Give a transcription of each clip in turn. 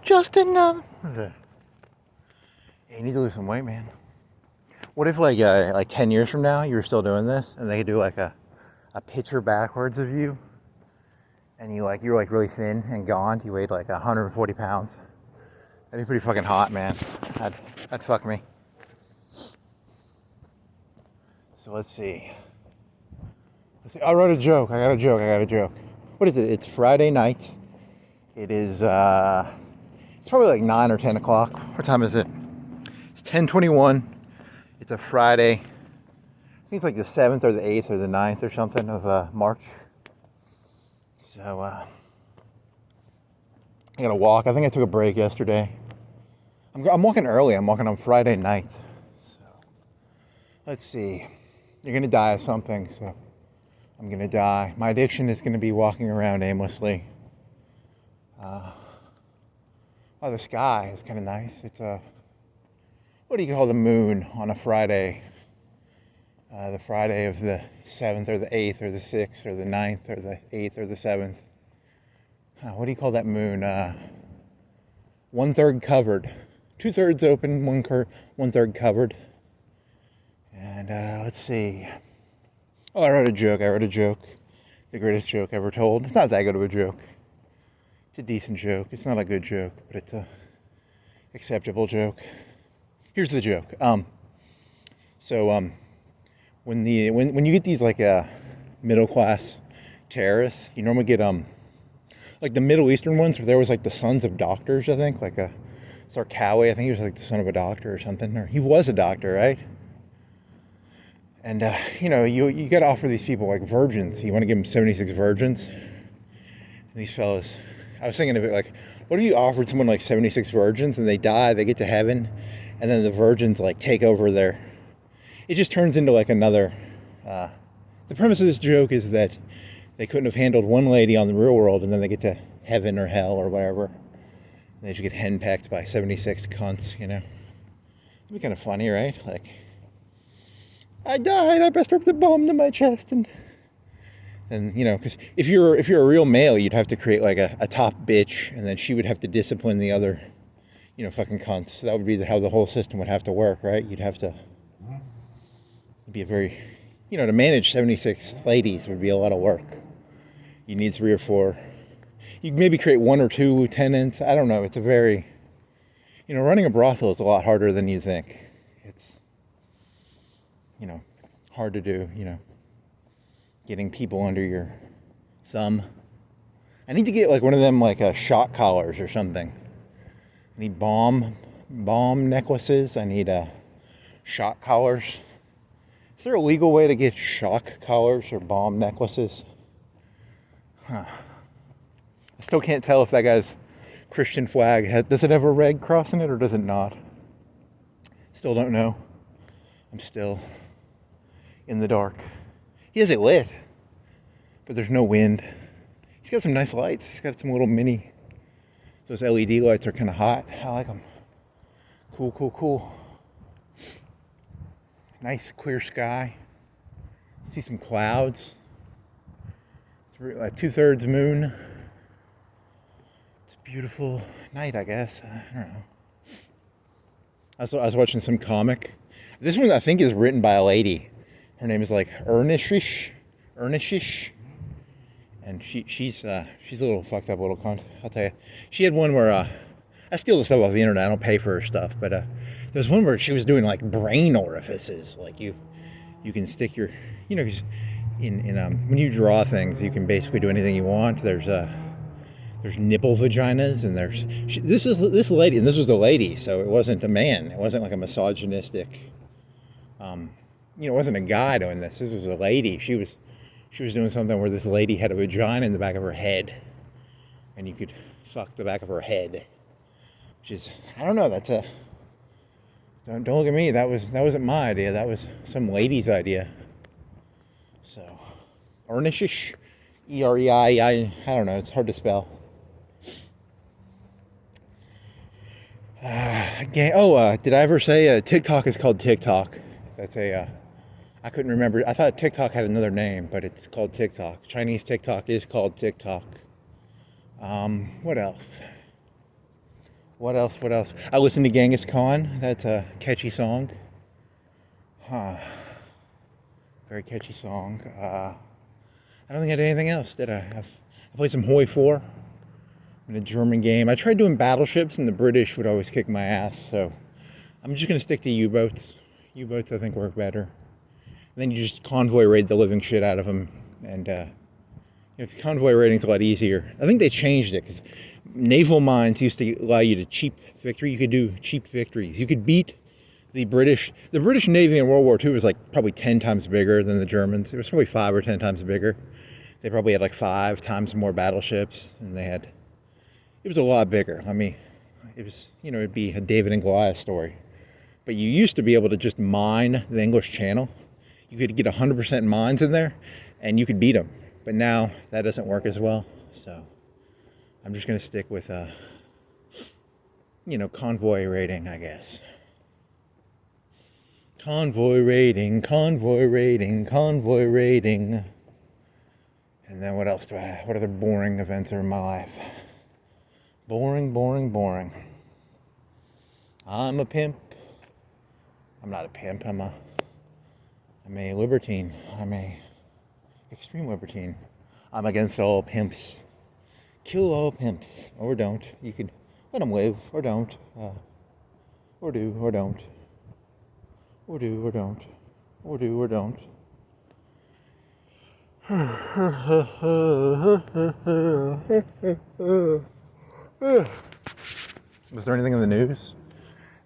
Justin, what is it? Yeah, you need to lose some weight, man. What if like 10 years from now you were still doing this and they could do like a picture backwards of you and you're like really thin and gaunt, you weighed like 140 pounds. That'd be pretty fucking hot, man. That'd fuck me. So let's see. I wrote a joke. I got a joke. What is it? It's Friday night. It is it's probably like 9 or 10 o'clock. What time is it? It's 10:21. It's a Friday. I think it's like the 7th or the 8th or the 9th or something of March. So I gotta walk. I think I took a break yesterday. I'm walking early. I'm walking on Friday night. So let's see. You're gonna die of something, so I'm gonna die. My addiction is gonna be walking around aimlessly. Oh, the sky is kind of nice. It's what do you call the moon on a Friday? The Friday of the 7th or the 8th or the 6th or the 9th or the 8th or the 7th. What do you call that moon? 1/3 covered. 2/3 open, 1/3 covered. And let's see. Oh, I wrote a joke. The greatest joke ever told. It's not that good of a joke. It's a decent joke. It's not a good joke, but it's a acceptable joke. Here's the joke. When you get these like middle class terrorists, you normally get like the Middle Eastern ones where there was like the sons of doctors, I think, like Sarkawi, I think he was like the son of a doctor or something, or he was a doctor, right? And you got to offer these people like virgins. You want to give them 76 virgins. And these fellas, I was thinking of it like, what if you offered someone like 76 virgins and they die, they get to heaven, and then the virgins like take over their. It just turns into like another. The premise of this joke is that they couldn't have handled one lady on the real world, and then they get to heaven or hell or whatever. And they just get henpecked by 76 cunts, you know. It'd be kind of funny, right? Like, I died. I best rip the bomb to my chest, and because if you're a real male, you'd have to create like a top bitch, and then she would have to discipline the other, fucking cunts. That would be how the whole system would have to work, right? You'd have to be a very, to manage 76 ladies would be a lot of work. You need 3 or 4. You maybe create 1 or 2 lieutenants. I don't know. It's a very, running a brothel is a lot harder than you think. It's, hard to do, getting people under your thumb. I need to get like one of them like shock collars or something. I need bomb necklaces. I need shock collars. Is there a legal way to get shock collars or bomb necklaces? I still can't tell if that guy's Christian flag does it have a red cross in it or does it not? Still don't know. I'm still in the dark. He has it lit, but there's no wind. He's got some nice lights. He's got some little those LED lights are kind of hot. I like them. Cool. Nice clear sky. See some clouds. It's like 2/3 moon. It's a beautiful night, I guess. I don't know. I was watching some comic. This one I think is written by a lady. Her name is like Ernishish, and she's a little fucked up little cunt. I'll tell you. She had one where I steal the stuff off the internet. I don't pay for her stuff, but there was one where she was doing like brain orifices. Like you can stick your, because when you draw things, you can basically do anything you want. There's nipple vaginas, and this lady, and this was a lady, so it wasn't a man. It wasn't like a misogynistic. It wasn't a guy doing this. This was a lady. She was doing something where this lady had a vagina in the back of her head, and you could fuck the back of her head. Which is, I don't know. Don't look at me. That wasn't my idea. That was some lady's idea. So, Ernishish, E-R-E-I. I don't know. It's hard to spell. Did I ever say TikTok is called TikTok? That's I couldn't remember. I thought TikTok had another name, but it's called TikTok. Chinese TikTok is called TikTok. What else? What else? What else? I listened to Genghis Khan. That's a catchy song. Very catchy song. I don't think I did anything else, did I? I played some Hoi 4 in a German game. I tried doing battleships, and the British would always kick my ass, so I'm just going to stick to U-boats. U-boats, I think, work better. And then you just convoy raid the living shit out of them, and convoy raiding's a lot easier. I think they changed it, because naval mines used to allow you to cheap victory. You could do cheap victories. You could beat the British Navy in World War II was like probably 10 times bigger than the Germans. It was probably 5 or 10 times bigger. They probably had like 5 times more battleships, and it was a lot bigger. I mean, it was, it'd be a David and Goliath story. But you used to be able to just mine the English Channel. You could get 100% mines in there, and you could beat them. But now that doesn't work as well. So I'm just going to stick with, convoy raiding, I guess. Convoy raiding, convoy raiding, convoy raiding. And then what else what other boring events are in my life? Boring, boring, boring. I'm a pimp. I'm not a pimp, I'm a libertine. I'm a extreme libertine. I'm against all pimps. Kill all pimps. Or don't. You could let them live, or don't. Or do, or don't. Or do, or don't. Or do, or don't. Was there anything in the news?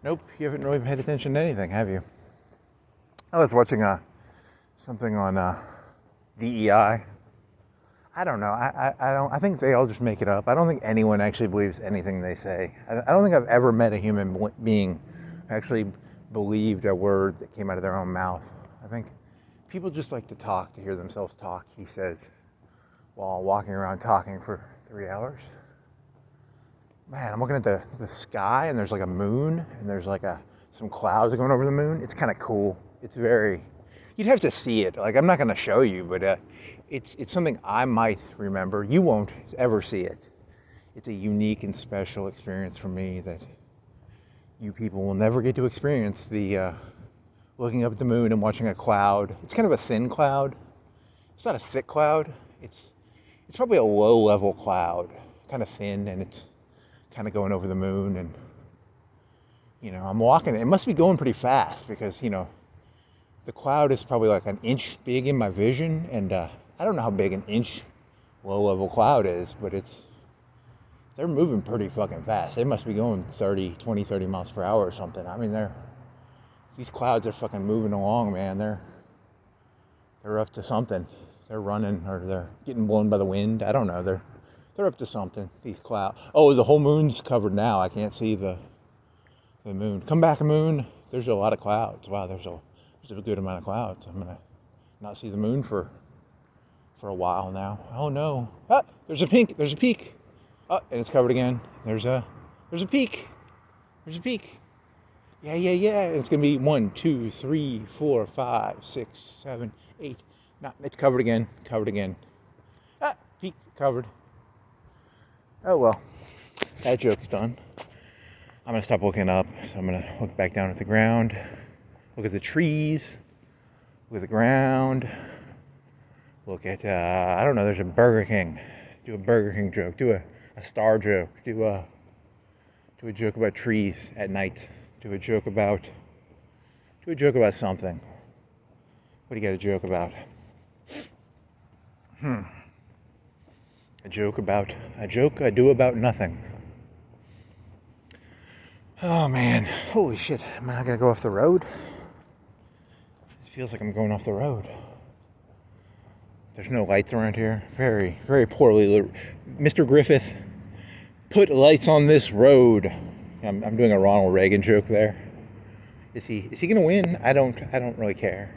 Nope, you haven't really paid attention to anything, have you? I was watching something on DEI. I don't know. I think they all just make it up. I don't think anyone actually believes anything they say. I don't think I've ever met a human being who actually believed a word that came out of their own mouth. I think people just like to talk, to hear themselves talk, he says, while walking around talking for 3 hours. Man, I'm looking at the sky, and there's like a moon, and there's like some clouds going over the moon. It's kind of cool. It's very, you'd have to see it. Like, I'm not going to show you, but it's something I might remember. You won't ever see it. It's a unique and special experience for me that you people will never get to experience, the looking up at the moon and watching a cloud. It's kind of a thin cloud. It's not a thick cloud. It's probably a low-level cloud, kind of thin, and it's kind of going over the moon. And I'm walking. It must be going pretty fast, because the cloud is probably like an inch big in my vision, and I don't know how big an inch low-level cloud is, but they're moving pretty fucking fast. They must be going 30 miles per hour or something. I mean, these clouds are fucking moving along, man. They're up to something. They're running, or they're getting blown by the wind. I don't know. They're up to something, these clouds. Oh, the whole moon's covered now. I can't see the moon. Come back, moon. There's a lot of clouds. Wow, there's a good amount of clouds. I'm gonna not see the moon for a while now. Oh no. Ah, there's a peak. Oh, and it's covered again. There's a peak. There's a peak. Yeah. It's gonna be 1, 2, 3, 4, 5, 6, 7, 8. No, it's covered again. Ah, peak covered. Oh well, that joke's done. I'm gonna stop looking up, so I'm gonna look back down at the ground, look at the trees, look at the ground, look at I don't know. There's a Burger King. Do a Burger King joke. Do a star joke. Do a joke about trees at night. Do a joke about something. What do you got a joke about? A joke I do about nothing. Oh man, holy shit, am I not gonna go off the road? It feels like I'm going off the road. There's no lights around here. Very, very poorly lit. Mr. Griffith, put lights on this road. I'm doing a Ronald Reagan joke there. Is he gonna win? I don't really care.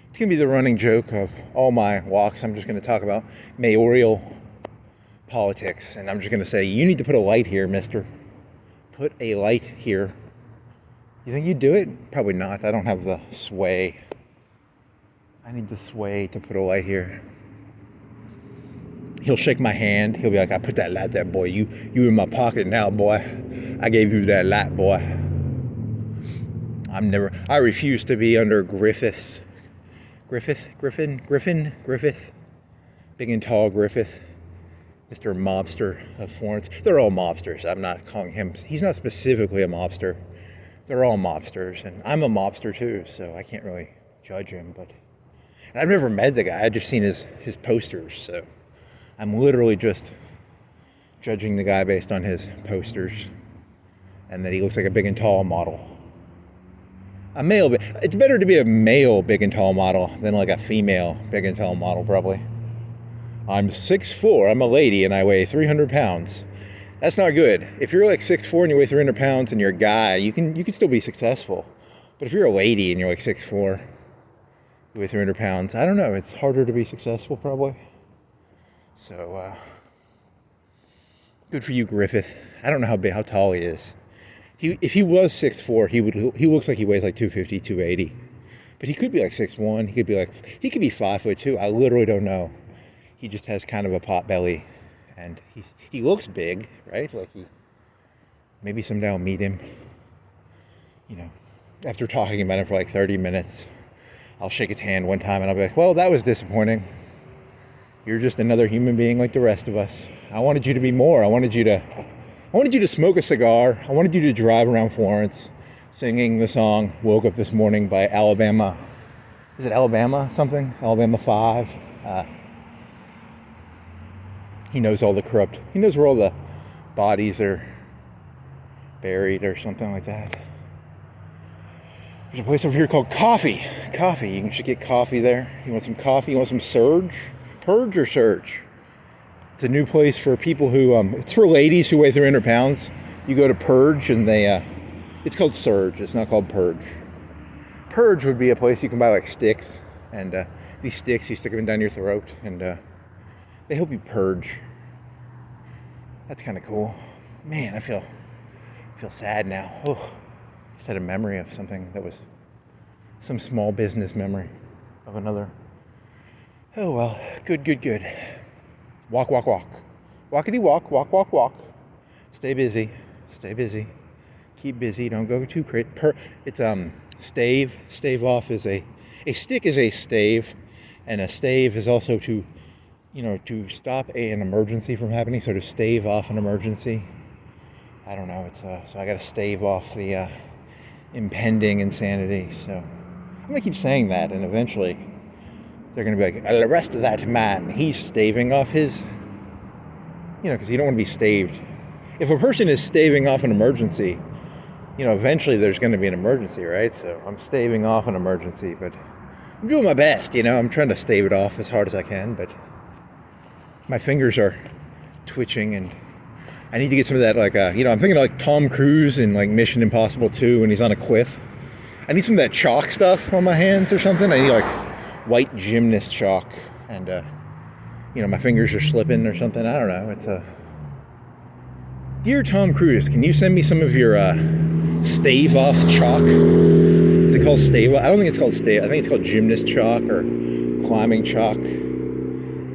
It's gonna be the running joke of all my walks. I'm just gonna talk about mayoral politics, and I'm just gonna say, you need to put a light here, mister. Put a light here. You think you'd do it? Probably not. I don't have the sway. I need the sway to put a light here. he'll shake my hand. He'll be like, I put that light there, boy. You in my pocket now, boy. I gave you that light, boy. I refuse to be under Griffith. Big and tall Griffith. Mr. Mobster of Florence. They're all mobsters. I'm not calling him, he's not specifically a mobster. They're all mobsters, and I'm a mobster too, so I can't really judge him, but and I've never met the guy. I've just seen his posters, so I'm literally just judging the guy based on his posters and that he looks like a big and tall model. A male, it's better to be a male big and tall model than like a female big and tall model, probably. I'm 6'4", I'm a lady, and I weigh 300 pounds. That's not good. If you're like 6'4" and you weigh 300 pounds and you're a guy, you can still be successful. But if you're a lady and you're like 6'4", you weigh 300 pounds, I don't know, it's harder to be successful probably. So, good for you, Griffith. I don't know how tall he is. If he was 6'4", he looks like he weighs like 250, 280. But he could be like 6'1", he could be 5'2". I literally don't know. He just has kind of a pot belly, and he looks big, right? Like maybe someday I'll meet him. You know, after talking about him for like 30 minutes, I'll shake his hand one time and I'll be like, well, that was disappointing. You're just another human being like the rest of us. I wanted you to be more. I wanted you to smoke a cigar. I wanted you to drive around Florence singing the song Woke Up This Morning by Alabama. Is it Alabama something? Alabama 5. He knows he knows where all the bodies are buried or something like that. There's a place over here called Coffee. Coffee. You can just get coffee there. You want some coffee? You want some Surge? Purge or Surge? It's a new place for people who, it's for ladies who weigh 300 pounds. You go to Purge and it's called Surge. It's not called Purge. Purge would be a place you can buy like sticks. And these sticks, you stick them down your throat and they help you purge. That's kind of cool. Man, I feel sad now. Oh, just had a memory of something that was some small business memory of another. Oh well, good. Walk. Walkity walk. Stay busy. Keep busy. Don't go too crazy. It's stave off is a stick is a stave, and a stave is also to stop an emergency from happening, so to stave off an emergency. I don't know, so I gotta stave off the impending insanity, so I'm gonna keep saying that, and eventually they're gonna be like, arrest that man, he's staving off his, because you don't want to be staved. If a person is staving off an emergency, eventually there's gonna be an emergency, right? So I'm staving off an emergency, but I'm doing my best, I'm trying to stave it off as hard as I can, but my fingers are twitching, and I need to get some of that, I'm thinking of like Tom Cruise in like Mission Impossible 2 when he's on a cliff. I need some of that chalk stuff on my hands or something. I need like white gymnast chalk, and my fingers are slipping or something. I don't know. Dear Tom Cruise, can you send me some of your stave off chalk? Is it called stave? I don't think it's called stave. I think it's called gymnast chalk or climbing chalk.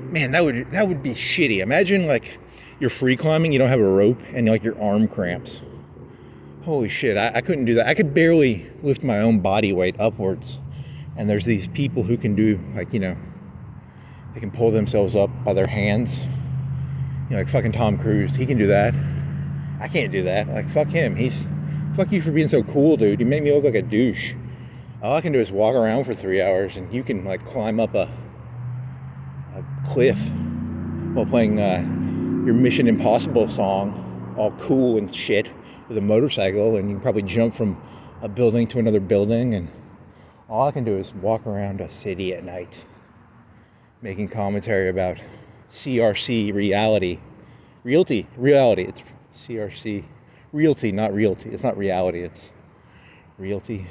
Man, that would be shitty. Imagine like you're free climbing, you don't have a rope, and like your arm cramps. Holy shit, I couldn't do that. I could barely lift my own body weight upwards. And there's these people who can do like, they can pull themselves up by their hands. Like fucking Tom Cruise, he can do that. I can't do that. Like fuck him. Fuck you for being so cool, dude. You make me look like a douche. All I can do is walk around for 3 hours, and you can like climb up a cliff while playing your Mission Impossible song, all cool and shit, with a motorcycle, and you can probably jump from a building to another building, and all I can do is walk around a city at night making commentary about CRC reality. Realty. It's CRC. Realty, not realty. It's not reality, it's realty.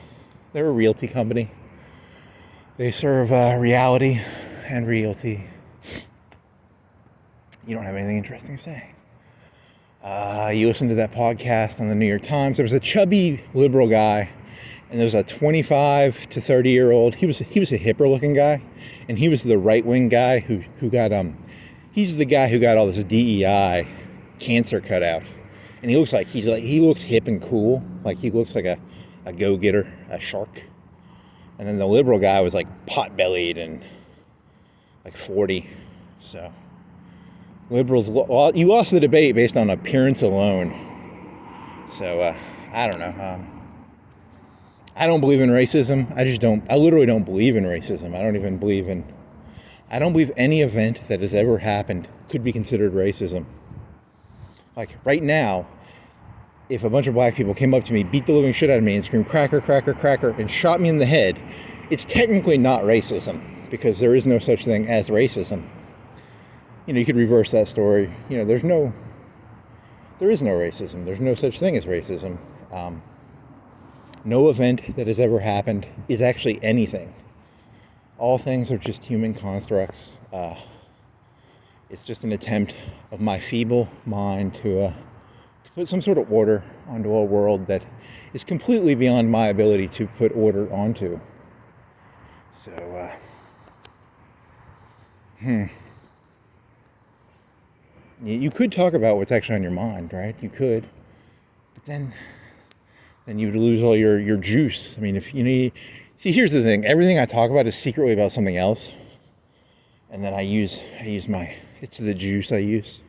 They're a realty company. They serve reality and realty. You don't have anything interesting to say. You listen to that podcast on the New York Times. There was a chubby liberal guy, and there was a 25 to 30-year-old. He was a hipper looking guy, and he was the right-wing guy who got he's the guy who got all this DEI cancer cut out. And he looks hip and cool. Like he looks like a go-getter, a shark. And then the liberal guy was like pot-bellied and like 40. So liberals, you lost the debate based on appearance alone. So I don't know. I don't believe in racism. I literally don't believe in racism. I don't believe any event that has ever happened could be considered racism. Like right now, if a bunch of black people came up to me, beat the living shit out of me and screamed cracker, cracker, cracker, and shot me in the head, it's technically not racism because there is no such thing as racism. You know, you could reverse that story. You know, there is no racism. There's no such thing as racism. No event that has ever happened is actually anything. All things are just human constructs. It's just an attempt of my feeble mind to put some sort of order onto a world that is completely beyond my ability to put order onto. So, you could talk about what's actually on your mind, right? You could, but then you'd lose all your juice. I mean, if see, here's the thing: everything I talk about is secretly about something else, and then I use it's the juice I use.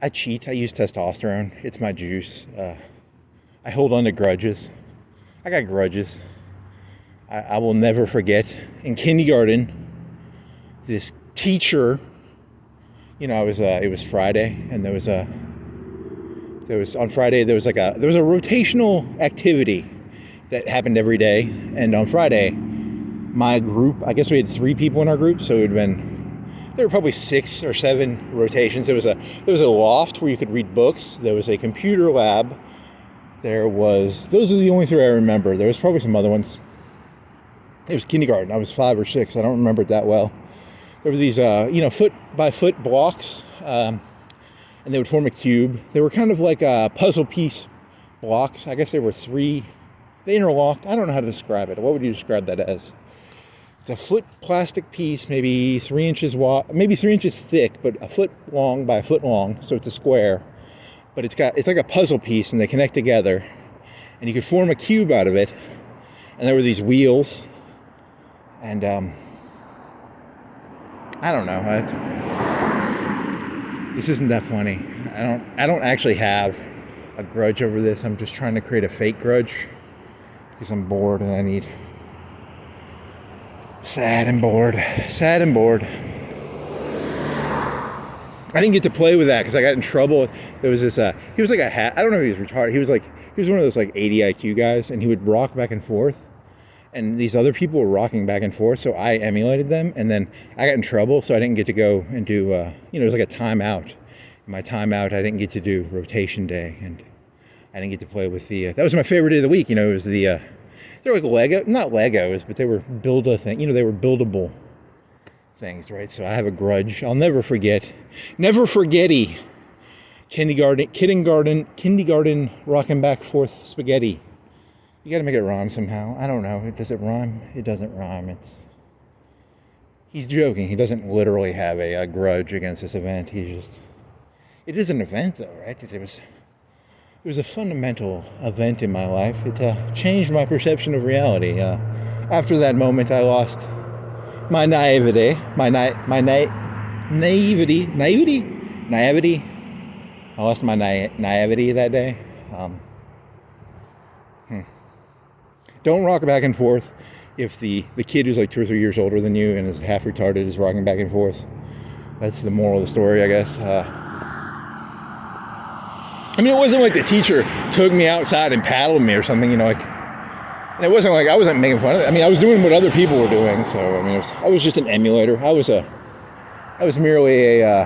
I cheat. I use testosterone. It's my juice. I hold on to grudges. I got grudges. I will never forget in kindergarten, this teacher, you know, it was Friday, and there was a rotational activity that happened every day. And on Friday, my group, I guess we had 3 people in our group, so there were probably 6 or 7 rotations. There was a loft where you could read books. There was a computer lab. Those are the only 3 I remember. There was probably some other ones. It was kindergarten. I was 5 or 6. I don't remember it that well. There were these, foot by foot blocks, and they would form a cube. They were kind of like puzzle piece blocks. I guess there were 3. They interlocked. I don't know how to describe it. What would you describe that as? It's a foot plastic piece, maybe 3 inches wide, maybe 3 inches thick, but a foot long by a foot long. So it's a square, but it's like a puzzle piece, and they connect together, and you could form a cube out of it. And there were these wheels, and I don't know. This isn't that funny. I don't actually have a grudge over this. I'm just trying to create a fake grudge because I'm bored and I need. Sad and bored. I didn't get to play with that because I got in trouble. There was this, he was like I don't know if he was retarded. He was one of those like 80 IQ guys, and he would rock back and forth. And these other people were rocking back and forth, so I emulated them. And then I got in trouble, so I didn't get to go and do, it was like a timeout. In my timeout, I didn't get to do rotation day, and I didn't get to play with that was my favorite day of the week. You know, it was they're like not Legos, but they were they were buildable things, right? So I have a grudge. I'll never forgetty kindergarten rocking back forth spaghetti. You got to make it rhyme somehow. I don't know. Does it rhyme? It doesn't rhyme. He's joking. He doesn't literally have a grudge against this event. It is an event though, right? It was a fundamental event in my life. It changed my perception of reality. After that moment, I lost my naivety. Naivety. I lost my naivety that day. Don't rock back and forth if the kid who's like 2 or 3 years older than you and is half retarded is rocking back and forth. That's the moral of the story, I guess. I mean, it wasn't like the teacher took me outside and paddled me or something, and it wasn't like I wasn't making fun of it. I mean, I was doing what other people were doing, so I mean, I was just an emulator. I was merely a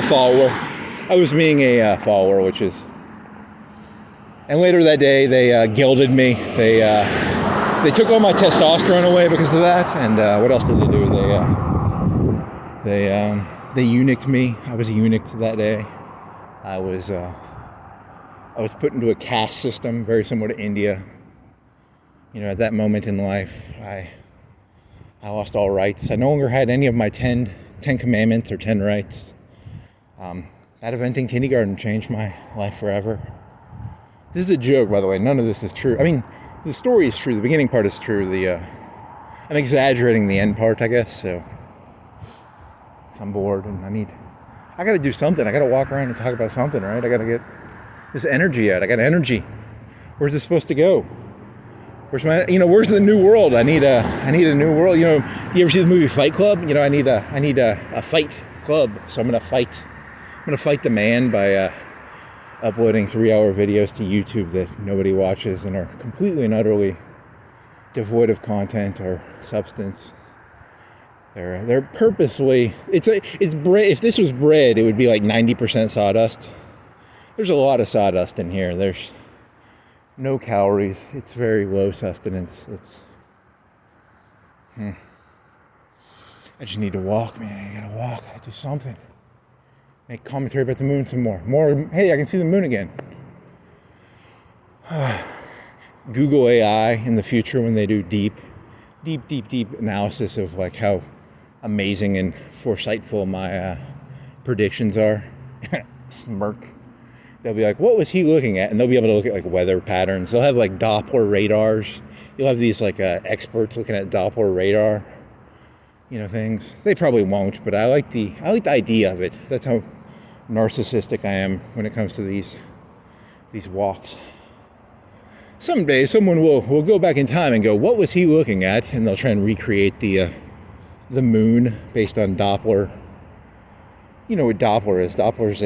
follower. I was being a follower, which is. And later that day, they gilded me. They took all my testosterone away because of that. And what else did they do? They eunuched me. I was eunuched that day. I was put into a caste system very similar to India. You know, at that moment in life, I lost all rights. I no longer had any of my 10 10 commandments or 10 rights. That event in kindergarten changed my life forever. This is a joke, by the way. None of this is true. I mean, the story is true. The beginning part is true. I'm exaggerating the end part, I guess. So I'm bored and I got to do something. I got to walk around and talk about something, right? I got to get this energy out. I got energy. Where's this supposed to go? Where's the new world? I need a new world. You ever see the movie Fight Club? I need a fight club. So I'm going to fight the man by uploading 3-hour videos to YouTube that nobody watches and are completely and utterly devoid of content or substance. They're purposely, it's bread. If this was bread, it would be like 90% sawdust. There's a lot of sawdust in here. There's no calories. It's very low sustenance. I just need to walk, man. I gotta walk. I gotta do something. Make commentary about the moon some more. Hey, I can see the moon again. Google AI in the future when they do deep analysis of like how amazing and foresightful my predictions are. Smirk. They'll be like, what was he looking at? And they'll be able to look at like weather patterns. They'll have like Doppler radars. You'll have these like experts looking at Doppler radar, things. They probably won't, but I like the idea of it. That's how narcissistic I am when it comes to these walks. Someday someone will go back in time and go, what was he looking at? And they'll try and recreate the moon based on Doppler. You know what Doppler is? Doppler's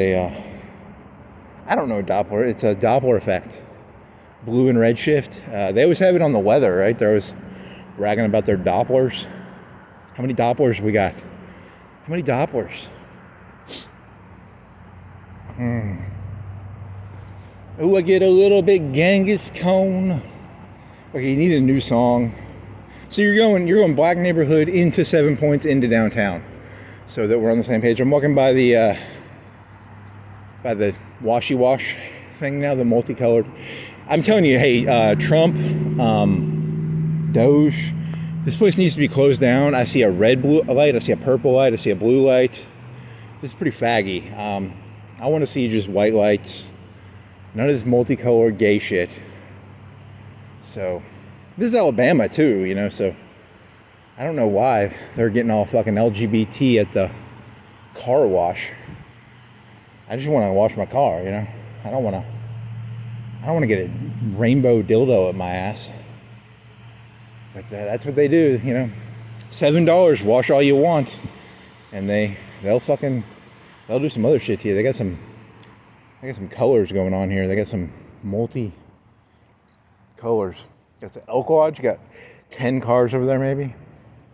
I don't know Doppler. It's a Doppler effect. Blue and red shift. They always have it on the weather, right? They're always bragging about their Dopplers. How many Dopplers we got? How many Dopplers? Oh, I get a little bit Genghis Khan. Okay, you need a new song. So you're going Black neighborhood into 7 Points into downtown, so that we're on the same page. I'm walking by the washy wash thing now, the multicolored. I'm telling you, hey, Trump, Doge, this place needs to be closed down. I see a blue light, I see a purple light, I see a blue light. This is pretty faggy. I want to see just white lights. None of this multicolored gay shit. So, this is Alabama too, so I don't know why they're getting all fucking LGBT at the car wash. I just want to wash my car, I don't want to get a rainbow dildo at my ass. But that's what they do, $7, wash all you want. And they'll do some other shit to you. They got some colors going on here. They got some multi colors. Got the Elk Lodge. You got 10 cars over there maybe.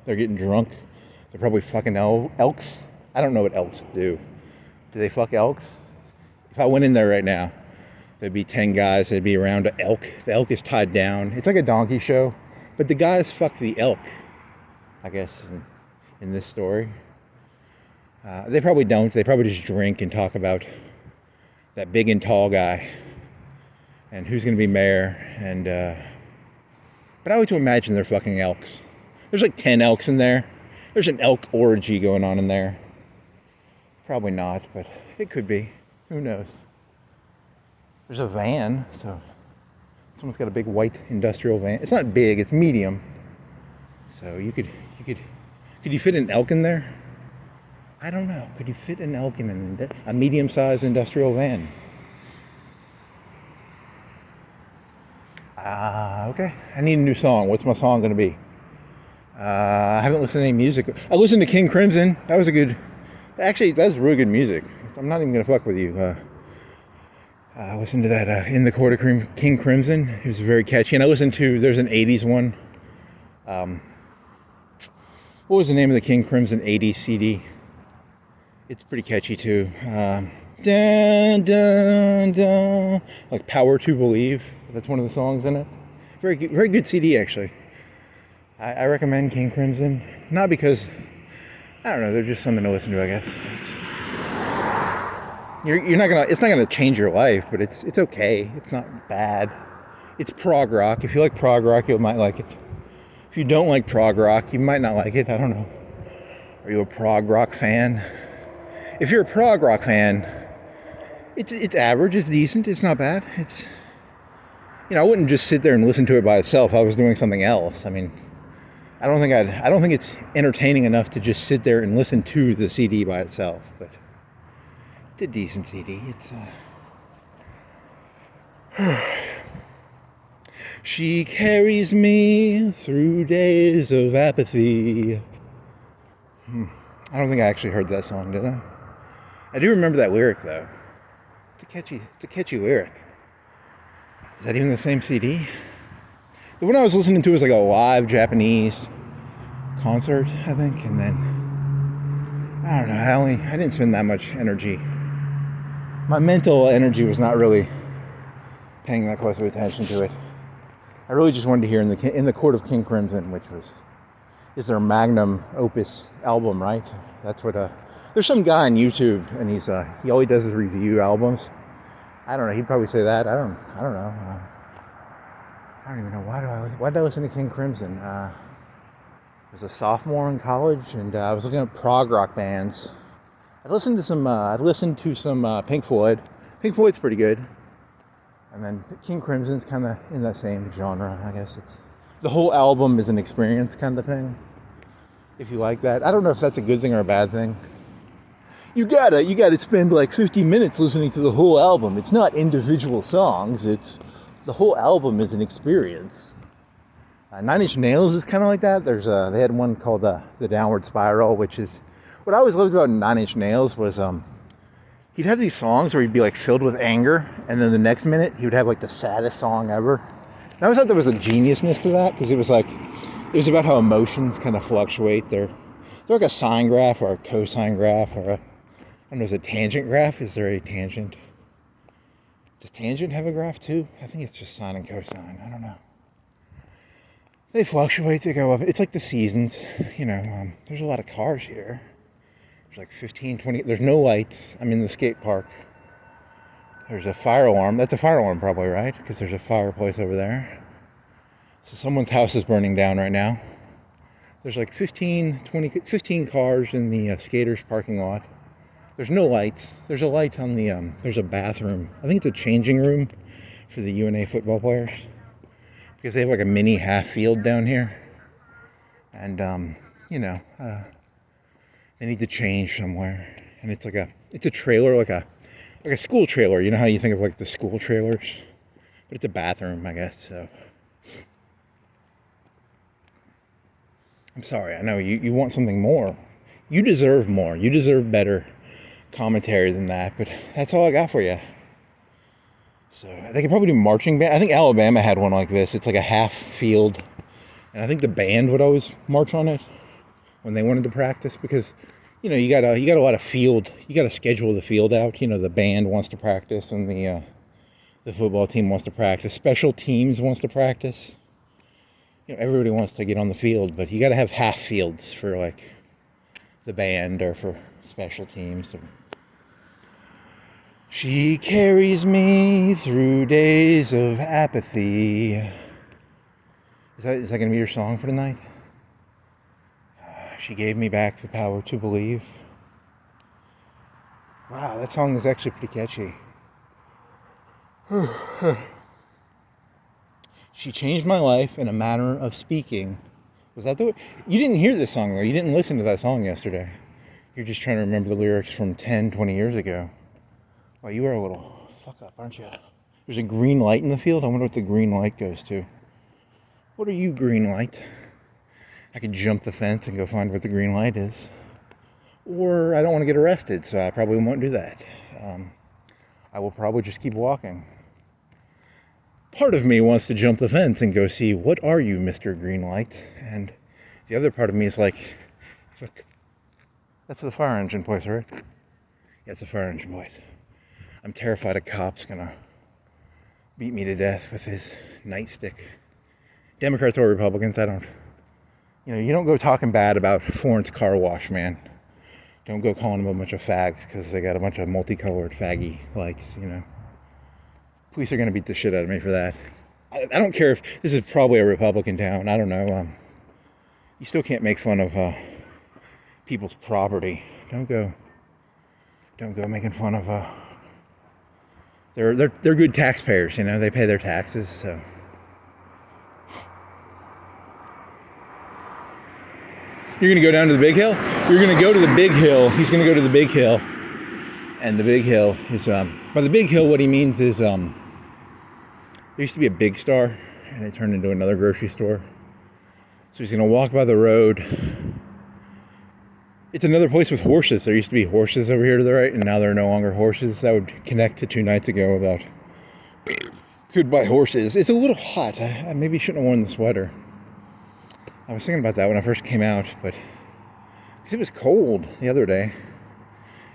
They're getting drunk. They're probably fucking elks. I don't know what elks do. Do they fuck elks? If I went in there right now, there'd be 10 guys. They'd be around an elk. The elk is tied down. It's like a donkey show. But the guys fuck the elk, I guess, in this story. They probably don't. They probably just drink and talk about that big and tall guy and who's going to be mayor. But I like to imagine they're fucking elks. There's like 10 elks in there. There's an elk orgy going on in there. Probably not, but it could be. Who knows? There's a van, so someone's got a big white industrial van. It's not big, it's medium. So could you fit an elk in there? I don't know. Could you fit an elk in a medium-sized industrial van? Okay. I need a new song. What's my song going to be? I haven't listened to any music. I listened to King Crimson. That was actually, that's really good music. I'm not even going to fuck with you. I listened to that In the Court of King Crimson. It was very catchy. And there's an 80s one. What was the name of the King Crimson 80s CD? It's pretty catchy too. Dun, dun, dun. Like Power to Believe. That's one of the songs in it. Very good CD actually. I recommend King Crimson. Not because, I don't know, they're just something to listen to, I guess. It's not gonna change your life, but it's okay. It's not bad. It's prog rock. If you like prog rock, you might like it. If you don't like prog rock, you might not like it. I don't know. Are you a prog rock fan? If you're a prog rock fan, it's average, it's decent, it's not bad. It's, I wouldn't just sit there and listen to it by itself. I was doing something else. I mean, I don't think it's entertaining enough to just sit there and listen to the CD by itself, but it's a decent CD. It's She carries me through days of apathy. I don't think I actually heard that song, did I? I do remember that lyric though. It's a catchy lyric. Is that even the same CD? The one I was listening to was like a live Japanese concert, I think, and then I don't know. I didn't spend that much energy. My mental energy was not really paying that close of attention to it. I really just wanted to hear in the Court of King Crimson, which is their magnum opus album, right? That's what there's some guy on YouTube, and he all he does is review albums. I don't know. He'd probably say that. I don't know. I don't even know why did I listen to King Crimson? I was a sophomore in college, and I was looking at prog rock bands. I'd listened to some Pink Floyd. Pink Floyd's pretty good. And then King Crimson's kind of in that same genre, I guess. It's the whole album is an experience kind of thing. If you like that, I don't know if that's a good thing or a bad thing. You gotta spend like 50 minutes listening to the whole album. It's not individual songs. It's the whole album is an experience. 9 Inch Nails is kind of like that. They had one called the Downward Spiral, which is what I always loved about 9 Inch Nails was he'd have these songs where he'd be like filled with anger, and then the next minute he would have like the saddest song ever. And I always thought there was a geniusness to that, because it was about how emotions kind of fluctuate. They're like a sine graph or a cosine graph or I don't know, is it tangent graph? Is there a tangent? Does tangent have a graph too? I think it's just sine and cosine. I don't know. They fluctuate, they go up. It's like the seasons, there's a lot of cars here. There's like 15, 20, there's no lights. I'm in the skate park. There's a fire alarm. That's a fire alarm probably, right? Because there's a fireplace over there. So someone's house is burning down right now. There's like 15 cars in the skaters parking lot. There's no lights. There's a light on the, there's a bathroom. I think it's a changing room for the UNA football players, because they have like a mini half field down here. And, they need to change somewhere. And it's a trailer, like a school trailer. You know how you think of like the school trailers? But it's a bathroom, I guess, so. I'm sorry, I know you want something more. You deserve more. You deserve better commentary than that, but that's all I got for you. So they could probably do marching band. I think Alabama had one like this. It's like a half field, and I think the band would always march on it when they wanted to practice, because you got a lot of field. You got to schedule the field out. The band wants to practice, and the football team wants to practice. Special teams wants to practice. Everybody wants to get on the field, but you got to have half fields for like the band or for special teams. She carries me through days of apathy. Is that going to be your song for tonight? She gave me back the power to believe. Wow, that song is actually pretty catchy. She changed my life in a manner of speaking. Was that the way? You didn't hear this song though. You didn't listen to that song yesterday. You're just trying to remember the lyrics from 10, 20 years ago. Well, you are a little fuck up, aren't you? There's a green light in the field. I wonder what the green light goes to. What are you, green light? I could jump the fence and go find what the green light is. Or I don't want to get arrested, so I probably won't do that. I will probably just keep walking. Part of me wants to jump the fence and go see, what are you, Mr. Green Light? And the other part of me is like, fuck. That's the fire engine place, right? Yeah, it's the fire engine place. I'm terrified a cop's gonna beat me to death with his nightstick. Democrats or Republicans, I don't. You don't go talking bad about Florence Car Wash, man. Don't go calling them a bunch of fags because they got a bunch of multicolored faggy lights, Police are gonna beat the shit out of me for that. I don't care if this is probably a Republican town. I don't know. You still can't make fun of people's property. Don't go making fun of they're good taxpayers, you know, they pay their taxes, so. You're gonna go down to the big hill? You're gonna go to the big hill. He's gonna go to the big hill. And the big hill is by the big hill what he means is there used to be a Big Star and it turned into another grocery store. So he's gonna walk by the road. It's another place with horses. There used to be horses over here to the right, and now there are no longer horses. That would connect to 2 nights ago about goodbye horses. It's a little hot. I maybe shouldn't have worn the sweater. I was thinking about that when I first came out, but because it was cold the other day.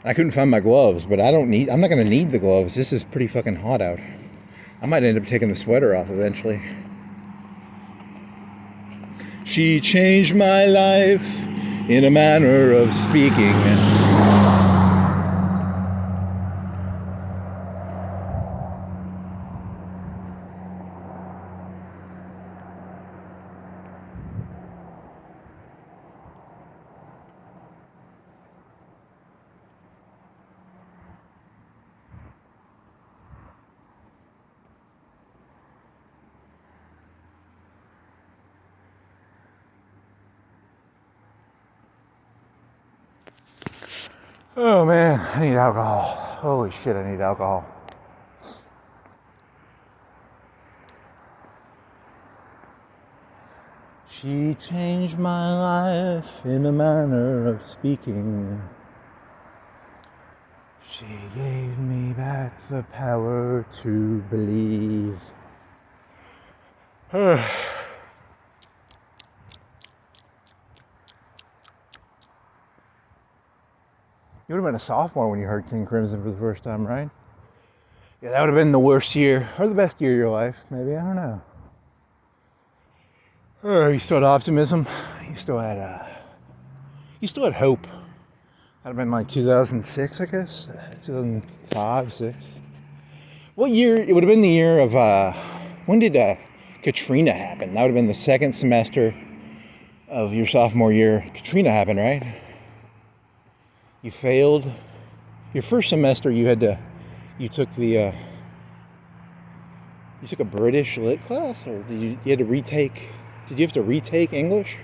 I couldn't find my gloves, but I'm not going to need the gloves. This is pretty fucking hot out. I might end up taking the sweater off eventually. She changed my life in a manner of speaking. Oh man, I need alcohol. Holy shit, I need alcohol. She changed my life in a manner of speaking. She gave me back the power to believe. You would have been a sophomore when you heard King Crimson for the first time, right? Yeah, that would have been the worst year, or the best year of your life, maybe, I don't know. You still had optimism, you still had hope. That'd have been like 2006, I guess, 2005, 6. What year, it would have been the year of, when did Katrina happen? That would have been the second semester of your sophomore year. Katrina happened, right? You failed. Your first semester you took a British lit class, or did you have to retake English?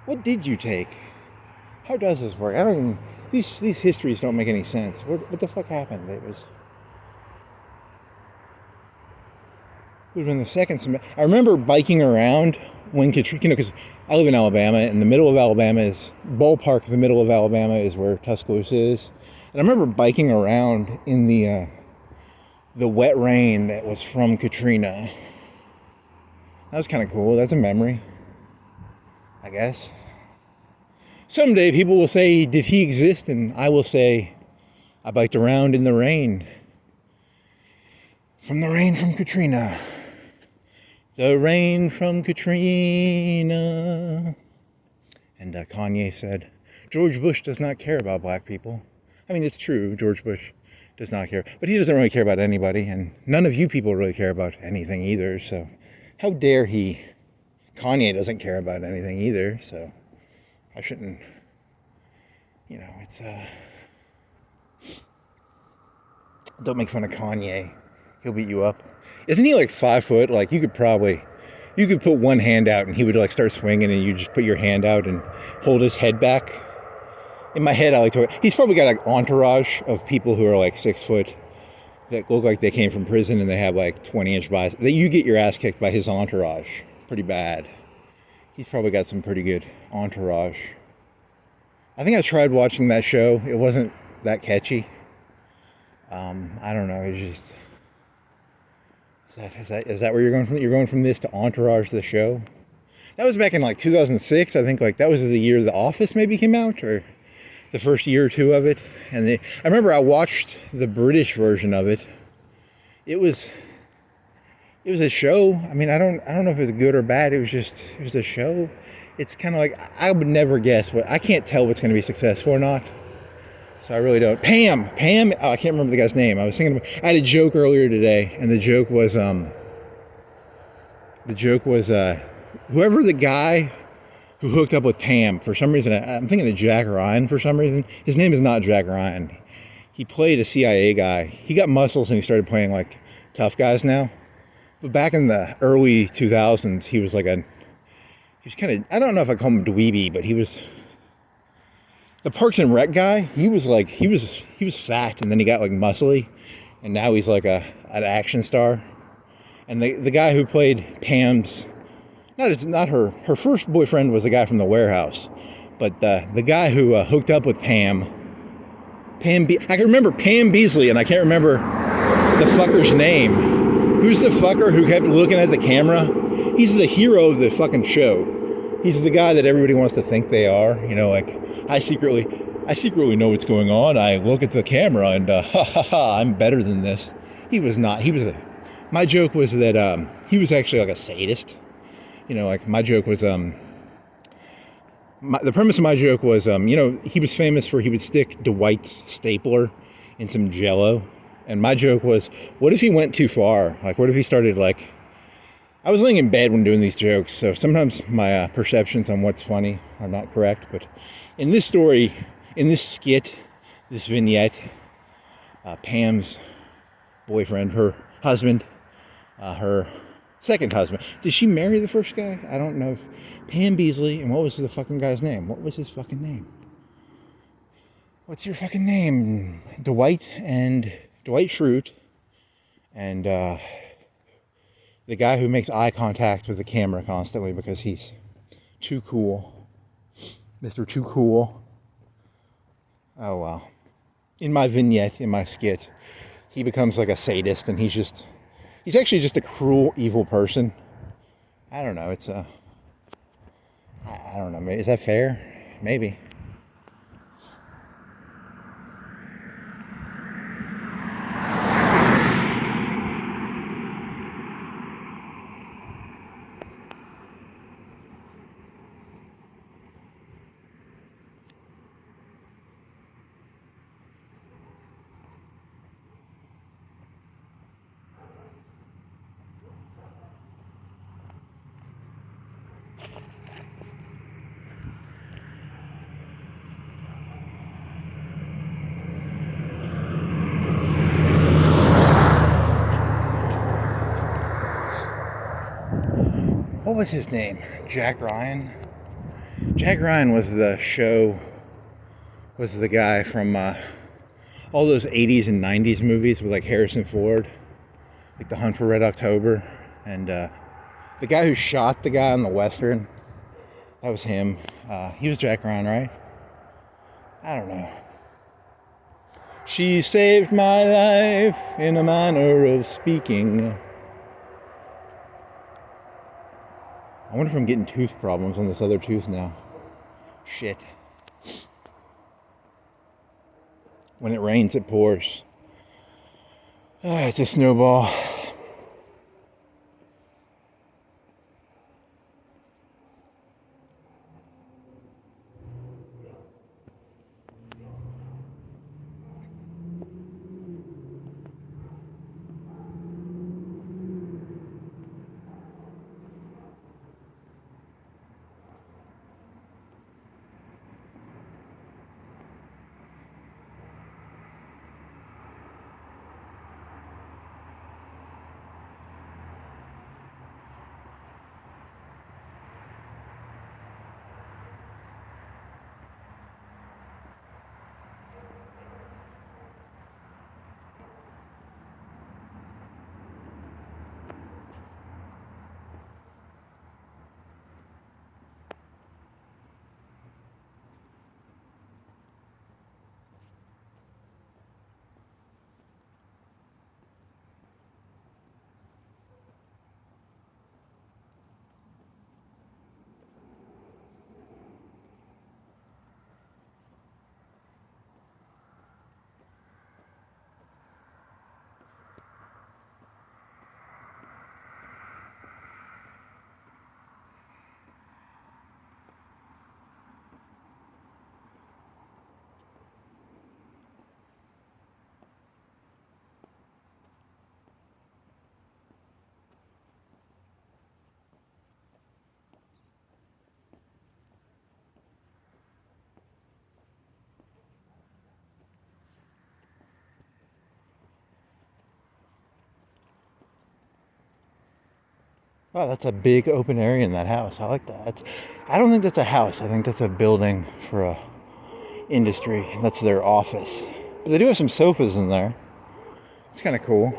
What did you take? How does this work? These histories don't make any sense. What the fuck happened? It would have been the second semester. I remember biking around when Katrina, because I live in Alabama, and the middle of Alabama is, ballpark, the middle of Alabama is where Tuscaloosa is. And I remember biking around in the wet rain that was from Katrina. That was kind of cool. That's a memory, I guess. Someday people will say, did he exist? And I will say, I biked around in the rain. From the rain from Katrina. The rain from Katrina. And Kanye said, George Bush does not care about black people. I mean, it's true, George Bush does not care. But he doesn't really care about anybody, and none of you people really care about anything either, so how dare he? Kanye doesn't care about anything either, so I shouldn't, it's, don't make fun of Kanye. He'll beat you up. Isn't he like 5 foot? Like, you could put one hand out and he would like start swinging, and you just put your hand out and hold his head back. In my head, I like to, he's probably got like entourage of people who are like 6 foot that look like they came from prison and they have like 20-inch biceps. You get your ass kicked by his entourage pretty bad. He's probably got some pretty good entourage. I think I tried watching that show. It wasn't that catchy. I don't know. It's just, is that where you're going from? You're going from this to Entourage, the show? That was back in like 2006. I think like that was the year The Office maybe came out, or the first year or two of it. And I remember I watched the British version of it. It was a show. I mean, I don't know if it was good or bad. It was a show. It's kind of like, I would never guess I can't tell what's going to be successful or not. So I really don't. Pam, I can't remember the guy's name. I had a joke earlier today, and the joke was whoever the guy who hooked up with Pam. For some reason, I'm thinking of Jack Ryan for some reason. His name is not Jack Ryan. He played a CIA guy. He got muscles and he started playing like tough guys now. But back in the early 2000s, he was kind of, I don't know if I call him dweeby, but he was the Parks and Rec guy. He was fat and then he got like muscly. And now he's like an action star. And the guy who played Pam's, not her first boyfriend was the guy from The Warehouse. But the guy who hooked up with Pam I can remember Pam Beasley, and I can't remember the fucker's name. Who's the fucker who kept looking at the camera? He's the hero of the fucking show. He's the guy that everybody wants to think they are. You know, like, I secretly know what's going on. I look at the camera and, I'm better than this. He was not. My joke was that he was actually like a sadist. You know, like, my joke was, the premise of my joke was, he was famous for he would stick Dwight's stapler in some Jell-O. And my joke was, what if he went too far? Like, what if he started, like... I was laying in bed when doing these jokes, so sometimes my perceptions on what's funny are not correct. But in this story, in this skit, this vignette, Pam's boyfriend, her husband, her second husband. Did she marry the first guy? I don't know. Pam Beasley, and what was the fucking guy's name? What was his fucking name? What's your fucking name? Dwight Schrute, and the guy who makes eye contact with the camera constantly because he's too cool. Mr. Too Cool. Oh, wow. In my vignette, in my skit, he becomes like a sadist, and he's actually just a cruel, evil person. I don't know, I don't know, is that fair? Maybe. What was his name? Jack Ryan? Jack Ryan was the guy from all those 80s and 90s movies with like Harrison Ford, like The Hunt for Red October, and the guy who shot the guy on the Western, that was him. He was Jack Ryan, right? I don't know. She saved my life in a manner of speaking. I wonder if I'm getting tooth problems on this other tooth now. Shit. When it rains, it pours. It's a snowball. Wow, that's a big open area in that house. I like that. I don't think that's a house. I think that's a building for a industry. That's their office. But they do have some sofas in there. It's kind of cool.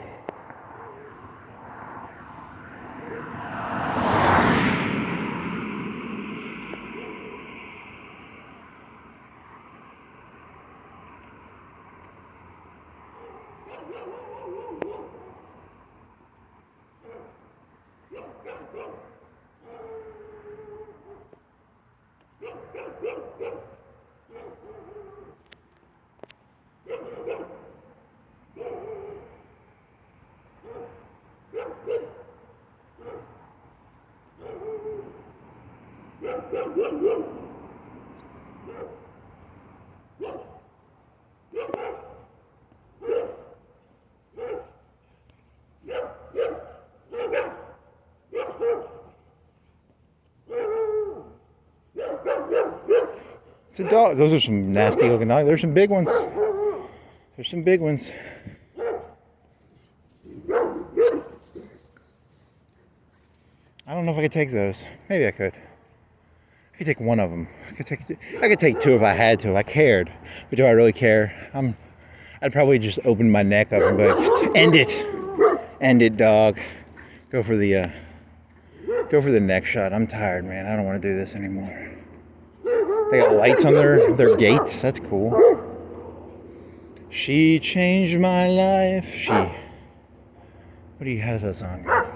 It's a dog. Those are some nasty looking dogs. There's some big ones. There's some big ones. I don't know if I could take those. Maybe I could. I could take one of them. I could take two if I had to, if I cared. But do I really care? I'd probably just open my neck up and be like, end it, dog. Go for the neck shot. I'm tired, man. I don't want to do this anymore. They got lights on their gates. That's cool. She changed my life. How does that song go?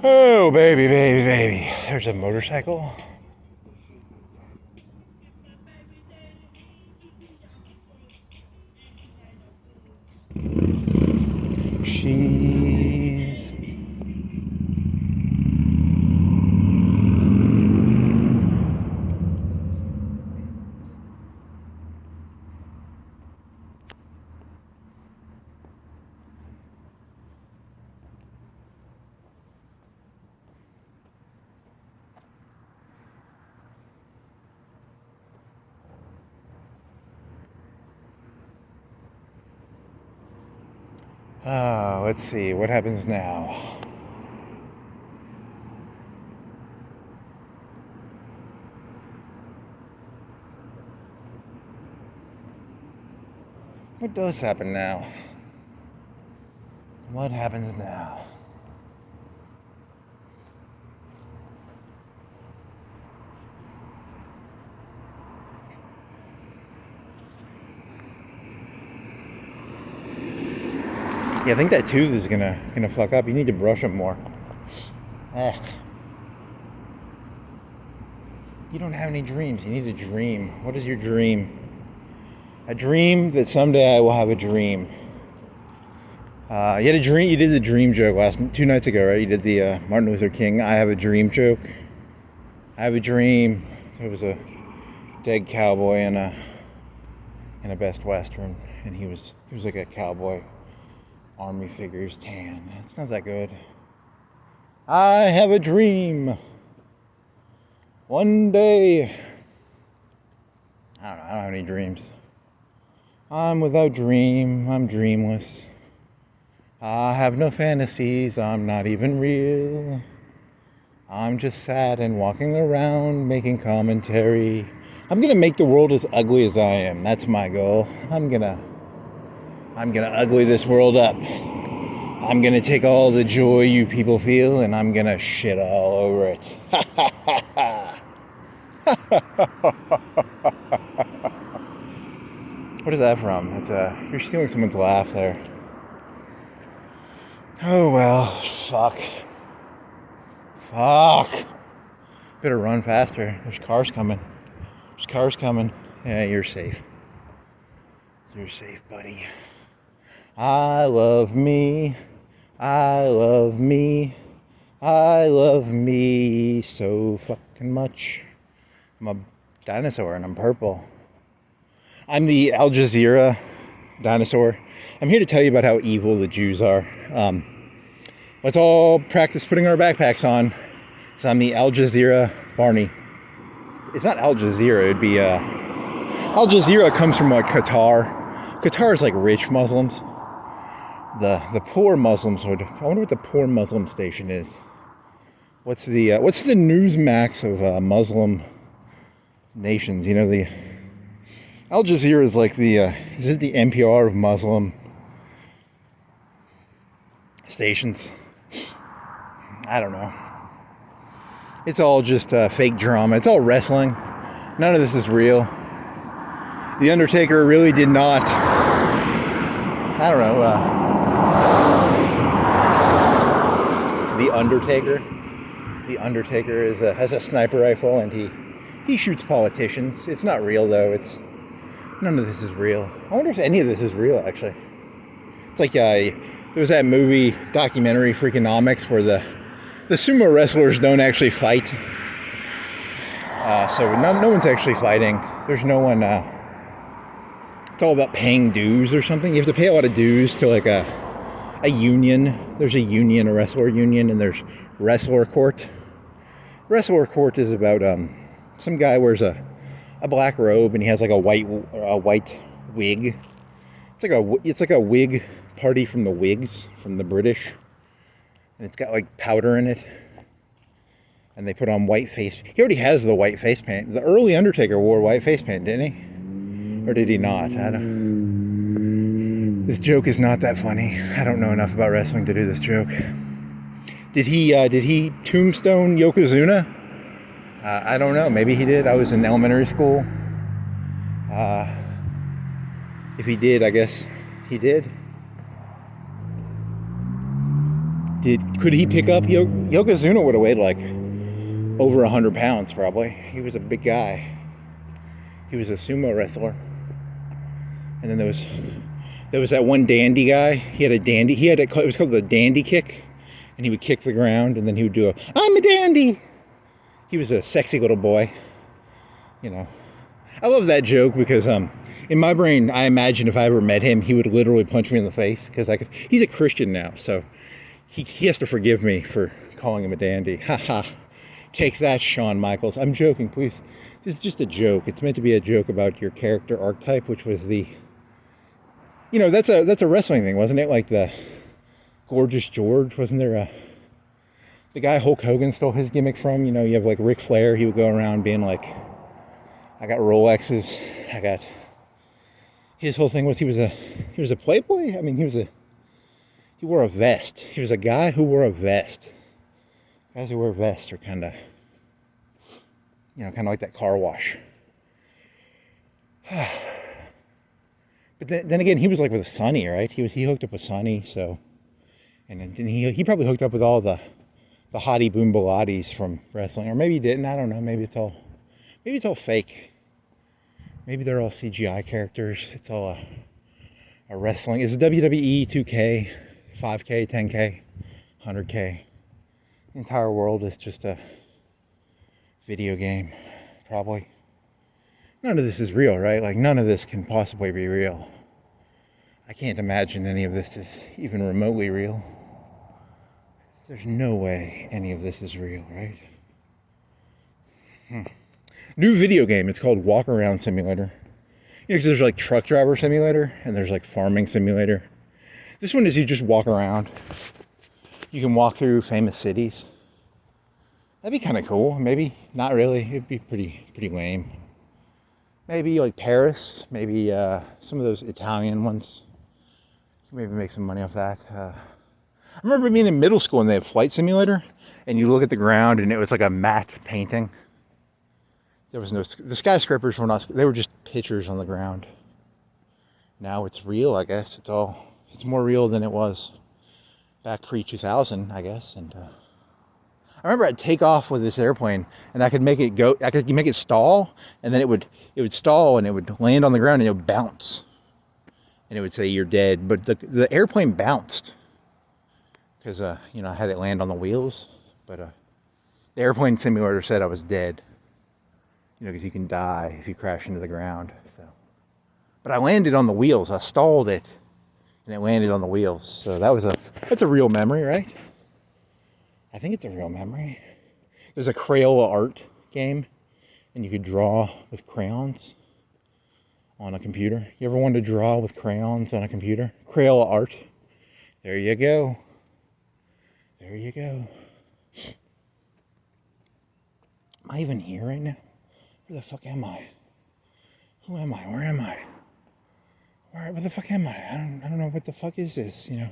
Oh, baby, baby, baby. There's a motorcycle. She's... let's see, what happens now? What does happen now? What happens now? Yeah, I think that tooth is gonna fuck up. You need to brush it more. Ugh. You don't have any dreams. You need a dream. What is your dream? A dream that someday I will have a dream. You had a dream. You did the dream joke 2 nights ago, right? You did the Martin Luther King "I have a dream" joke. I have a dream. There was a dead cowboy in a Best Western, and he was like a cowboy army figure. He was tan. It's not that good. I have a dream. One day. I don't know. I don't have any dreams. I'm without dream. I'm dreamless. I have no fantasies. I'm not even real. I'm just sad and walking around making commentary. I'm gonna make the world as ugly as I am. That's my goal. I'm gonna ugly this world up. I'm gonna take all the joy you people feel and I'm gonna shit all over it. What is that from? You're stealing someone's laugh there. Oh well, fuck. Better run faster. There's cars coming. Yeah, you're safe. You're safe, buddy. I love me. I love me. I love me so fucking much. I'm a dinosaur and I'm purple. I'm the Al Jazeera dinosaur. I'm here to tell you about how evil the Jews are. Let's all practice putting our backpacks on. So I'm the Al Jazeera Barney. It's not Al Jazeera, it'd be, Al Jazeera comes from like Qatar. Qatar is like rich Muslims. The poor Muslims would, I wonder what the poor Muslim station is. What's the Newsmax of Muslim nations? You know, the Al Jazeera is like the is it the NPR of Muslim stations? I don't know. It's all just fake drama. It's all wrestling. None of this is real. The Undertaker really did not. I don't know. The Undertaker. The Undertaker has a sniper rifle and he shoots politicians. It's not real though. None of this is real. I wonder if any of this is real actually. It's like there was that movie documentary Freakonomics where the sumo wrestlers don't actually fight. So no one's actually fighting. There's no one. It's all about paying dues or something. You have to pay a lot of dues to like a union. There's a union, a wrestler union, and there's wrestler court. Wrestler court is about some guy wears a black robe and he has like a white wig. It's like a wig party from the Whigs, from the British. And it's got like powder in it. And they put on white face. He already has the white face paint. The early Undertaker wore white face paint, didn't he? Or did he not? I don't. This joke is not that funny. I don't know enough about wrestling to do this joke. Did he tombstone Yokozuna? I don't know. Maybe he did. I was in elementary school. If he did, I guess he did. Could he pick up Yokozuna would have weighed like over 100 pounds probably. He was a big guy. He was a sumo wrestler. And then there was that one dandy guy. It was called the dandy kick. And he would kick the ground and then he would do I'm a dandy. He was a sexy little boy. You know. I love that joke because in my brain I imagine if I ever met him he would literally punch me in the face because he's a Christian now, so he has to forgive me for calling him a dandy. Haha. Take that, Shawn Michaels. I'm joking, please. This is just a joke. It's meant to be a joke about your character archetype, which was that's a wrestling thing, wasn't it? Like the Gorgeous George, wasn't there the guy Hulk Hogan stole his gimmick from? You know, you have like Ric Flair, he would go around being like, I got Rolexes, his whole thing was he was a playboy. I mean, he wore a vest. He was a guy who wore a vest. Guys who wear vests are kind of like that car wash. But then again, he was like with Sonny, right? He hooked up with Sonny, so, and then he probably hooked up with all the hottie boom balatis from wrestling, or maybe he didn't. I don't know. Maybe it's all fake. Maybe they're all CGI characters. It's all a wrestling. It's WWE 2K, 5K, 10K, 100K. The entire world is just a video game, probably. None of this is real, right? Like, none of this can possibly be real. I can't imagine any of this is even remotely real. There's no way any of this is real, right? New video game. It's called Walk Around Simulator. You know, because there's like Truck Driver Simulator and there's like Farming Simulator. This one is you just walk around. You can walk through famous cities. That'd be kind of cool. Maybe not really. It'd be pretty lame. Maybe like Paris. Maybe some of those Italian ones. Maybe make some money off that. I remember being in middle school and they had Flight Simulator, and you look at the ground and it was like a matte painting. There was the skyscrapers were not. They were just pictures on the ground. Now it's real, I guess. It's more real than it was back pre-2000, I guess. And I remember I'd take off with this airplane and I could make it go. I could make it stall, and then it would stall and it would land on the ground and it would bounce, and it would say you're dead. But the airplane bounced because I had it land on the wheels. But the airplane simulator said I was dead. Because you can die if you crash into the ground. So But I landed on the wheels. I stalled it, and it landed on the wheels. So that's a real memory, right? I think it's a real memory. There's a Crayola art game, and you could draw with crayons on a computer. You ever wanted to draw with crayons on a computer? Crayola art. There you go. There you go. Am I even here right now? Where the fuck am I? Who am I? Where am I? Where the fuck am I? I don't know what the fuck is this, you know?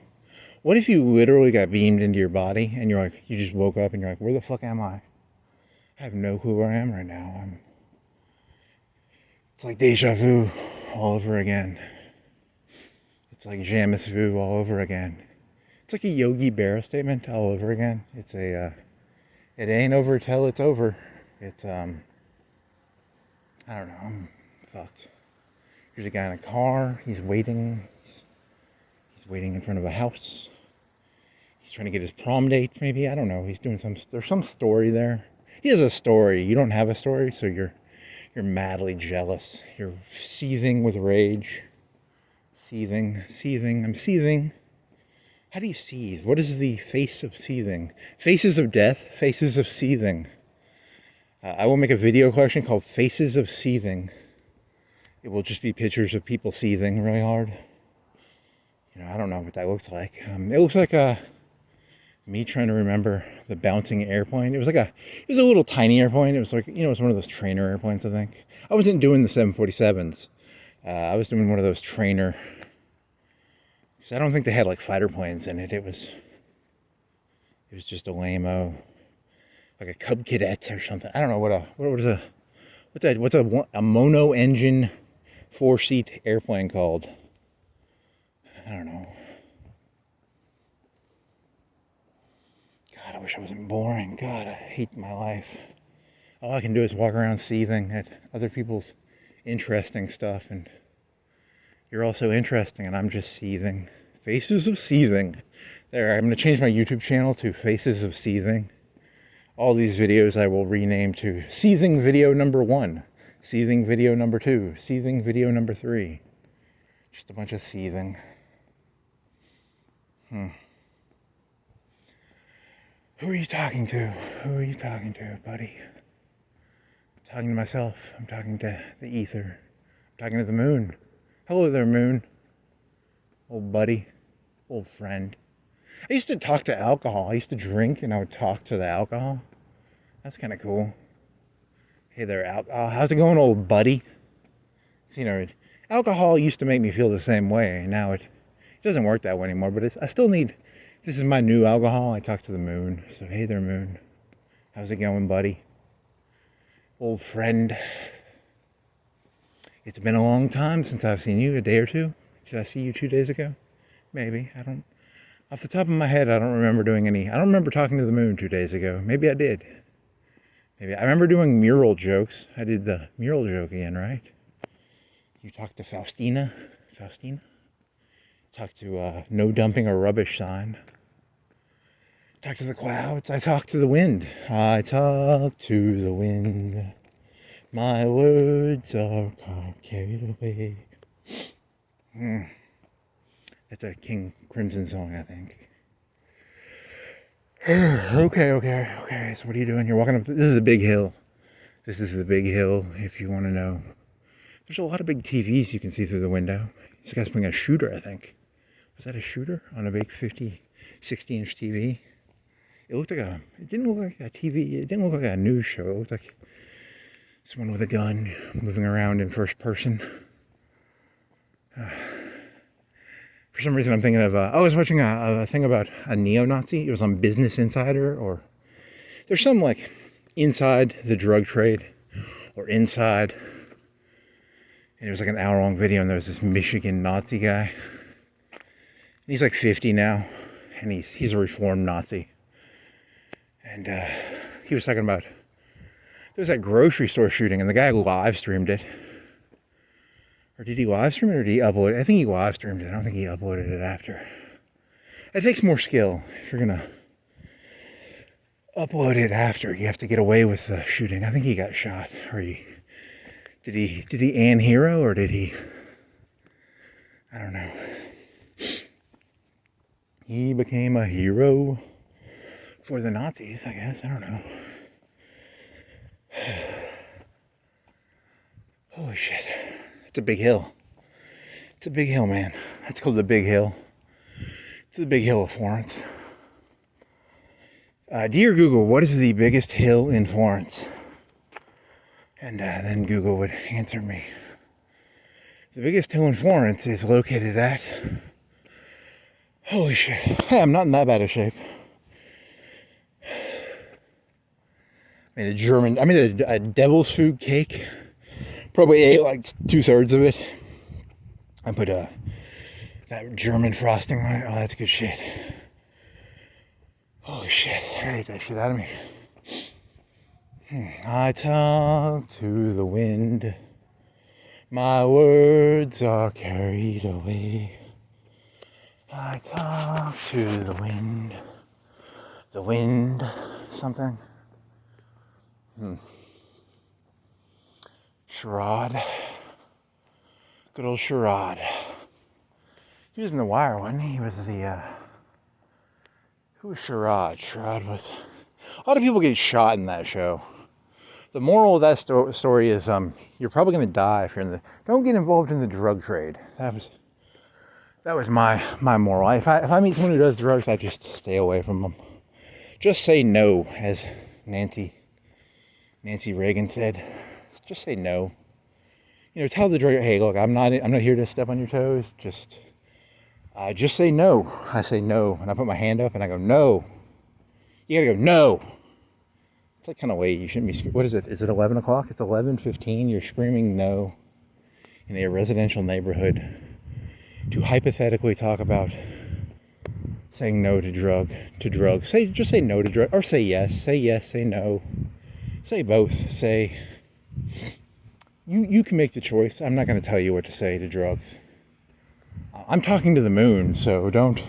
What if you literally got beamed into your body and you're like, you just woke up and you're like, where the fuck am I? I have no clue where I am right now. It's like deja vu all over again. It's like Jamis vu all over again. It's like a Yogi Berra statement all over again. It's it ain't over till it's over. It's, I don't know, I'm fucked. There's a guy in a car, he's waiting. He's waiting in front of a house. He's trying to get his prom date, maybe, I don't know. He's doing there's some story there. He has a story, you don't have a story, so you're madly jealous. You're seething with rage. Seething, I'm seething. How do you seethe? What is the face of seething? Faces of death, faces of seething. I will make a video collection called Faces of Seething. It will just be pictures of people seething really hard. You know, I don't know what that looks like. It looks like me trying to remember the bouncing airplane. It was a little tiny airplane. It was like, you know, it was one of those trainer airplanes, I think. I wasn't doing the 747s. I was doing one of those trainer, because I don't think they had like fighter planes in it. It was just a lame-o, like a Cub Cadet or something. I don't know what's a mono engine 4-seat airplane called. I don't know. God, I wish I wasn't boring. God, I hate my life. All I can do is walk around seething at other people's interesting stuff, and you're also interesting, and I'm just seething. Faces of Seething. There, I'm going to change my YouTube channel to Faces of Seething. All these videos I will rename to Seething Video Number 1, Seething Video Number 2, Seething Video Number 3. Just a bunch of seething. Who are you talking to? Who are you talking to, buddy? I'm talking to myself. I'm talking to the ether. I'm talking to the moon. Hello there, moon. Old buddy. Old friend. I used to talk to alcohol. I used to drink and I would talk to the alcohol. That's kind of cool. Hey there, alcohol. How's it going, old buddy? You know, alcohol used to make me feel the same way. Now it doesn't work that way anymore, but I still need, this is my new alcohol. I talk to the moon. So, hey there, moon. How's it going, buddy? Old friend. It's been a long time since I've seen you, a day or two. Did I see you 2 days ago? Maybe. I don't, off the top of my head, I don't remember talking to the moon 2 days ago. Maybe I did. Maybe. I remember doing mural jokes. I did the mural joke again, right? You talked to Faustina. Talked to no dumping or rubbish sign. Talked to the clouds. I talked to the wind. I talk to the wind. My words are carried away. That's a King Crimson song, I think. Okay. So what are you doing? You're walking up. This is a big hill. This is the big hill, if you want to know. There's a lot of big TVs you can see through the window. This guy's putting a shooter, I think. Was that a shooter on a big 60-inch TV? It didn't look like a TV. It didn't look like a news show. It looked like someone with a gun moving around in first person. For some reason, I'm thinking of, I was watching a thing about a neo-Nazi. It was on Business Insider, or there's some like inside the drug trade or inside. And it was like an hour-long video, and there was this Michigan Nazi guy. He's like 50 now, and he's a reformed Nazi. And he was talking about, there was that grocery store shooting, and the guy live streamed it. Or did he live stream it, or did he upload it? I think he live streamed it. I don't think he uploaded it after. It takes more skill. If you're going to upload it after, you have to get away with the shooting. I think he got shot. Or did he Ann Hero, or did he I don't know. He became a hero for the Nazis, I guess. I don't know. Holy shit. It's a big hill. It's a big hill, man. That's called the Big Hill. It's the Big Hill of Florence. Dear Google, what is the biggest hill in Florence? And then Google would answer me. The biggest hill in Florence is located at... Holy shit. Hey, I'm not in that bad of shape. I made a devil's food cake. Probably ate like 2/3 of it. I put that German frosting on it. Oh, that's good shit. Holy shit. I ate that shit out of me. I talk to the wind. My words are carried away. I talk to the wind. The wind, something. Sherrod. Good old Sherrod. He was in The Wire, wasn't he? He was the, who was Sherrod? Sherrod was... A lot of people get shot in that show. The moral of that story is, you're probably going to die if you're in the... Don't get involved in the drug trade. That was my moral. If I meet someone who does drugs, I just stay away from them. Just say no, as Nancy Reagan said. Just say no. You know, tell the drug, hey, look, I'm not here to step on your toes. Just say no. I say no, and I put my hand up and I go no. You gotta go no. It's like kind of late. You shouldn't be. What is it? Is it 11 o'clock? It's 11:15. You're screaming no in a residential neighborhood to hypothetically talk about saying no to drugs. Just say no to drugs, or say yes. Say yes. Say no. Say both. Say. You can make the choice. I'm not going to tell you what to say to drugs. I'm talking to the moon, so don't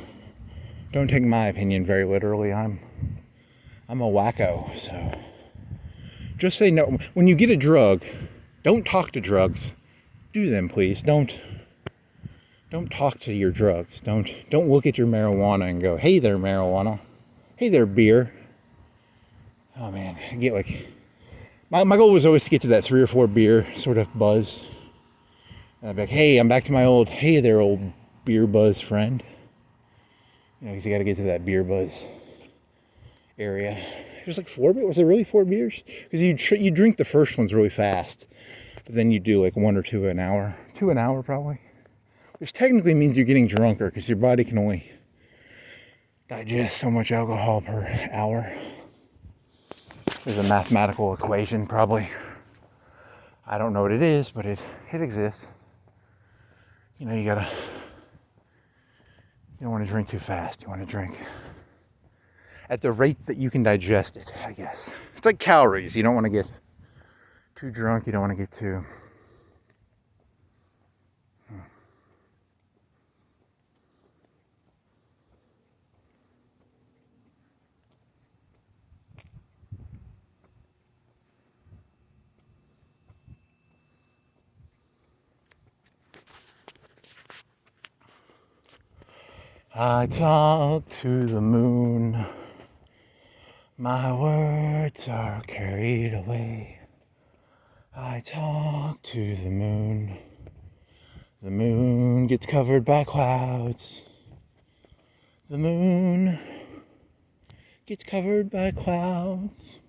take my opinion very literally. I'm a wacko, so just say no. When you get a drug, don't talk to drugs. Do them, please. Don't talk to your drugs. Don't look at your marijuana and go, "Hey there, marijuana. Hey there, beer." Oh man, I get like my goal was always to get to that 3 or 4 beer sort of buzz. And I'd be like, "Hey, I'm back to my old, hey there, old beer buzz friend." You know, because you got to get to that beer buzz area. There's like 4 beers. Was there really 4 beers? Because you drink the first ones really fast, but then you do like 1 or 2 an hour. 2 an hour probably. Which technically means you're getting drunker because your body can only digest so much alcohol per hour. There's a mathematical equation probably. I don't know what it is, but it exists. You know, you don't want to drink too fast. You want to drink at the rate that you can digest it, I guess. It's like calories. You don't want to get too drunk. You don't want to get too... I talk to the moon. My words are carried away. I talk to the moon. The moon gets covered by clouds. The moon gets covered by clouds.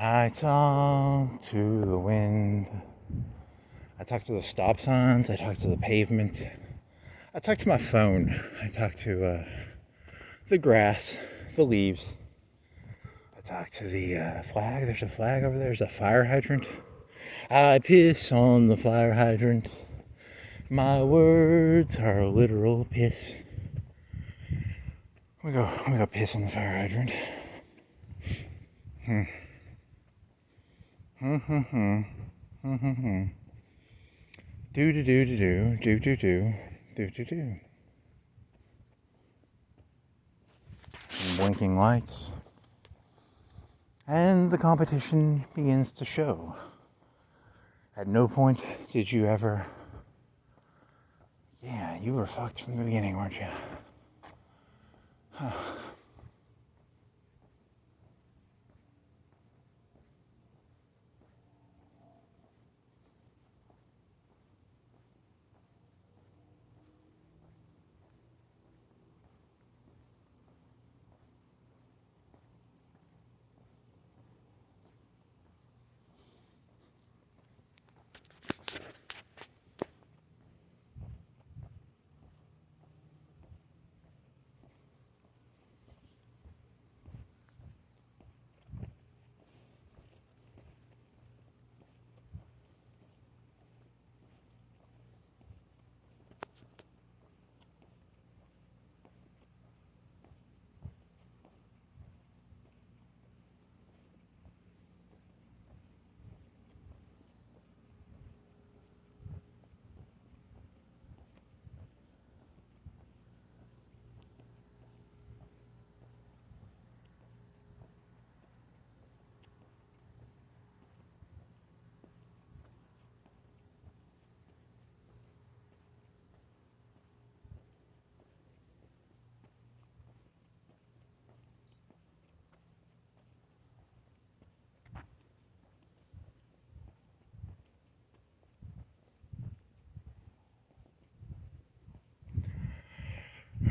I talk to the wind. I talk to the stop signs. I talk to the pavement. I talk to my phone. I talk to the grass, the leaves. I talk to the flag. There's a flag over there. There's a fire hydrant. I piss on the fire hydrant. My words are a literal piss. I'm gonna go piss on the fire hydrant. Do do do do do do do do do do do. Blinking lights. And the competition begins to show. At no point did you ever... Yeah, you were fucked from the beginning, weren't you? Huh.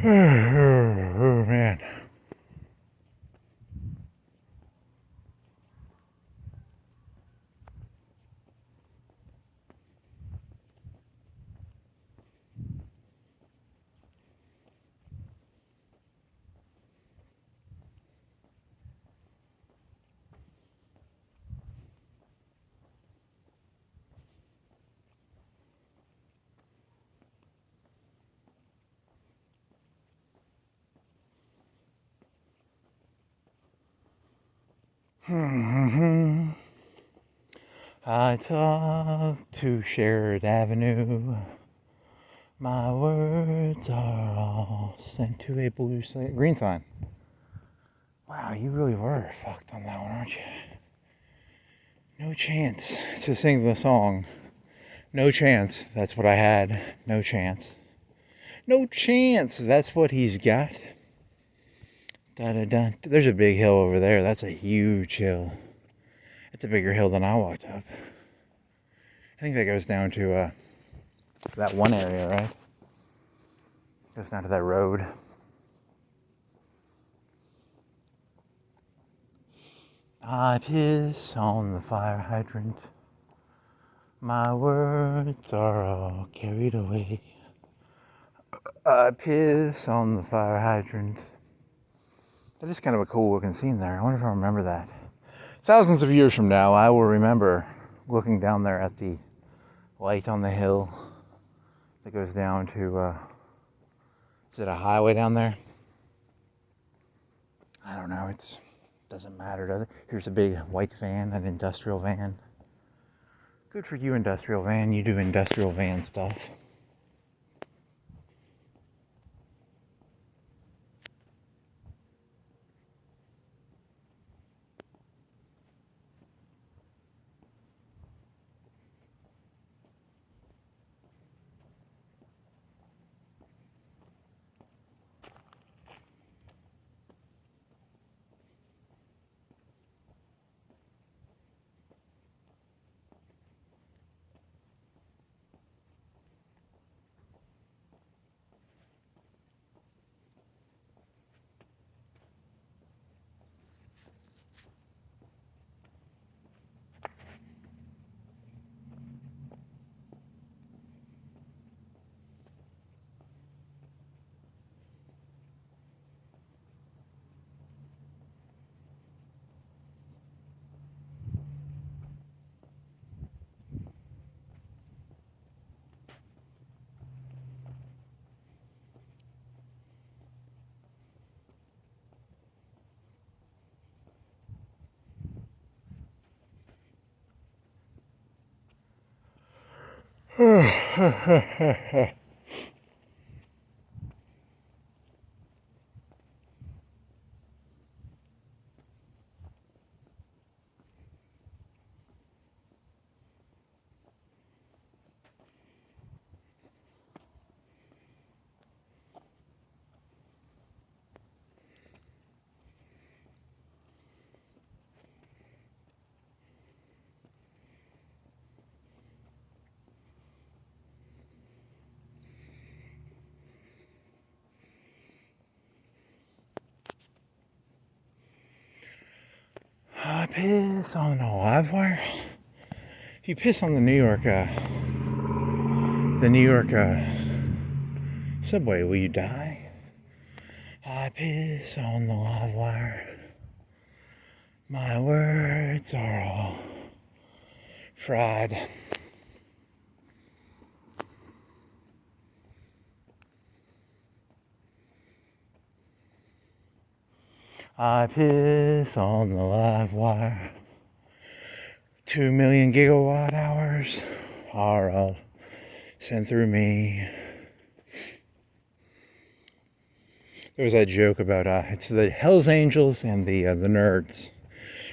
Oh, man. I talk to Shared Avenue. My words are all sent to a green sign. Wow, you really were fucked on that one, aren't you? No chance to sing the song. No chance. That's what I had. No chance. No chance. That's what he's got. Da-da-da. There's a big hill over there. That's a huge hill. It's a bigger hill than I walked up. I think that goes down to that one area, right? Goes down to that road. I piss on the fire hydrant. My words are all carried away. I piss on the fire hydrant. That is kind of a cool looking scene there. I wonder if I remember that. Thousands of years from now, I will remember looking down there at the light on the hill that goes down to, is it a highway down there? I don't know, it doesn't matter, does it? Here's a big white van, an industrial van. Good for you, industrial van, you do industrial van stuff. I piss on the live wire. If you piss on the New York subway, will you die? I piss on the live wire. My words are all fried. I piss on the live wire. 2 million gigawatt hours are all sent through me. There was that joke about it's the Hells Angels and the nerds.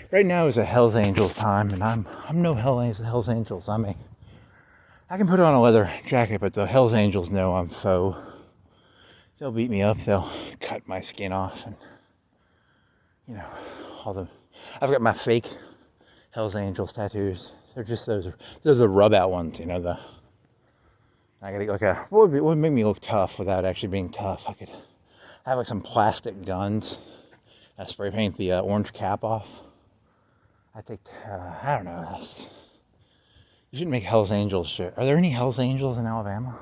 Right now is a Hells Angels time, and I'm no Hells Angels. I can put on a leather jacket, but the Hells Angels know I'm faux. They'll beat me up. They'll cut my skin off, and I've got my fake Hells Angels tattoos. They're just those are the rub out ones. I gotta like what would make me look tough without actually being tough? I could have like some plastic guns. I spray paint the orange cap off. I think I don't know. You shouldn't make Hells Angels shit. Are there any Hells Angels in Alabama?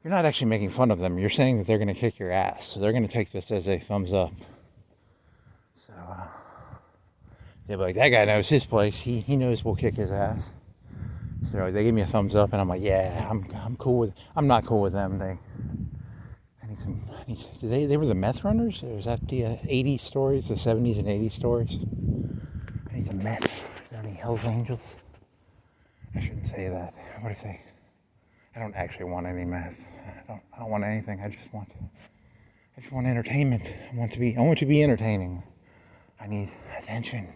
You're not actually making fun of them. You're saying that they're gonna kick your ass. So they're gonna take this as a thumbs up. So they'll be like, that guy knows his place. He knows we'll kick his ass. So they give me a thumbs up, and I'm like, yeah, I'm cool with. I'm not cool with them. They were the meth runners. Or was that the 80s stories, the 70s and 80s stories? I need some meth. Are there any Hells Angels? I shouldn't say that. What if they? I don't actually want any meth. I don't want anything. I just want entertainment. I want to be entertaining. I need attention.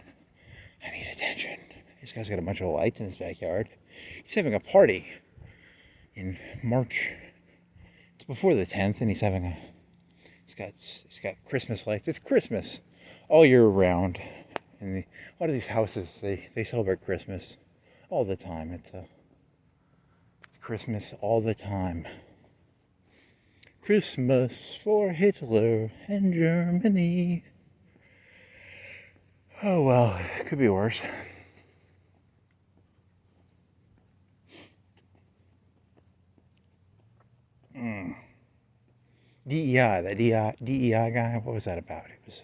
This guy's got a bunch of lights in his backyard. He's having a party in March. It's before the 10th, and he's got Christmas lights. It's Christmas all year round. And a lot of these houses, they celebrate Christmas all the time. It's Christmas all the time. Christmas for Hitler and Germany. Oh well, it could be worse. DEI guy, what was that about? It was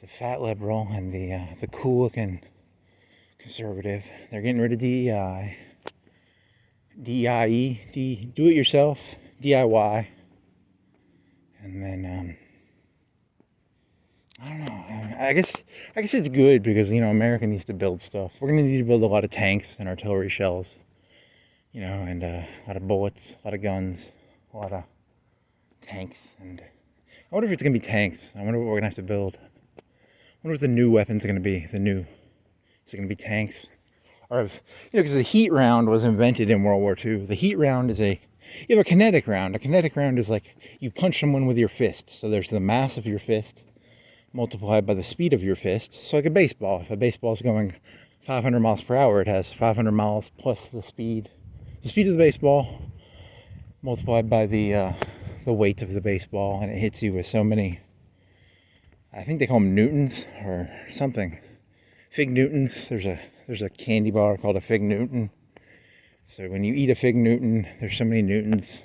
the fat liberal and the cool looking conservative. They're getting rid of DEI. DIE, do it yourself, DIY. And then I don't know. I guess it's good because America needs to build stuff. We're gonna need to build a lot of tanks and artillery shells, and a lot of bullets, a lot of guns, a lot of tanks. And I wonder if it's gonna be tanks. I wonder what we're gonna have to build. I wonder what the new weapons are gonna be. Is it gonna be tanks? Or because the heat round was invented in World War II. The heat round is you have a kinetic round. A kinetic round is like you punch someone with your fist. So there's the mass of your fist multiplied by the speed of your fist. So like a baseball. If a baseball is going 500 miles per hour, it has 500 miles plus the speed of the baseball multiplied by the weight of the baseball, and it hits you with so many. I think they call them newtons or something. Fig Newtons. There's a candy bar called a Fig Newton. So when you eat a Fig Newton, there's so many newtons.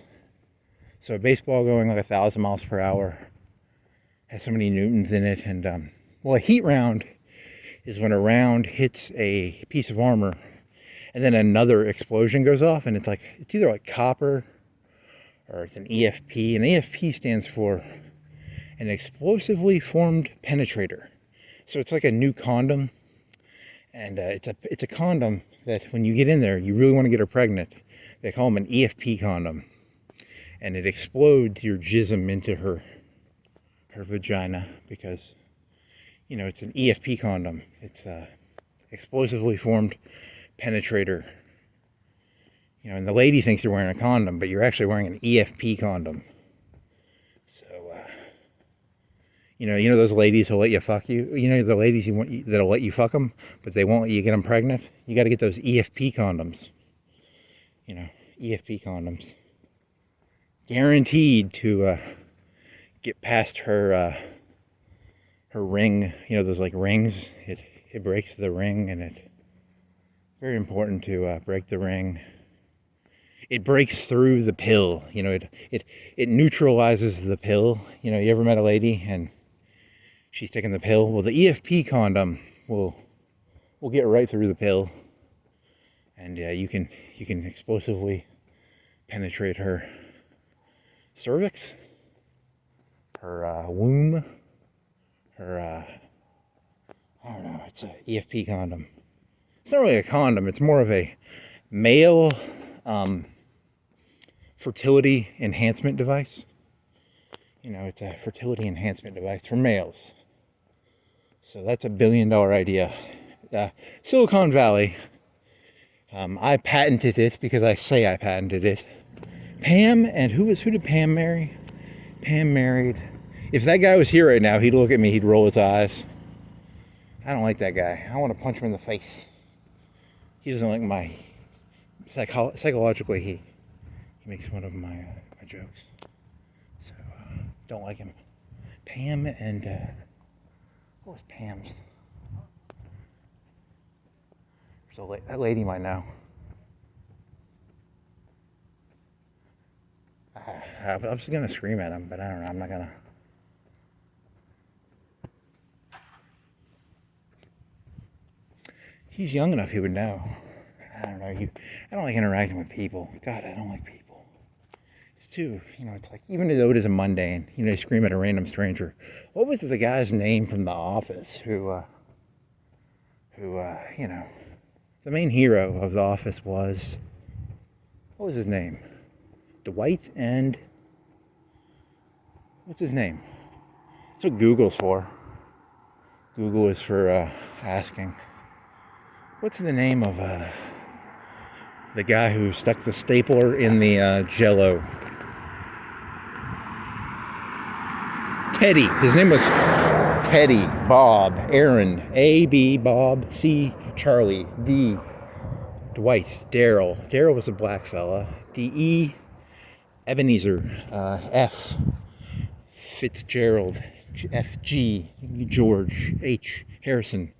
So a baseball going like 1,000 miles per hour has so many newtons in it. And a heat round is when a round hits a piece of armor and then another explosion goes off, and it's either like copper or it's an EFP. And EFP stands for an explosively formed penetrator. So it's like a new condom. And it's a condom that when you get in there, you really want to get her pregnant. They call them an EFP condom, and it explodes your jism into her vagina because it's an EFP condom. It's a explosively formed penetrator. And the lady thinks you're wearing a condom, but you're actually wearing an EFP condom. So, those ladies who'll let you fuck you. The ladies that'll let you fuck them, but they won't let you get them pregnant. You got to get those EFP condoms. EFP condoms. Guaranteed to get past her ring. Those like rings. It breaks the ring, and it's very important to break the ring. It breaks through the pill. It neutralizes the pill. You ever met a lady and she's taking the pill? Well, the EFP condom will get right through the pill, and you can explosively penetrate her cervix, her womb, her I don't know. It's a EFP condom. It's not really a condom. It's more of a male fertility enhancement device. It's a fertility enhancement device for males. So that's $1 billion idea. Silicon Valley. I patented it because I say I patented it. Pam, and who did Pam marry? Pam married. If that guy was here right now, he'd look at me, he'd roll his eyes. I don't like that guy. I want to punch him in the face. He doesn't like my psychologically. He makes fun of my jokes. So don't like him. Pam and what was Pam's? That lady might know. I was gonna scream at him, but I don't know. I'm not gonna. He's young enough, he would know. I don't know. I don't like interacting with people. God, I don't like people. It's too, it's like, even though it is a mundane, you scream at a random stranger. What was the guy's name from The Office who, the main hero of The Office was, what was his name? Dwight and, what's his name? That's what Google's for. Google is for asking. What's the name of the guy who stuck the stapler in the Jell-O? Teddy. His name was Teddy. Bob. Aaron. A, B, Bob. C, Charlie. D, Dwight. Daryl. Daryl was a black fella. D, E, Ebenezer. F, Fitzgerald. F, G, George. H, Harrison.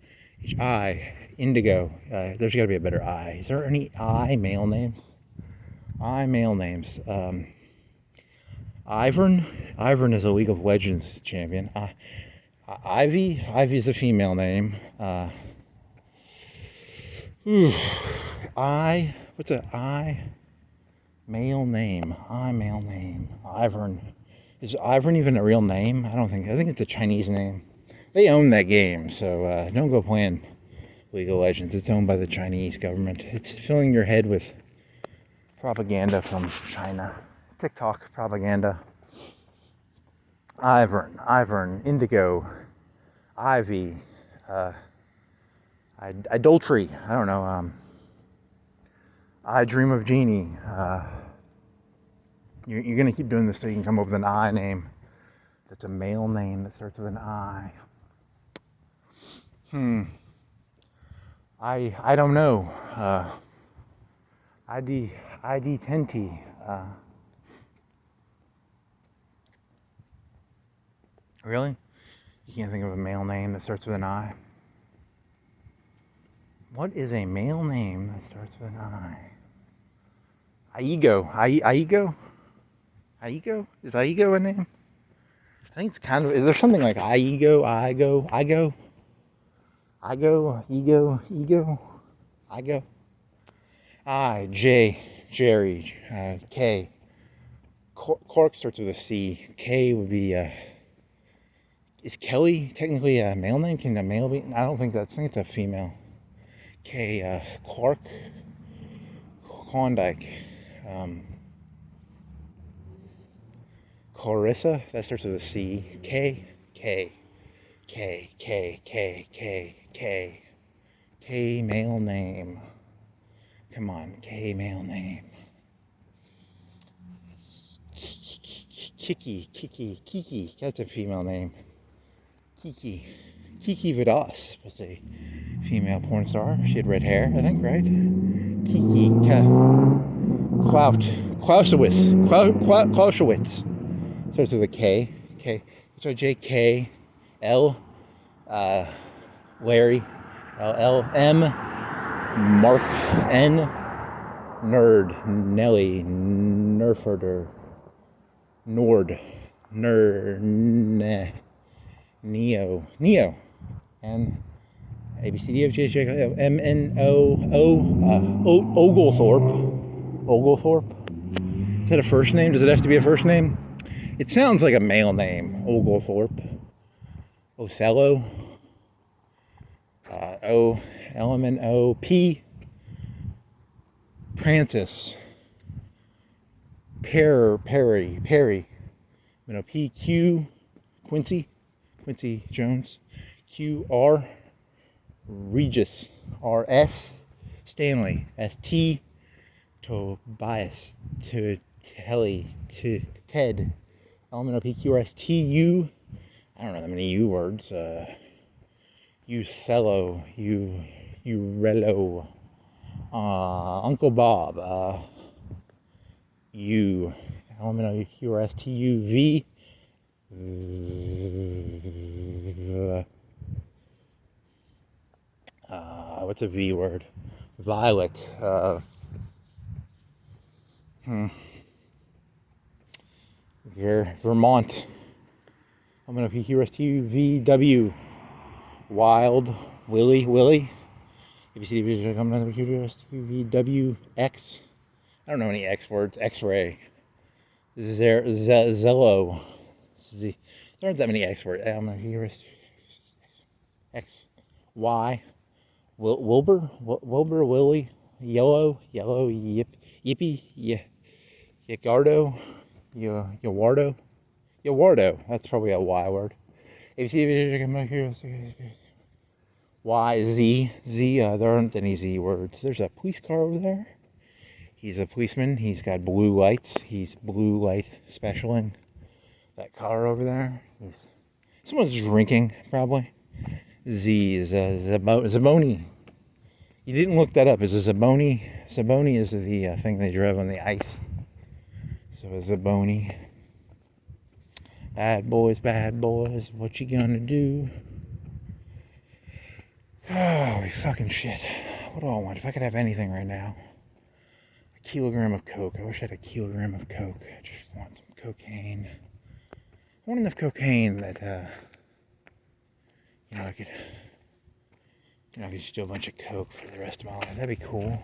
H, I, Indigo. There's got to be a better I. Is there any I male names? I male names. Ivern. Ivern is a League of Legends champion. Ivy. Ivy is a female name. I. What's a I? Male name. I male name. Ivern. Is Ivern even a real name? I think it's a Chinese name. They own that game, so don't go playing League of Legends. It's owned by the Chinese government. It's filling your head with propaganda from China. TikTok propaganda. Ivern, Indigo, Ivy, Adultery. I don't know. I Dream of Genie. You're gonna keep doing this so you can come up with an I name. That's a male name that starts with an I. I don't know. ID Tenti. Really? You can't think of a male name that starts with an I? What is a male name that starts with an I? Aigo. Aigo? Aigo? Is Aigo a name? I think it's kind of, is there something like Aigo, Igo, Igo? Igo, Ego, Igo? I, J, Jerry, K. Clark starts with a C. K would be, is Kelly technically a male name? Can a male be? I don't think that's, I think it's a female. Clark, Klondike, Clarissa, that starts with a C, K, male name. Come on, K, male name. Kiki, that's a female name. Kiki Vidas was a female porn star. She had red hair, I think, right? Kiki Clausewitz. Starts with a K. So J-K, L, Larry, L-M, Mark, N, Nerd, Nelly, Nerferder, Nord, Neo, and ABCDFGHJ, Oglethorpe. Is that a first name? Does it have to be a first name? It sounds like a male name. Oglethorpe. Othello. O-L-M-N-O-P. Francis. Perry. P-Q. Quincy Jones. Q-R. Regis. R-S. Stanley. S-T. Tobias. Telly. Ted. L-M-N-O-P-Q-R-S-T-U. I don't know that many U words. Uthello. Urello. Uncle Bob. L-M-N-O-Q-R-S-T-U-V. What's a V word? Violet. Vermont. I'm gonna PQRSTUVW. Wild. Willie. ABCD. I'm gonna PQRSTUVWX. I don't know any X words. X-ray. Zello. There aren't that many X words. I'm gonna X. Y. Wilbur. Willie. Yellow. Yippee. Yagardo. Yawardo. That's probably a Y word. Y, Z. There aren't any Z words. There's a police car over there. He's a policeman. He's got blue lights. He's blue light specialing that car over there. Someone's drinking, probably. Z is Zaboni. You didn't look that up. Is a Zaboni? Zaboni is the thing they drive on the ice. So a Zaboni. Bad boys, what you gonna do? Holy fucking shit. What do I want? If I could have anything right now. A kilogram of coke. I wish I had a kilogram of coke. I just want some cocaine. I want enough cocaine that, I could just do a bunch of coke for the rest of my life. That'd be cool.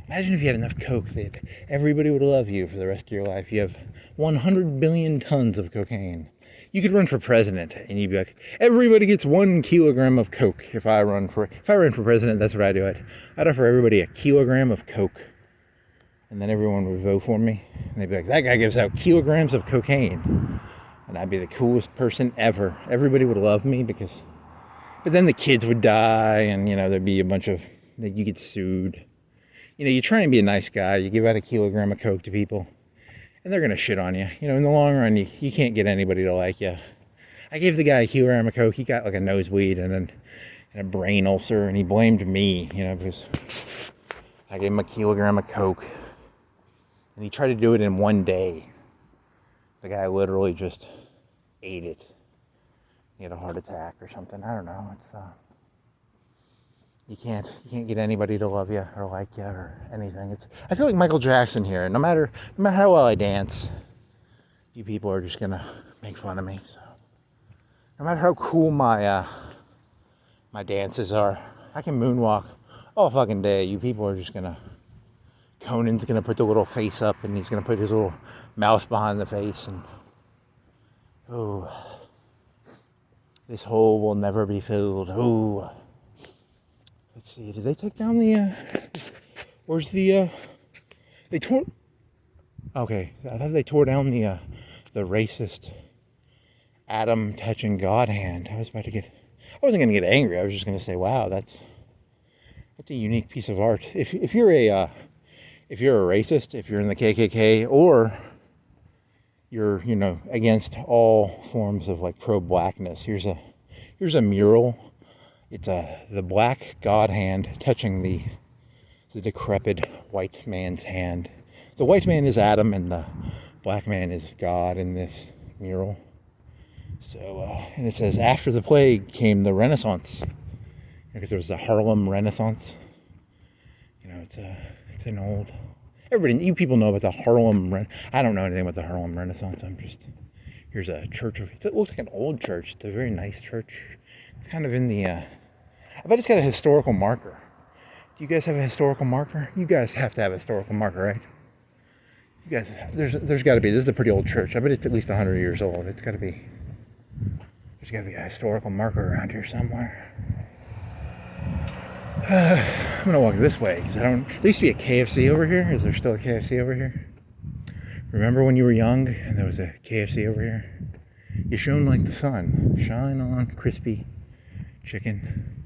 Imagine if you had enough coke that everybody would love you for the rest of your life. You have 100 billion tons of cocaine. You could run for president and you'd be like, everybody gets 1 kilogram of coke. If I ran for president, that's what I do. I'd offer everybody a kilogram of coke. And then everyone would vote for me. And they'd be like, that guy gives out kilograms of cocaine. And I'd be the coolest person ever. Everybody would love me but then the kids would die and, there'd be a bunch of, you get sued. You try and be a nice guy. You give out a kilogram of coke to people, and they're going to shit on you. In the long run, you can't get anybody to like you. I gave the guy a kilogram of coke. He got like a nosebleed and a brain ulcer, and he blamed me, because I gave him a kilogram of coke. And he tried to do it in one day. The guy literally just ate it. He had a heart attack or something. I don't know. It's You can't get anybody to love you or like you or anything. I feel like Michael Jackson here. No matter how well I dance, you people are just gonna make fun of me. So no matter how cool my dances are, I can moonwalk all fucking day. You people are just gonna. Conan's gonna put the little face up and he's gonna put his little mouth behind the face and this hole will never be filled. let's see, did they take down the, where's the, they tore, okay, I thought they tore down the racist Adam touching God hand. I wasn't going to get angry. I was just going to say, wow, that's a unique piece of art. If you're a racist, if you're in the KKK, or you're, against all forms of like pro-blackness, here's a mural. It's the black God hand touching the decrepit white man's hand. The white man is Adam and the black man is God in this mural. So, and it says, after the plague came the Renaissance. Because there was the Harlem Renaissance. It's an old... Everybody, you people know about the Harlem... I don't know anything about the Harlem Renaissance. Here's a church. It looks like an old church. It's a very nice church. It's kind of in the... I bet it's got a historical marker. Do you guys have a historical marker? You guys have to have a historical marker, right? You guys... There's got to be... This is a pretty old church. I bet it's at least 100 years old. It's got to be... There's got to be a historical marker around here somewhere. I'm going to walk this way because there used to be a KFC over here. Is there still a KFC over here? Remember when you were young and there was a KFC over here? You shone like the sun. Shine on, crispy chicken.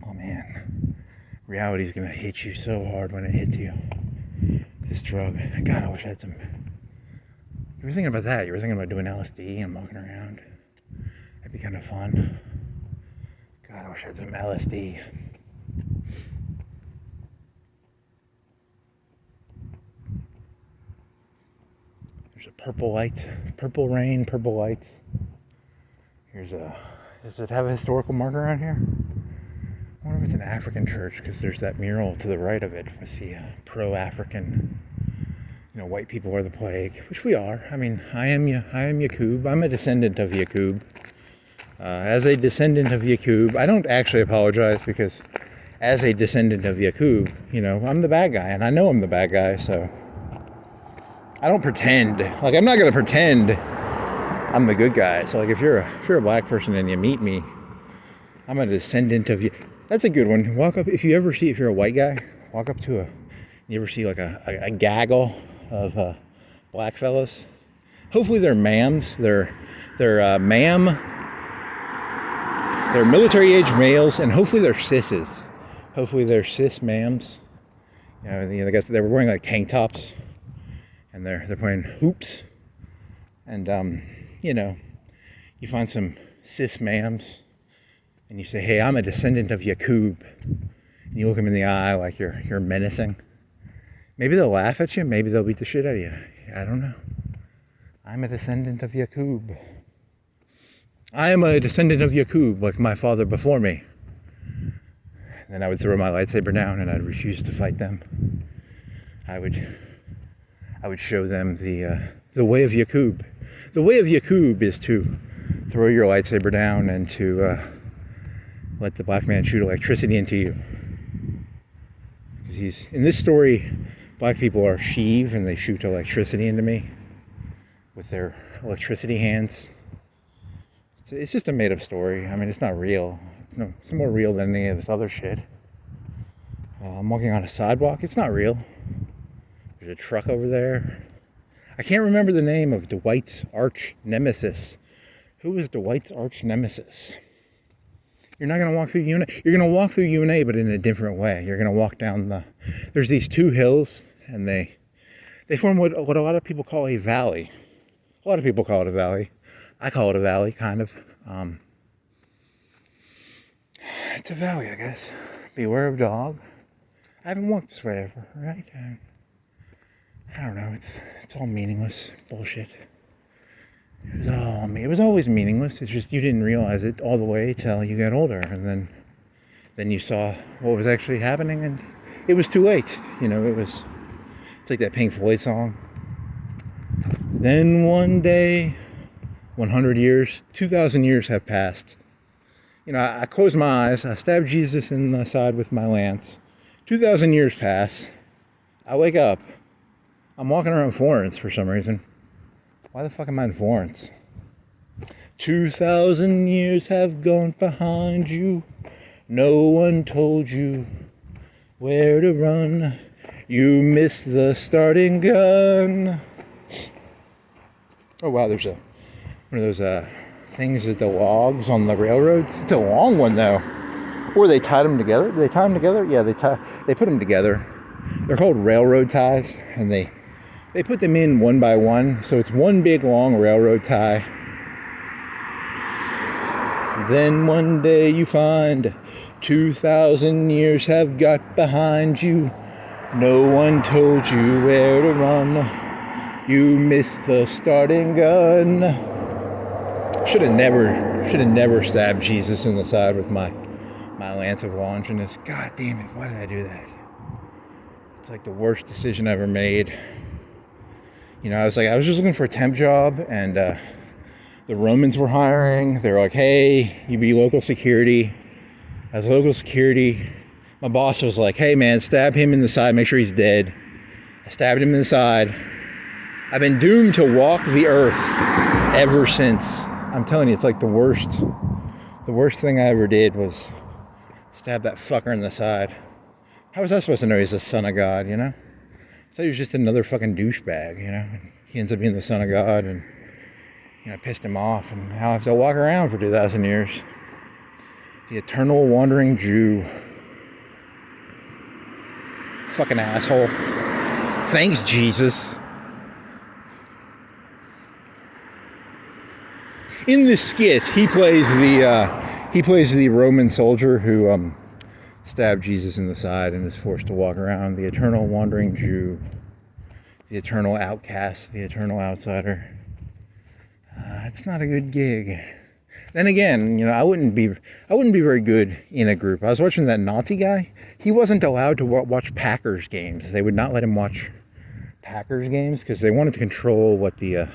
Oh man. Reality's going to hit you so hard when it hits you. This drug. God, I wish I had some... You were thinking about that. You were thinking about doing LSD and walking around. That'd be kind of fun. God, I wish I had some LSD. There's a purple light. Purple rain, purple lights. Does it have a historical marker around here? I wonder if it's an African church, because there's that mural to the right of it with the pro-African... white people are the plague, which we are. I mean, I am Yaqub. I'm a descendant of Yaqub. As a descendant of Yaqub, I don't actually apologize because as a descendant of Yaqub, I'm the bad guy, and I know I'm the bad guy, so I don't pretend. Like, I'm not going to pretend I'm the good guy. So, like, if you're a black person and you meet me, I'm a descendant of you. That's a good one. Walk up, if you're a white guy, walk up to you ever see like a gaggle of black fellas? Hopefully they're ma'ams. They're military age males, and hopefully they're sisses. Hopefully they're cis ma'ams. They were wearing like tank tops, and they're playing hoops. And you find some cis ma'ams, and you say, "Hey, I'm a descendant of Yaqub," and you look them in the eye like you're menacing. Maybe they'll laugh at you. Maybe they'll beat the shit out of you. I don't know. I'm a descendant of Yaqub. I am a descendant of Yaqub, like my father before me. Then I would throw my lightsaber down and I'd refuse to fight them. I would show them the way of Yaqub. The way of Yaqub is to throw your lightsaber down and to let the black man shoot electricity into you. Because in this story, black people are sheev and they shoot electricity into me with their electricity hands. It's just a made-up story. I mean, it's not real. It's more real than any of this other shit. I'm walking on a sidewalk. It's not real. There's a truck over there. I can't remember the name of Dwight's arch nemesis. Who is Dwight's arch nemesis? You're not going to walk through UNA. You're going to walk through UNA, but in a different way. You're going to walk down there's these two hills, and they form what a lot of people call a valley. A lot of people call it a valley. I call it a valley, kind of. It's a valley, I guess. Beware of dog. I haven't walked this way ever, right? I don't know. It's all meaningless bullshit. It was always meaningless. It's just you didn't realize it all the way till you got older, and then you saw what was actually happening, and it was too late. It's like that Pink Floyd song. Then one day, 100 years, 2,000 years have passed. I closed my eyes. I stabbed Jesus in the side with my lance. 2,000 years pass. I wake up. I'm walking around Florence for some reason. Why the fuck am I in Florence? 2,000 years have gone behind you. No one told you where to run. You missed the starting gun. Oh wow, there's one of those things at the logs on the railroads. It's a long one though. Or they tied them together. Did they tie them together? Yeah, they put them together. They're called railroad ties, and they put them in one by one, so it's one big long railroad tie. Then one day you find 2,000 years have got behind you. No one told you where to run. You missed the starting gun. Should have never stabbed Jesus in the side with my lance of Longinus. God damn it, why did I do that? It's like the worst decision I ever made. You know, I was just looking for a temp job, and the Romans were hiring. They were like, hey, you be local security. I was local security. My boss was like, hey man, stab him in the side, make sure he's dead. I stabbed him in the side. I've been doomed to walk the earth ever since. I'm telling you, it's like the worst thing I ever did was stab that fucker in the side. How was I supposed to know he's the son of God, you know? I thought he was just another fucking douchebag, you know? He ends up being the son of God, and, you know, I pissed him off, and now I have to walk around for 2,000 years. The eternal wandering Jew. Fucking asshole. Thanks, Jesus. In this skit, he plays the Roman soldier who stabbed Jesus in the side and is forced to walk around. The eternal wandering Jew, the eternal outcast, the eternal outsider. It's not a good gig. Then again, you know, I wouldn't be very good in a group. I was watching that Nazi guy. He wasn't allowed to watch Packers games. They would not let him watch Packers games because they wanted to control what the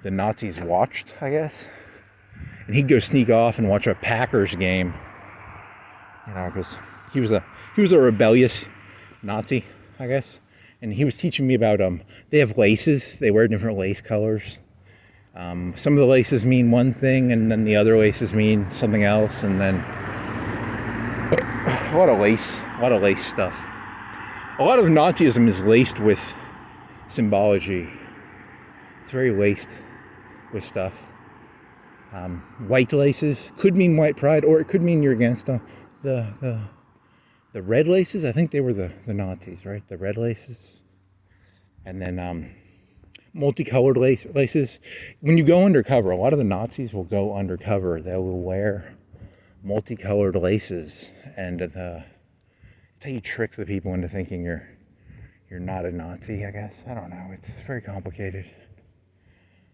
Nazis watched, I guess. And he'd go sneak off and watch a Packers game, you know, because he was a rebellious Nazi, I guess. And he was teaching me about they have laces. They wear different lace colors. Some of the laces mean one thing, and then the other laces mean something else, and then a lot of lace stuff. A lot of Nazism is laced with symbology. It's very laced with stuff. White laces could mean white pride, or it could mean you're against the red laces. I think they were the Nazis, right? The red laces, and then multicolored laces. When you go undercover, a lot of the Nazis will go undercover. They will wear multicolored laces, and it's how you trick the people into thinking you're not a Nazi, I guess. I don't know. It's very complicated.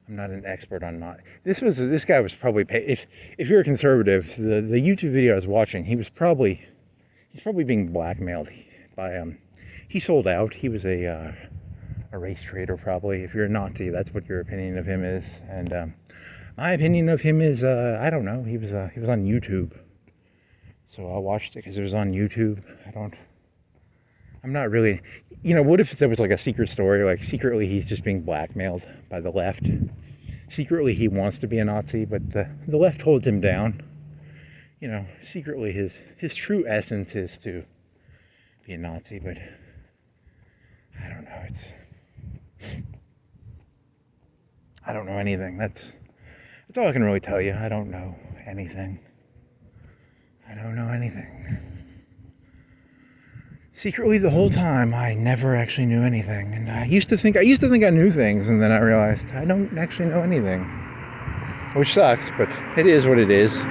I'm not an expert on Nazi. This guy was probably paid. If you're a conservative, the YouTube video I was watching, he's probably being blackmailed by he sold out. He was a race traitor, probably. If you're a Nazi, that's what your opinion of him is. And my opinion of him is I don't know. He was on YouTube, so I watched it because it was on YouTube. I'm not really, you know, what if there was like a secret story, like secretly he's just being blackmailed by the left. Secretly he wants to be a Nazi, but the left holds him down. You know, secretly his true essence is to be a Nazi, but I don't know. I don't know anything. That's all I can really tell you. I don't know anything. I don't know anything. Secretly, the whole time, I never actually knew anything, and I used to think I knew things, and then I realized I don't actually know anything, which sucks, but it is what it is.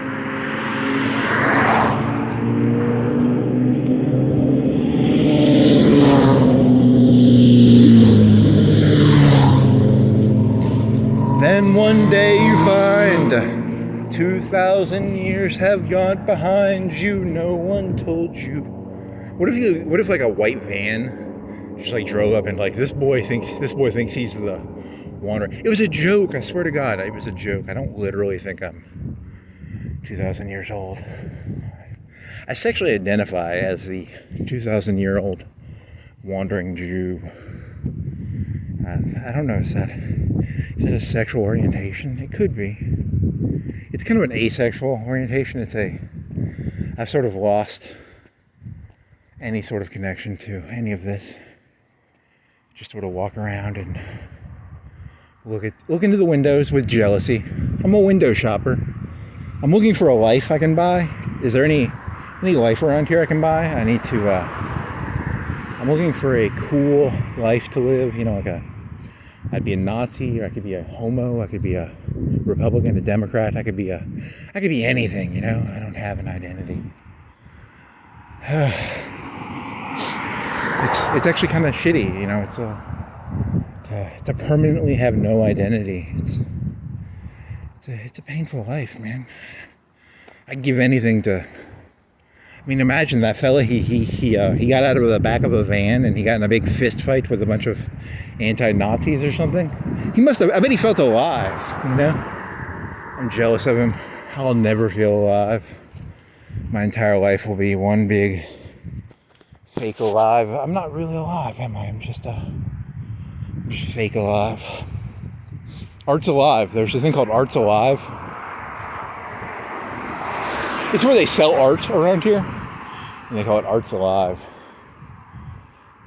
Then one day you find 2,000 years have gone behind you. No one told you. What if like a white van just like drove up and like this boy thinks he's the wanderer. It was a joke. I swear to God, it was a joke. I don't literally think I'm 2,000 years old. I sexually identify as the 2,000-year-old wandering Jew. I don't know. Is that a sexual orientation? It could be. It's kind of an asexual orientation. It's a I've sort of lost any sort of connection to any of this. Just sort of walk around and look into the windows with jealousy. I'm a window shopper. I'm looking for a life I can buy. Is there any life around here I can buy? I need to, I'm looking for a cool life to live. You know, I'd be a Nazi, or I could be a homo, I could be a Republican, a Democrat, I could be anything, you know? I don't have an identity. It's actually kind of shitty, you know, to permanently have no identity. It's a painful life, man. I'd give anything to. I mean, imagine that fella. He got out of the back of a van and he got in a big fist fight with a bunch of anti-Nazis or something. He must have. I bet he felt alive. You know. I'm jealous of him. I'll never feel alive. My entire life will be one big fake alive. I'm not really alive, am I? I'm just fake alive. Art's Alive. There's a thing called Art's Alive. It's where they sell art around here. And they call it Art's Alive.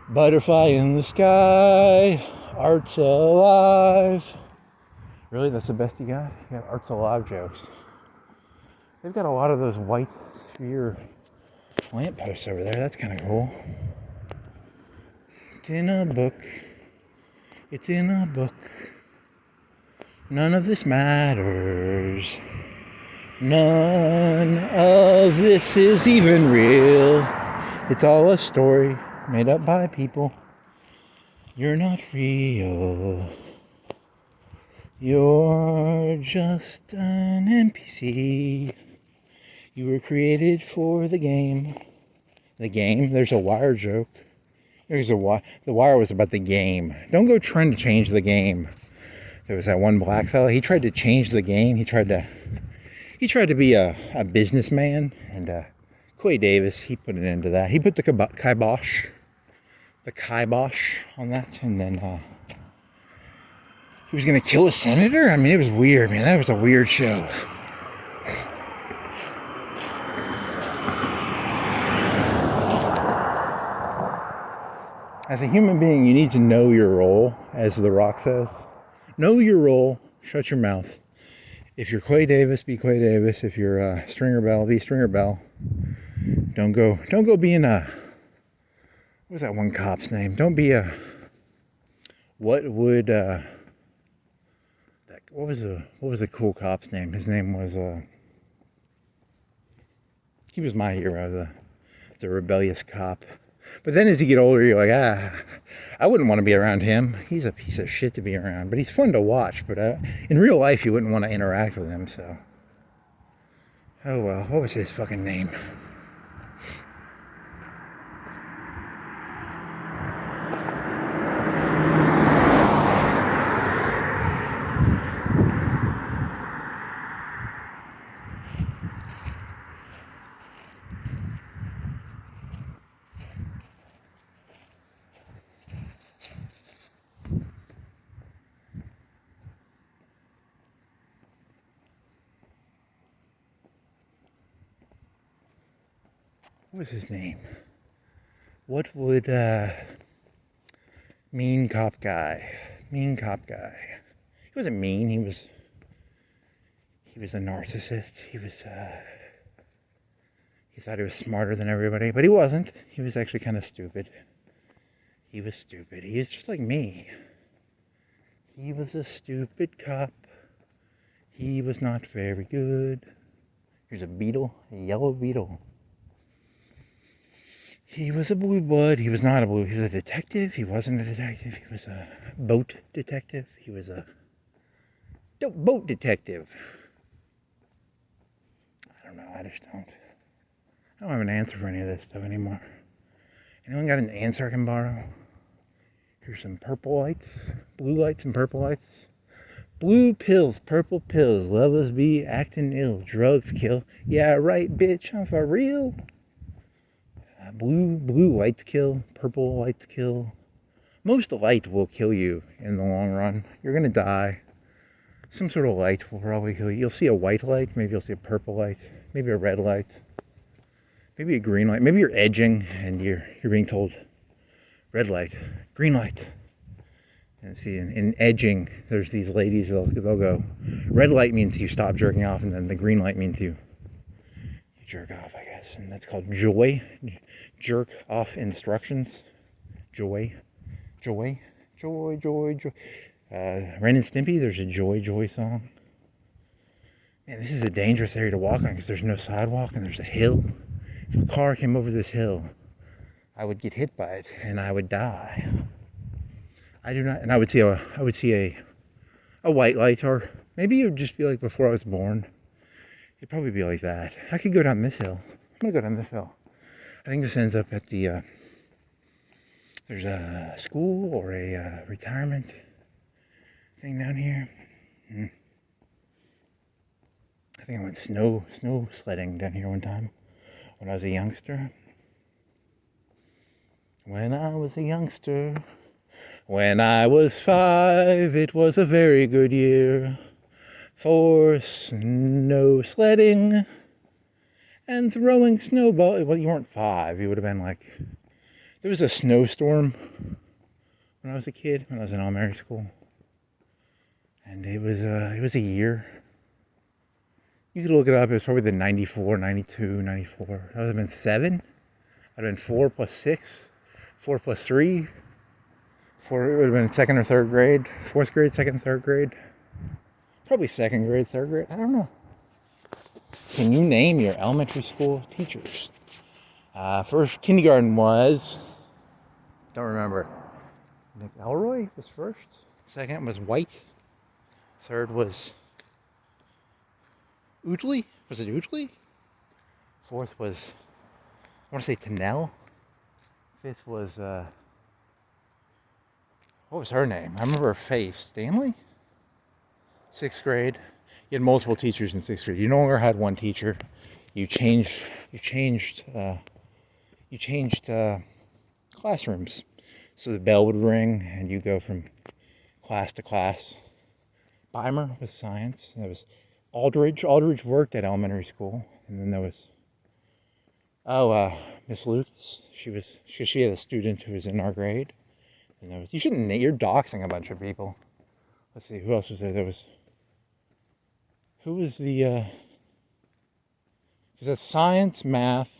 Butterfly in the sky. Art's Alive. Really? That's the best you got? You got Art's Alive jokes. They've got a lot of those white sphere lampposts over there. That's kind of cool. It's in a book. It's in a book. None of this matters. None of this is even real. It's all a story made up by people. You're not real. You're just an NPC. You were created for the game. The game? There's a Wire joke. The Wire was about the game. Don't go trying to change the game. There was that one black fella. He tried to change the game. He tried to be a businessman. And Clay Davis, he put an end to that. He put the kibosh on that. And then he was going to kill a senator? I mean, it was weird, man. That was a weird show. As a human being, you need to know your role, as The Rock says. Know your role. Shut your mouth. If you're Clay Davis, be Clay Davis. If you're Stringer Bell, be Stringer Bell. Don't go being a. What was that one cop's name? Don't be a. What would what was the cool cop's name? His name was he was my hero, the rebellious cop. But then as you get older, you're like, I wouldn't want to be around him. He's a piece of shit to be around. But he's fun to watch. But in real life, you wouldn't want to interact with him. So, oh well. What was his fucking name? What was his name? What would mean cop guy? He wasn't mean. He was a narcissist. He thought he was smarter than everybody, but he wasn't. He was actually kind of stupid. He was stupid. He was just like me. He was a stupid cop. He was not very good. Here's a beetle, a yellow beetle. He was a blue blood. He was not a blue. He was a detective. He wasn't a detective. He was a boat detective. He was a boat detective. I don't know. I don't have an answer for any of this stuff anymore. Anyone got an answer I can borrow? Here's some purple lights, blue lights and purple lights. Blue pills, purple pills. Lovers be acting ill. Drugs kill. Yeah, right, bitch. I'm for real. Blue lights kill, purple lights kill. Most light will kill you in the long run. You're gonna die. Some sort of light will probably kill you. You'll see a white light, maybe you'll see a purple light, maybe a red light. maybe a green light. Maybe you're edging and you're being told red light, green light. And see, in edging, there's these ladies, they'll go, red light means you stop jerking off, and then the green light means you jerk off, I guess. And that's called joy. Jerk off instructions. Joy. Ren and Stimpy, there's a Joy song. Man, this is a dangerous area to walk on because there's no sidewalk and there's a hill. If a car came over this hill, I would get hit by it and I would die. I do not, and I would see a white light, or maybe it would just be like before I was born. It'd probably be like that. I could go down this hill. I'm gonna go down this hill. I think this ends up at the, there's a school or a retirement thing down here. I think I went snow sledding down here one time when I was a youngster. When I was a youngster, when I was 5, it was a very good year for snow sledding and throwing snowballs. Well, you weren't 5. You would have been like, there was a snowstorm when I was a kid, when I was in elementary school. And it was a year. You could look it up. It was probably the 94, 92, 94. That would have been 7. I'd have been 4 plus 6, 4 plus 3. 4, it would have been 2nd or 3rd grade, 4th grade, 2nd, 3rd grade. Probably 2nd grade, 3rd grade. I don't know. Can you name your elementary school teachers? First kindergarten was, don't remember. Nick Elroy was first. 2nd was White. 3rd was Oodley. Was it Oodley? 4th was, I want to say Tennell. 5th was, what was her name? I remember her face. Stanley? 6th grade. You had multiple teachers in 6th grade. You no longer had one teacher. You changed classrooms. So the bell would ring and you go from class to class. 8mar was science. There was Aldridge. Aldridge worked at elementary school. And then there was, Miss Lucas. She had a student who was in our grade. And there was, you're doxing a bunch of people. Let's see, who else was there? Who was the, because that's science, math,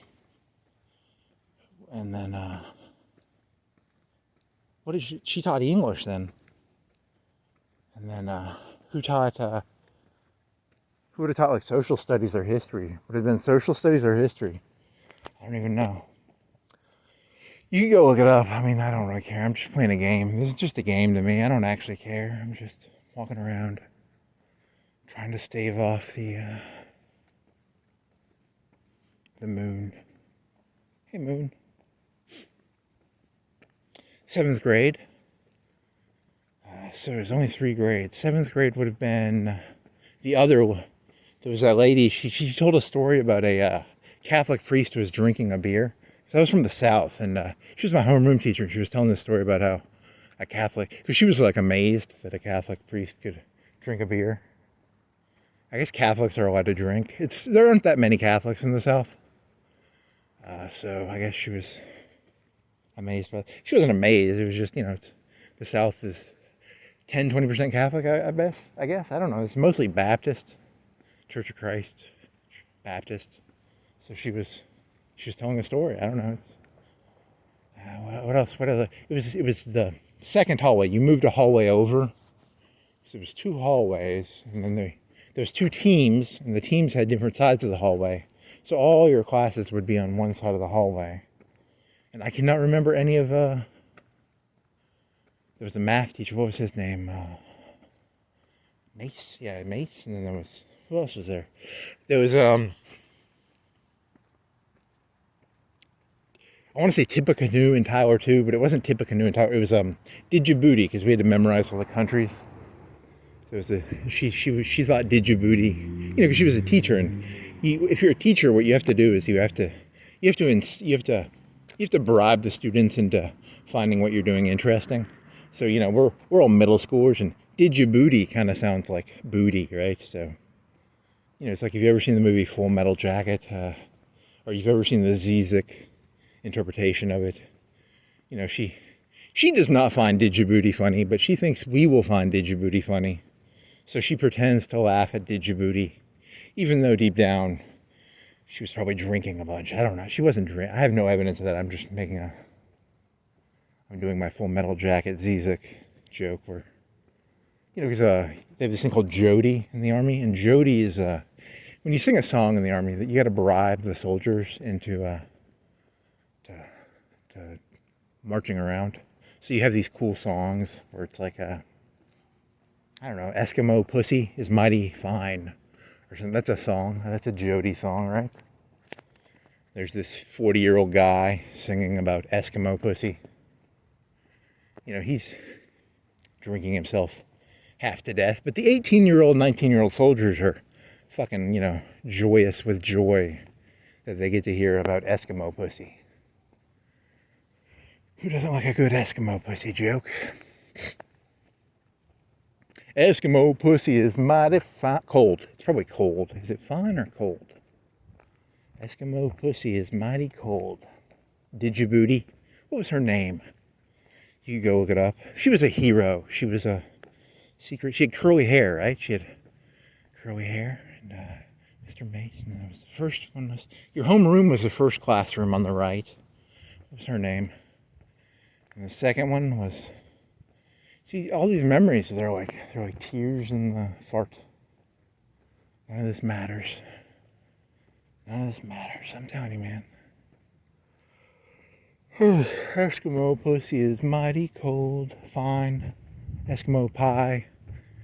and then, what did she taught English then. And then, who would have taught like social studies or history? Would it have been social studies or history? I don't even know. You can go look it up. I mean, I don't really care. I'm just playing a game. This is just a game to me. I don't actually care. I'm just walking around trying to stave off the moon. Hey, moon. 7th grade. So there's only 3 grades. 7th grade would have been the other one. There was that lady. She told a story about a Catholic priest who was drinking a beer. So I was from the South, and she was my homeroom teacher, and she was telling this story about how a Catholic, because she was like amazed that a Catholic priest could drink a beer. I guess Catholics are allowed to drink. There aren't that many Catholics in the South. So I guess she was amazed by it. She wasn't amazed. It was just, the South is 10, 20% Catholic, I guess. I don't know. It's mostly Baptist, Church of Christ, Baptist. So she was telling a story. I don't know. What else? It was the second hallway. You moved a hallway over. So it was 2 hallways, and then there's 2 teams, and the teams had different sides of the hallway. So all your classes would be on one side of the hallway. And I cannot remember any of, there was a math teacher. What was his name? Mace. Yeah, Mace. And then there was, who else was there? There was, I want to say Tippecanoe and Tyler too, but it wasn't Tippecanoe and Tyler. It was Djibouti, because we had to memorize all the countries. So it was she thought Djibouti, because she was a teacher, and if you're a teacher, what you have to do is you have to bribe the students into finding what you're doing interesting. So we're all middle schoolers, and Djibouti kind of sounds like booty, right? So it's like, have you ever seen the movie Full Metal Jacket? Or or you've ever seen the Zizek interpretation of it. You know, she does not find Didjibouti funny, but she thinks we will find Didjibouti funny. So she pretends to laugh at Didjibouti, even though deep down she was probably drinking a bunch. I don't know. She wasn't drinking. I have no evidence of that. I'm just I'm doing my Full Metal Jacket Zizek joke where, you know, because they have this thing called Jody in the Army, and Jody is, when you sing a song in the Army, that you got to bribe the soldiers into to marching around. So you have these cool songs where it's like, I don't know, Eskimo Pussy is Mighty Fine, or something. That's a song. That's a Jody song, right? There's this 40-year-old guy singing about Eskimo Pussy. You know, he's drinking himself half to death. But the 18-year-old, 19-year-old soldiers are fucking, you know, joyous with joy that they get to hear about Eskimo Pussy. Who doesn't like a good Eskimo Pussy joke? Eskimo Pussy is mighty fine. Cold. It's probably cold. Is it fine or cold? Eskimo Pussy is mighty cold. Didjibouti. What was her name? You could go look it up. She was a hero. She was a secret. She had curly hair, right? She had curly hair. And Mr. Mason. That was the first one. Your homeroom was the first classroom on the right. What was her name? And the second one was. See, all these memories. They're like tears in the fart. None of this matters. None of this matters. I'm telling you, man. Eskimo Pussy is mighty cold. Fine. Eskimo pie.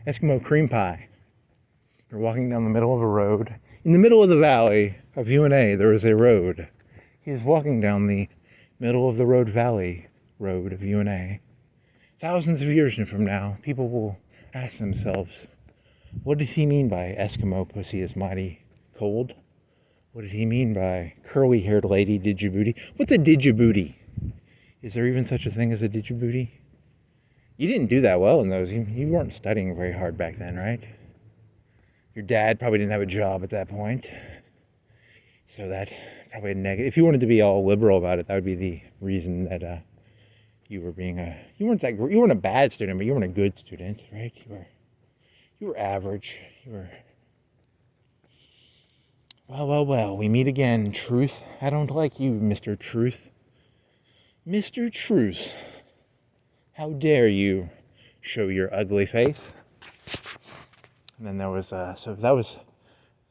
Eskimo cream pie. You're walking down the middle of a road. In the middle of the valley of UNA, there is a road. He is walking down the middle of the road valley road of UNA. Thousands of years from now, people will ask themselves, what did he mean by Eskimo Pussy is mighty cold? What did he mean by curly-haired lady Didjibouti? What's a Didjibouti? Is there even such a thing as a Didjibouti? You didn't do that well in those. You weren't studying very hard back then, right? Your dad probably didn't have a job at that point. So that probably a negative. If you wanted to be all liberal about it, that would be the reason that you were being you weren't a bad student, but you weren't a good student, right? You were average. You were. Well, we meet again, Truth. I don't like you, Mr. Truth. Mr. Truth, how dare you show your ugly face? And then there was, so that was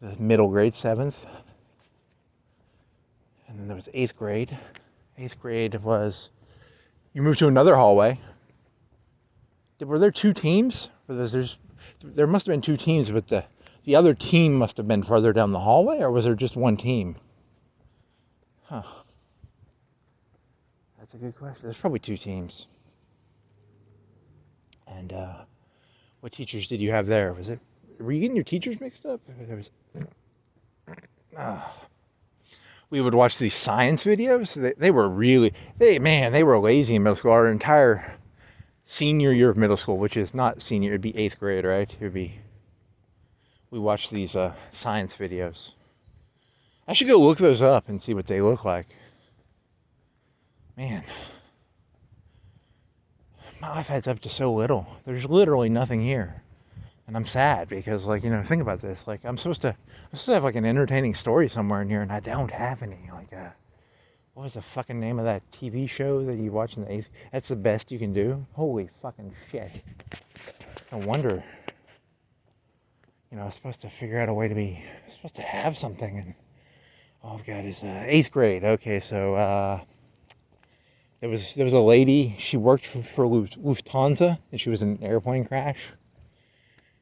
the middle grade, 7th. And then there was 8th grade. 8th grade was, you moved to another hallway. Were there 2 teams? There must have been 2 teams, but the other team must have been farther down the hallway, or was there just one team? Huh. That's a good question. There's probably 2 teams. And what teachers did you have there? Were you getting your teachers mixed up? We would watch these science videos. They were they were lazy in middle school. Our entire senior year of middle school, which is not senior, it'd be 8th grade, right? We watched these science videos. I should go look those up and see what they look like. Man, my life adds up to so little. There's literally nothing here. And I'm sad because, like, you know, think about this. Like, I'm supposed to have, like, an entertaining story somewhere in here, and I don't have any. Like, what was the fucking name of that TV show that you watch in the 8th? That's the best you can do? Holy fucking shit. No wonder. You know, I was supposed to figure out a way supposed to have something, and all I've got is 8th grade. Okay, so there was a lady. She worked for Lufthansa, and she was in an airplane crash.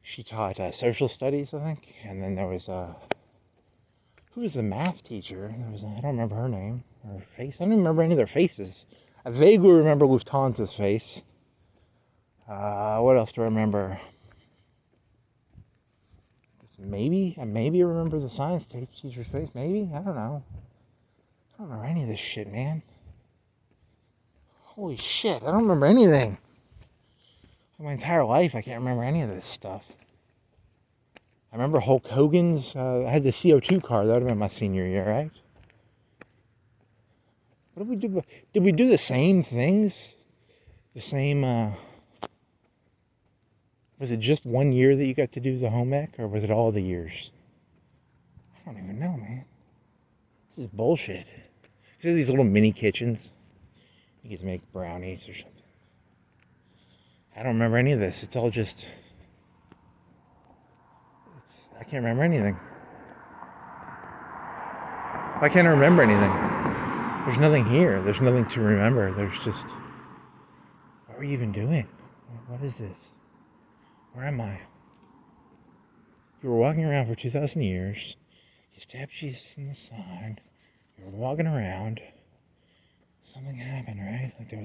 She taught social studies, I think, and then there was who was the math teacher? I don't remember her name or her face. I don't remember any of their faces. I vaguely remember Lufthansa's face. What else do I remember? Maybe I remember the science teacher's face. Maybe, I don't know. I don't remember any of this shit, man. Holy shit, I don't remember anything. My entire life, I can't remember any of this stuff. I remember Hulk Hogan's. I had the CO2 car. That would have been my senior year, right? What did we do? Did we do the same things? The same, was it just 1 year that you got to do the home ec, or was it all the years? I don't even know, man. This is bullshit. See these little mini kitchens? You get to make brownies or something. I don't remember any of this. It's all just... I can't remember anything. Why can't I remember anything? There's nothing here. There's nothing to remember. There's just... What were you even doing? What is this? Where am I? You were walking around for 2,000 years. You stabbed Jesus in the side. You were walking around. Something happened, right? Like there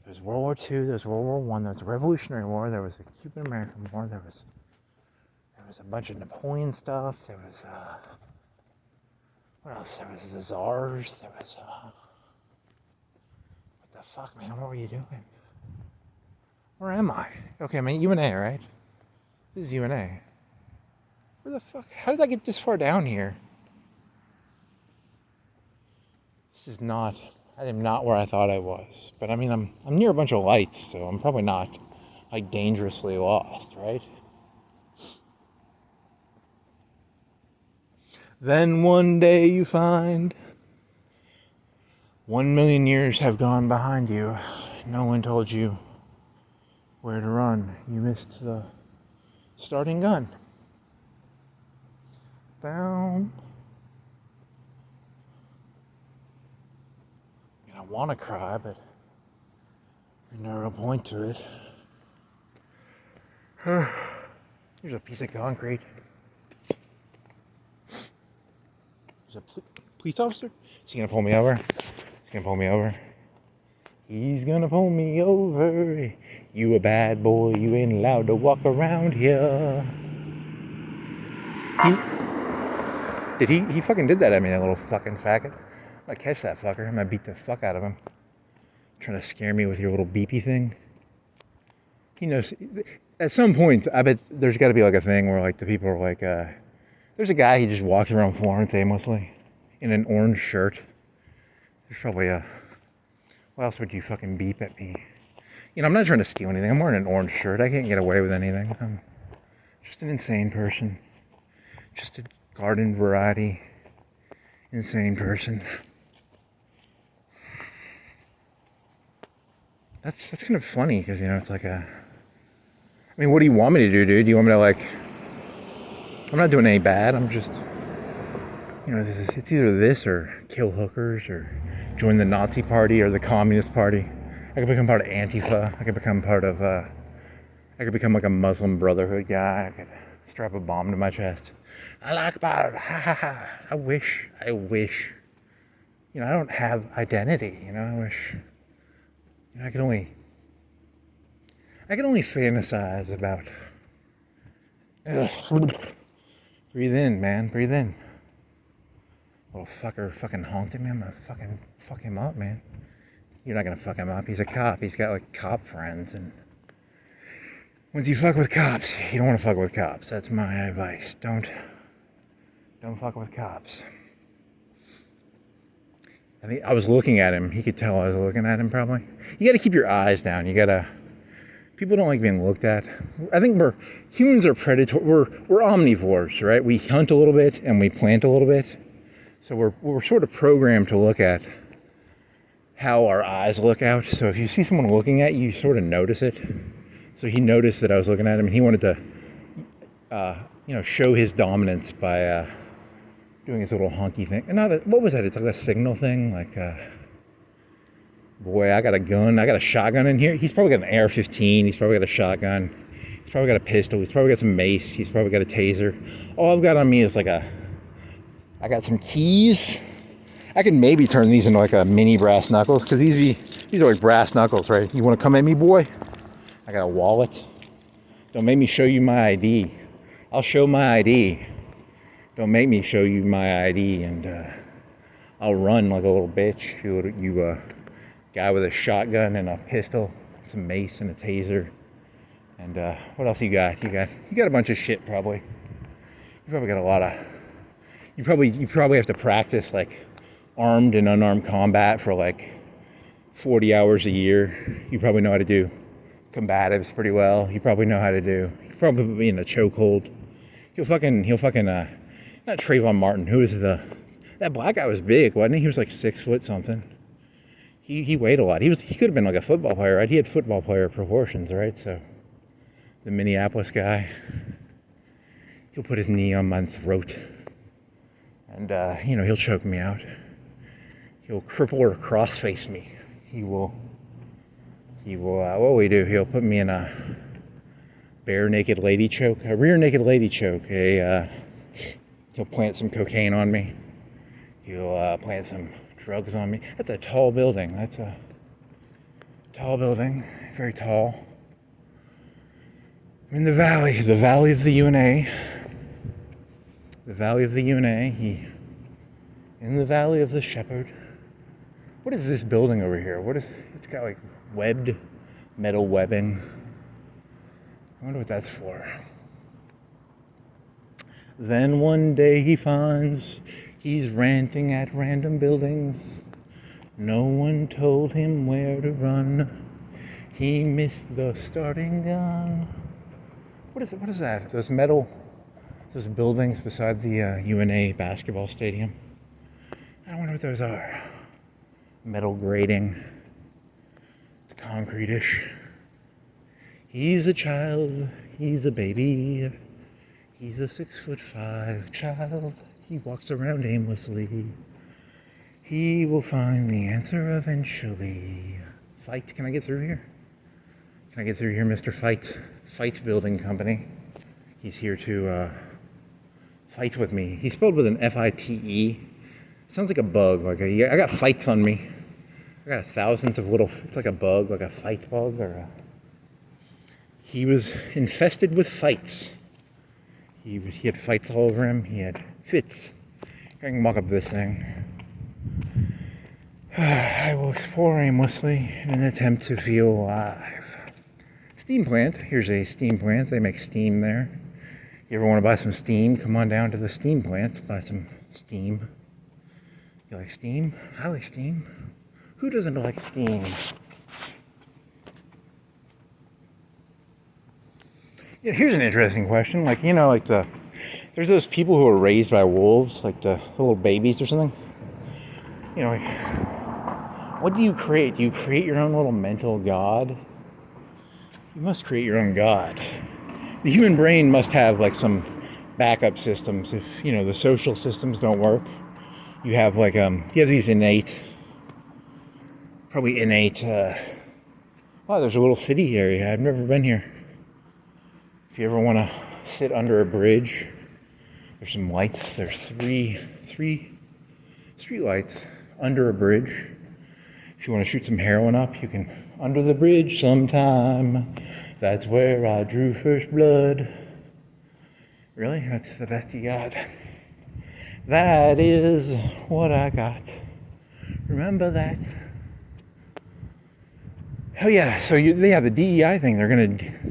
was World War II, there was World War I, there was the Revolutionary War, there was the Cuban-American War, there was a bunch of Napoleon stuff, there was, what else? There was the Tsars, there was, what the fuck, man, what were you doing? Where am I? Okay, I'm at UNA, right? This is UNA. Where the fuck, how did I get this far down here? This is not... I am not where I thought I was. But I mean, I'm near a bunch of lights, so I'm probably not, like, dangerously lost, right? Then one day you find 1 million years have gone behind you. No one told you where to run. You missed the starting gun. Down. I want to cry, but there's no real point to it. Here's a piece of concrete. There's a police officer. Is he gonna pull me over? He's gonna pull me over. He's gonna pull me over. You a bad boy. You ain't allowed to walk around here. He fucking did that at me, that little fucking faggot. I'm gonna catch that fucker. I'm gonna beat the fuck out of him. Trying to scare me with your little beepy thing. He knows. At some point, I bet there's got to be like a thing where like the people are like, there's a guy, he just walks around Florence aimlessly in an orange shirt. There's probably why else would you fucking beep at me? You know, I'm not trying to steal anything. I'm wearing an orange shirt. I can't get away with anything. I'm just an insane person. Just a garden variety insane person. That's kind of funny because, you know, it's like I mean, what do you want me to do, dude? Do you want me to, like... I'm not doing any bad. I'm just... You know, it's either this or kill hookers or join the Nazi party or the Communist Party. I could become part of Antifa. I could become part of... I could become like a Muslim Brotherhood guy. I could strap a bomb to my chest. I like about it. Ha ha ha. I wish. You know, I don't have identity. You know, I wish... You know, I can only fantasize about... Breathe in, man. Breathe in. Little fucker fucking haunted me. I'm gonna fucking fuck him up, man. You're not gonna fuck him up. He's a cop. He's got, like, cop friends. And once you fuck with cops, you don't want to fuck with cops. That's my advice. Don't fuck with cops. I think I was looking at him. He could tell I was looking at him, probably. You gotta keep your eyes down. People don't like being looked at. I think humans are predatory. We're omnivores, right? We hunt a little bit and we plant a little bit. So we're sort of programmed to look at how our eyes look out. So if you see someone looking at you, you sort of notice it. So he noticed that I was looking at him, and he wanted to, show his dominance by doing his little honky thing. And what was that? It's like a signal thing. Like, boy, I got a gun. I got a shotgun in here. He's probably got an AR-15. He's probably got a shotgun. He's probably got a pistol. He's probably got some mace. He's probably got a taser. All I've got on me is I got some keys. I could maybe turn these into like a mini brass knuckles, because these are like brass knuckles, right? You want to come at me, boy? I got a wallet. Don't make me show you my ID. I'll show my ID. Don't make me show you my ID, and I'll run like a little bitch. You guy with a shotgun and a pistol, some mace and a taser, and what else you got? You got a bunch of shit, probably. You probably got a lot of. You probably have to practice like armed and unarmed combat for like 40 hours a year. You probably know how to do combatives pretty well. You probably know how to do, you probably be in a chokehold. He'll fucking, not Trayvon Martin, who is that black guy was big, wasn't he? He was like 6 foot something. He weighed a lot. He could have been like a football player, right? He had football player proportions, right? So the Minneapolis guy, he'll put his knee on my throat and, he'll choke me out. He'll cripple or cross-face me. He will, what will he do? He'll put me in a rear naked lady choke. He'll plant some cocaine on me. He'll plant some drugs on me. That's a tall building. That's a tall building, very tall. I'm in the valley of the UNA. The valley of the UNA. In the valley of the shepherd. What is this building over here? It's got like metal webbing. I wonder what that's for. Then one day he finds he's ranting at random buildings. No one told him where to run. He missed the starting gun. What is that? Those buildings beside the UNA basketball stadium. I wonder what those are. Metal grating. It's concrete-ish. He's a child. He's a baby. He's a 6'5" child. He walks around aimlessly. He will find the answer eventually. Fight. Can I get through here? Can I get through here, Mr. Fight? Fight Building Company. He's here to fight with me. He's spelled with an F-I-T-E. Sounds like a bug. I got fights on me. I got thousands of little. It's like a bug, like a fight bug, He was infested with fights. He had fights all over him. He had fits. Here I can walk up this thing. I will explore aimlessly in an attempt to feel alive. Steam plant. Here's a steam plant. They make steam there. You ever want to buy some steam? Come on down to the steam plant. Buy some steam. You like steam? I like steam. Who doesn't like steam? Yeah, here's an interesting question. There's those people who are raised by wolves, like the little babies or something. What do you create? Do you create your own little mental god? You must create your own god. The human brain must have like some backup systems. If, the social systems don't work, you have these innate, wow, there's a little city area. I've never been here. If you ever want to sit under a bridge, there's some lights. There's three street lights under a bridge. If you want to shoot some heroin up, you can under the bridge sometime. That's where I drew first blood. Really? That's the best you got? That is what I got. Remember that? Oh yeah, so they have the DEI thing.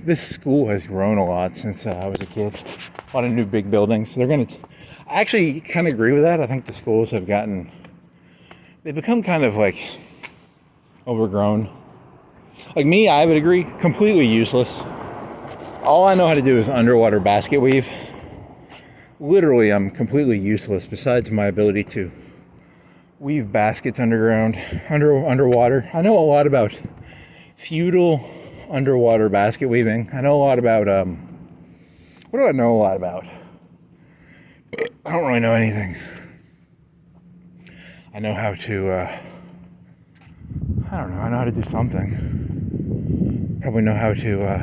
This school has grown a lot since I was a kid. A lot of new big buildings. I actually kind of agree with that. I think the schools they've become kind of like overgrown. Like me, I would agree, completely useless. All I know how to do is underwater basket weave. Literally, I'm completely useless besides my ability to weave baskets underwater. I know a lot about feudal underwater basket weaving. I know a lot about, what do I know a lot about? I don't really know anything. I know how to, I know how to do something. Probably know how to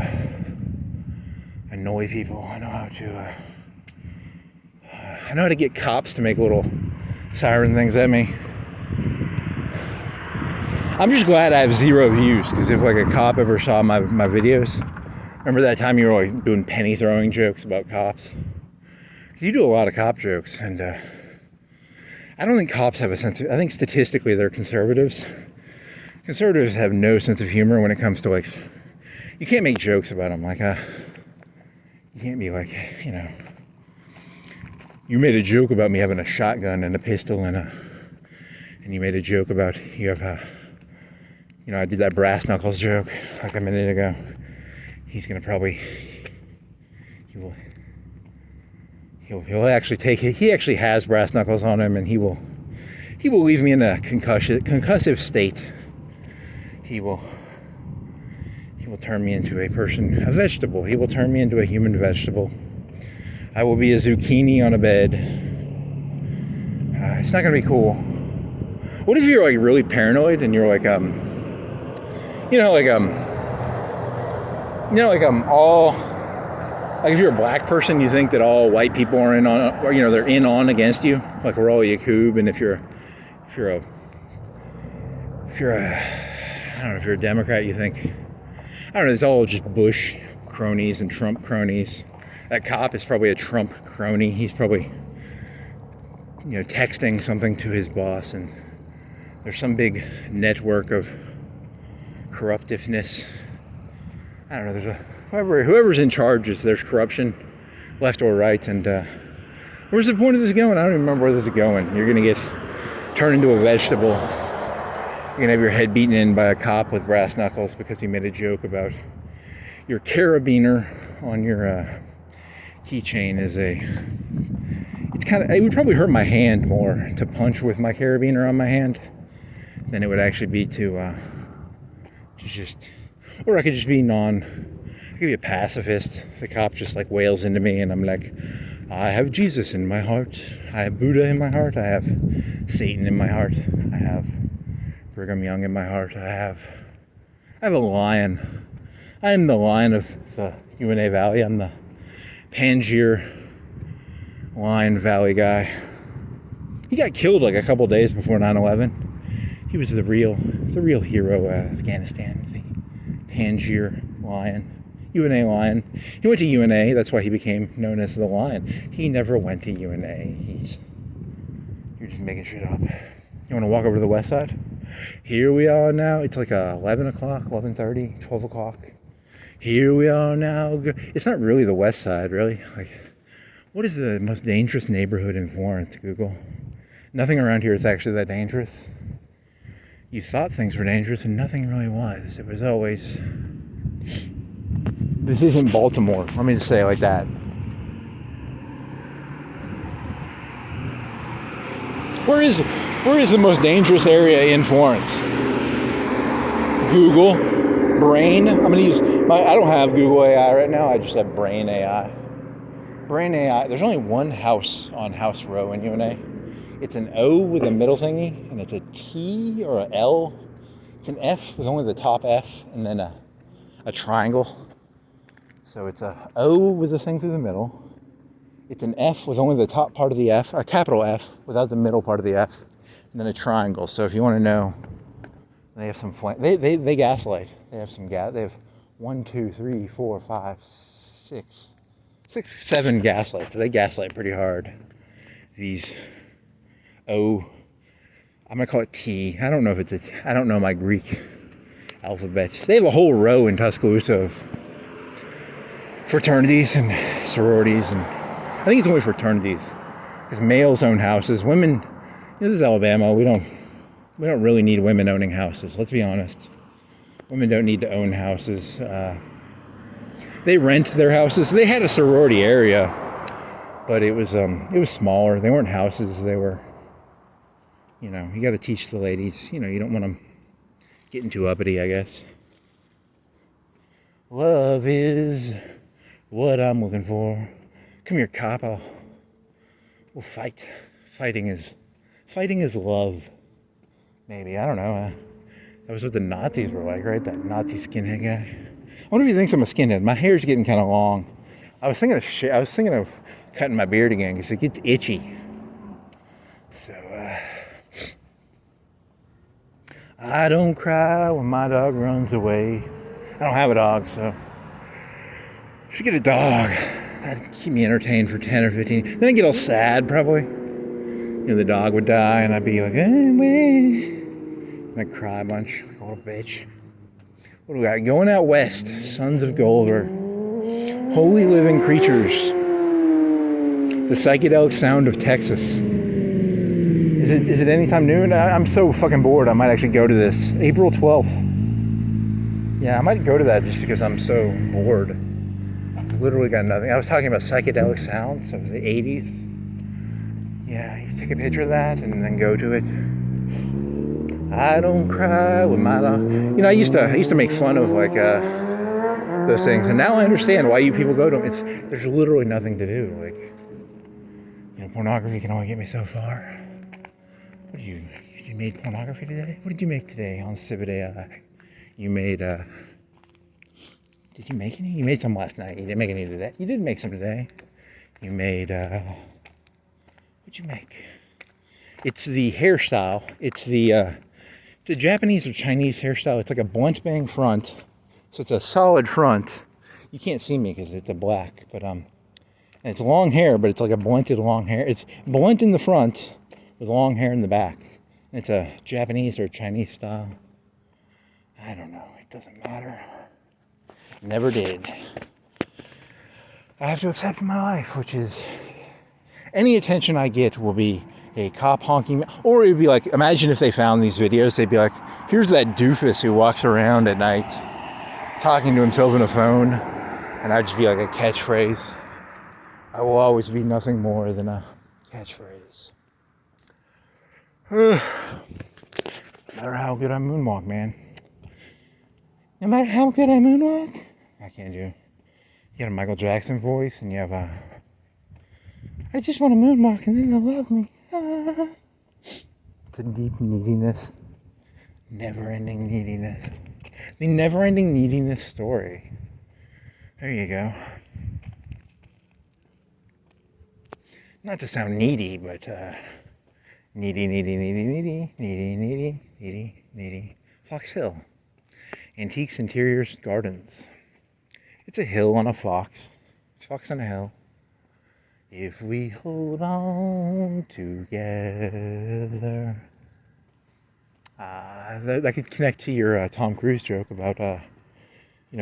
annoy people. I know how to get cops to make little siren things at me. I'm just glad I have 0 views, because if a cop ever saw my videos, remember that time you were always doing penny throwing jokes about cops? Because you do a lot of cop jokes, and I don't think cops have a sense of, I think statistically they're conservatives. Conservatives have no sense of humor when it comes to you can't make jokes about them. You can't be you made a joke about me having a shotgun and a pistol and and you made a joke about you have I did that brass knuckles joke like a minute ago. He's gonna probably he'll actually take it. He actually has brass knuckles on him, and he will leave me in a concussive state. He will turn me into a vegetable. He will turn me into a human vegetable. I will be a zucchini on a bed. It's not gonna be cool. What if you're like really paranoid and you're like all, like if you're a black person, you think that all white people are they're in on against you, like we're all Yakub. And if you're a Democrat, you think, I don't know, it's all just Bush cronies and Trump cronies. That cop is probably a Trump crony. He's probably, texting something to his boss, and there's some big network of corruptiveness. I don't know, whoever's in charge, there's corruption, left or right. And where's the point of this going? I don't even remember where this is going. You're gonna get turned into a vegetable. You're gonna have your head beaten in by a cop with brass knuckles because he made a joke about your carabiner on your keychain. It would probably hurt my hand more to punch with my carabiner on my hand than it would actually be to or I could just be I could be a pacifist. The cop just like wails into me, and I'm like, I have Jesus in my heart. I have Buddha in my heart. I have Satan in my heart. I have Brigham Young in my heart. I have a lion. I am the lion of the UNA Valley. I'm the Pangier Lion Valley guy. He got killed like a couple days before 9/11. He was the real hero of Afghanistan. Pangier Lion, UNA Lion. He went to UNA, that's why he became known as the Lion. He never went to UNA. You're just making shit up. You want to walk over to the west side? Here we are now. It's like 11 o'clock, 11:30, 12 o'clock. Here we are now. It's not really the west side, really. Like, what is the most dangerous neighborhood in Florence? Google. Nothing around here is actually that dangerous. You thought things were dangerous, and nothing really was. It was always... This isn't Baltimore. Let me just say it like that. Where is the most dangerous area in Florence? Google. Brain. I'm going to use... I don't have Google AI right now. I just have Brain AI. Brain AI. There's only one house on House Row in UNA. It's an O with a middle thingy, and it's a T or an L. It's an F with only the top F, and then a triangle. So it's a O with a thing through the middle. It's an F with only the top part of the F, a capital F without the middle part of the F, and then a triangle. So if you want to know, they have some they gaslight. They have some gas. They have 1, 2, 3, 4, 5, 6, 7 gaslights. So they gaslight pretty hard. These O, I'm gonna call it T. I don't know if I don't know my Greek alphabet. They have a whole row in Tuscaloosa of fraternities and sororities, and I think it's only fraternities because males own houses. Women, this is Alabama. We don't really need women owning houses. Let's be honest. Women don't need to own houses. They rent their houses. They had a sorority area, but it was smaller. They weren't houses. They were, you got to teach the ladies. You don't want them getting too uppity, I guess. Love is what I'm looking for. Come here, cop. We'll fight. Fighting is love. Maybe, I don't know. That was what the Nazis were like, right? That Nazi skinhead guy. I wonder if he thinks I'm a skinhead. My hair's getting kind of long. I was thinking of cutting my beard again because it gets itchy. So, I don't cry when my dog runs away. I don't have a dog, so I should get a dog. That'd keep me entertained for 10 or 15. Then I'd get all sad, probably. The dog would die, and I'd be like, and I'd cry a bunch, like a little bitch. What do we got? Going out west, Sons of Golver. Holy living creatures. The psychedelic sound of Texas. Is it anytime noon? I'm so fucking bored. I might actually go to this. April 12th. Yeah, I might go to that just because I'm so bored. I've literally got nothing. I was talking about psychedelic sounds of the 80s. Yeah, you take a picture of that and then go to it. I don't cry with my love. You know, I used to make fun of like those things, and now I understand why you people go to them. There's literally nothing to do. Like, you know, pornography can only get me so far. What did you made pornography today? What did you make today on Civic AI? You made did you make any? You made some last night. You didn't make any today. You did make some today. You made what'd you make? It's the hairstyle. It's a Japanese or Chinese hairstyle. It's like a blunt bang front. So it's a solid front. You can't see me because it's a black, but and it's long hair, but it's like a blunted long hair. It's blunt in the front with long hair in the back. It's a Japanese or Chinese style. I don't know. It doesn't matter. Never did. I have to accept my life, which is any attention I get will be a cop honking, or it'd be like, imagine if they found these videos, they'd be like, here's that doofus who walks around at night talking to himself on a phone, and I'd just be like a catchphrase. I will always be nothing more than a catchphrase. No matter how good I moonwalk, man. No matter how good I moonwalk, I can't do. You got a Michael Jackson voice, and you have I just want to moonwalk, and then they'll love me. It's a deep neediness, never-ending neediness. The never-ending neediness story. There you go. Not to sound needy, but needy. Fox Hill. Antiques, Interiors, Gardens. It's a hill on a fox. Fox on a hill. If we hold on together. That could connect to your Tom Cruise joke about,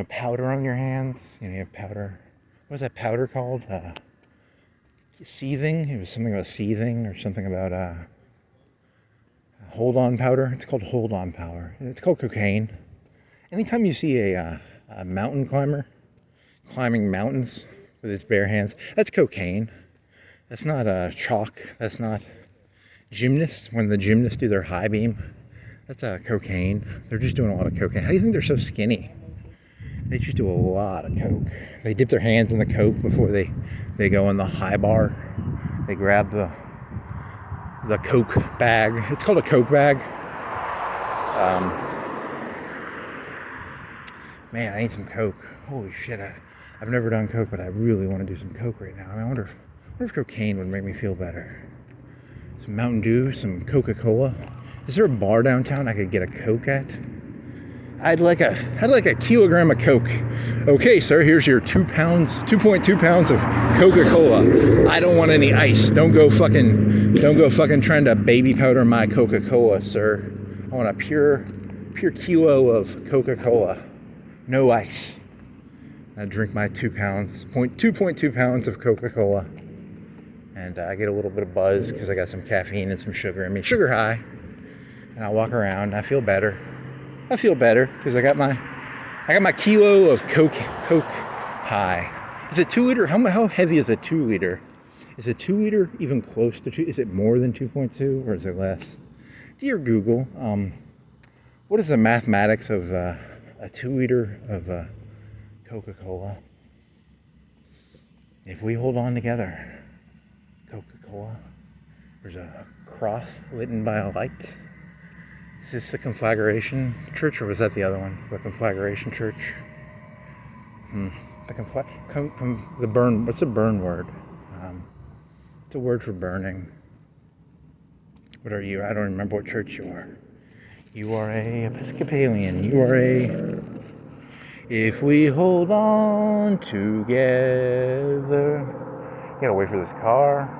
powder on your hands. You have powder. What was that powder called? Seething. It was something about seething or something about hold on powder. It's called hold on powder. It's called cocaine. Anytime you see a mountain climber climbing mountains with his bare hands, that's cocaine. That's not chalk. That's not gymnasts. When the gymnasts do their high beam, that's cocaine. They're just doing a lot of cocaine. How do you think they're so skinny? They just do a lot of coke. They dip their hands in the coke before they go in the high bar. They grab the coke bag. It's called a coke bag. Man, I need some coke. Holy shit! I've never done coke, but I really want to do some coke right now. I wonder if cocaine would make me feel better. Some Mountain Dew, some Coca-Cola. Is there a bar downtown I could get a Coke at? I'd like a kilogram of Coke. Okay, sir, here's your 2.2 pounds of Coca-Cola. I don't want any ice. Don't go fucking trying to baby powder my Coca-Cola, sir. I want a pure kilo of Coca-Cola. No ice. I drink my 2.2 pounds of Coca-Cola. And I get a little bit of buzz because I got some caffeine and some sugar in me. Sugar high. And I walk around. I feel better. Because I got my kilo of Coke high. Is it 2 liter? How heavy is a 2 liter? Is a 2 liter even close to 2? Is it more than 2.2 or is it less? Dear Google, what is the mathematics of a 2 liter of Coca-Cola? If we hold on together, Coca-Cola. There's a cross lit by a light. Is this the Conflagration Church, or was that the other one? The Conflagration Church? The burn. What's the burn word? It's a word for burning. What are you? I don't remember what church you are. You are a Episcopalian. You are a... If we hold on together... You gotta wait for this car.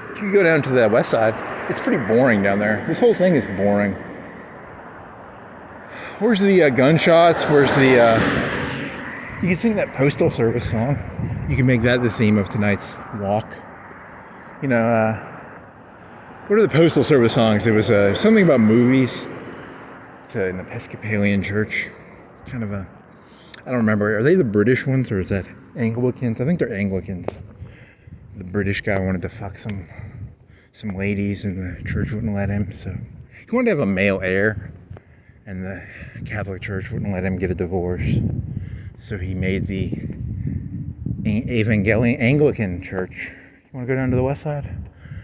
You can go down to the west side. It's pretty boring down there. This whole thing is boring. Where's the gunshots? Where's the You can sing that Postal Service song. You can make that the theme of tonight's walk. You know, what are the Postal Service songs? It was something about movies. It's an Episcopalian church. Kind of a... I don't remember. Are they the British ones or is that Anglicans? I think they're Anglicans. The British guy wanted to fuck some ladies and the church wouldn't let him. So he wanted to have a male heir and the Catholic Church wouldn't let him get a divorce. So he made the Evangelion Anglican Church. You want to go down to the west side?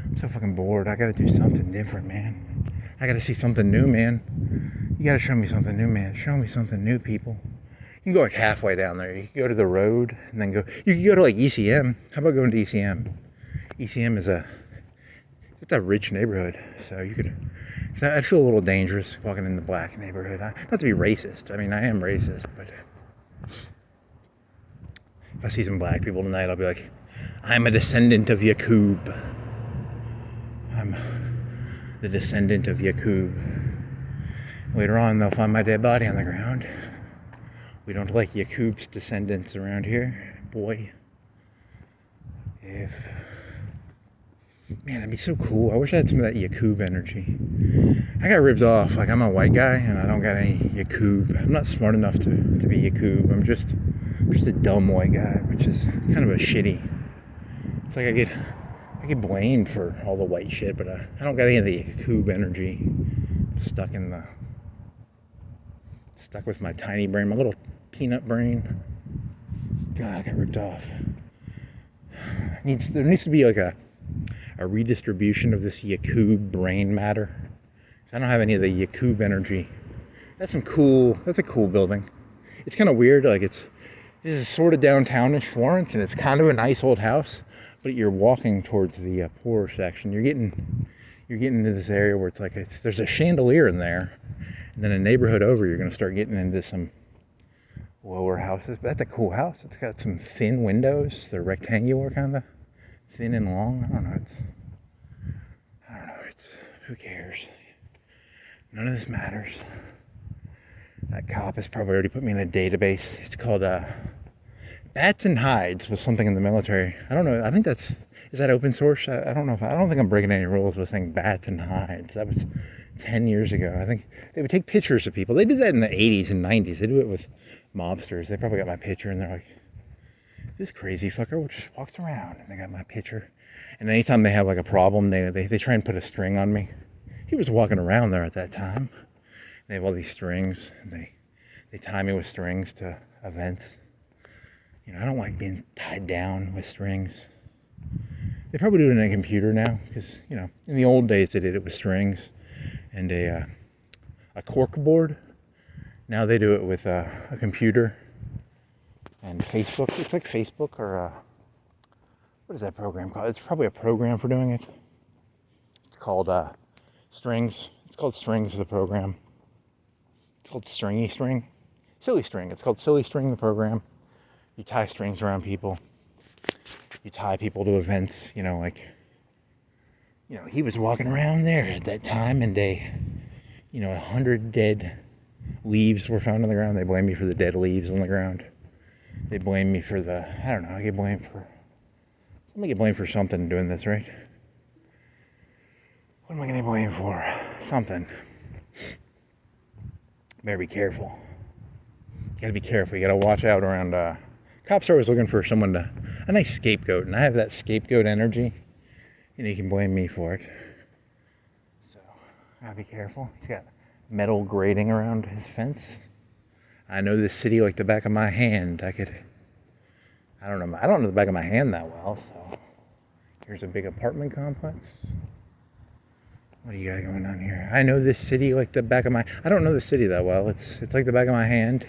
I'm so fucking bored. I gotta do something different, man. I gotta see something new, man. You gotta show me something new, man. Show me something new, people. You can go like halfway down there. You can go to the road and then go. You can go to like ECM. How about going to ECM? ECM is it's a rich neighborhood, so you could. I'd feel a little dangerous walking in the black neighborhood. Not to be racist. I mean, I am racist, but if I see some black people tonight, I'll be like, I'm a descendant of Yakub. I'm the descendant of Yakub. Later on, they'll find my dead body on the ground. We don't like Yakub's descendants around here, boy. Man, that'd be so cool. I wish I had some of that Yakub energy. I got ripped off. Like, I'm a white guy, and I don't got any Yakub. I'm not smart enough to be Yakub. I'm just a dumb white guy, which is kind of a shitty. It's like I get blamed for all the white shit, but I don't got any of the Yakub energy. I'm stuck with my tiny brain, my little peanut brain. God, I got ripped off. There needs to be like a redistribution of this Yakub brain matter. So I don't have any of the Yakub energy. That's a cool building. It's kind of weird, like this is sort of downtownish Florence, and it's kind of a nice old house, but you're walking towards the poorer section. You're getting into this area where it's like there's a chandelier in there, and then a neighborhood over, you're going to start getting into some lower houses. But that's a cool house. It's got some thin windows. They're rectangular, kind of thin and long. I don't know. It's who cares? None of this matters. That cop has probably already put me in a database. It's called Bats and Hides was something in the military. I don't know. I think is that open source? I don't know. I don't think I'm breaking any rules with saying Bats and Hides. That was 10 years ago. I think they would take pictures of people. They did that in the 80s and 90s. They do it with mobsters. They probably got my picture and they're like, this crazy fucker just walks around and they got my picture. And anytime they have like a problem, they try and put a string on me. He was walking around there at that time. They have all these strings and they tie me with strings to events. You know, I don't like being tied down with strings. They probably do it in a computer now because, you know, in the old days they did it with strings and a cork board. Now they do it with a computer and Facebook. It's like Facebook or what is that program called? It's probably a program for doing it. It's called Strings. It's called Strings, the program. It's called Silly String. It's called Silly String, the program. You tie strings around people. You tie people to events, you know, like, you know, he was walking around there at that time and 100 dead leaves were found on the ground. They blame me for the dead leaves on the ground. They blame me for I get blamed for something doing this, right? What am I getting blamed for? Something. Better be careful. You gotta be careful. You gotta watch out around, cops are always looking for a nice scapegoat, and I have that scapegoat energy, and you can blame me for it. So, I gotta be careful. He's got metal grating around his fence. I know this city like the back of my hand. I don't know the back of my hand that well, so. Here's a big apartment complex. What do you got going on here? I know this city like the back of my... I don't know the city that well. It's like the back of my hand.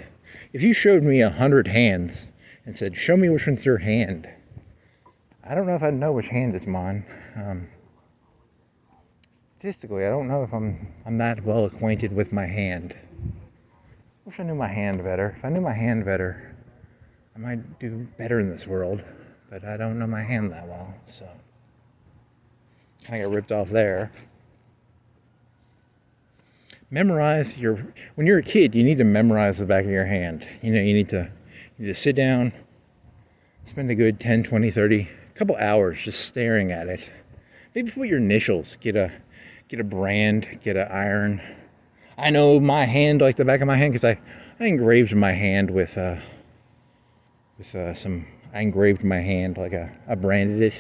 If you showed me 100 hands and said, show me which one's your hand, I don't know if I'd know which hand is mine. Statistically, I don't know if I'm that well acquainted with my hand. Wish I knew my hand better. If I knew my hand better, I might do better in this world. But I don't know my hand that well, so... kind of got ripped off there. When you're a kid, you need to memorize the back of your hand. You know, you need to You just sit down, spend a good 10, 20, 30, couple hours just staring at it. Maybe put your initials, get a brand, get an iron. I know my hand, like the back of my hand, because I engraved my hand with some, I engraved my hand, like I branded it.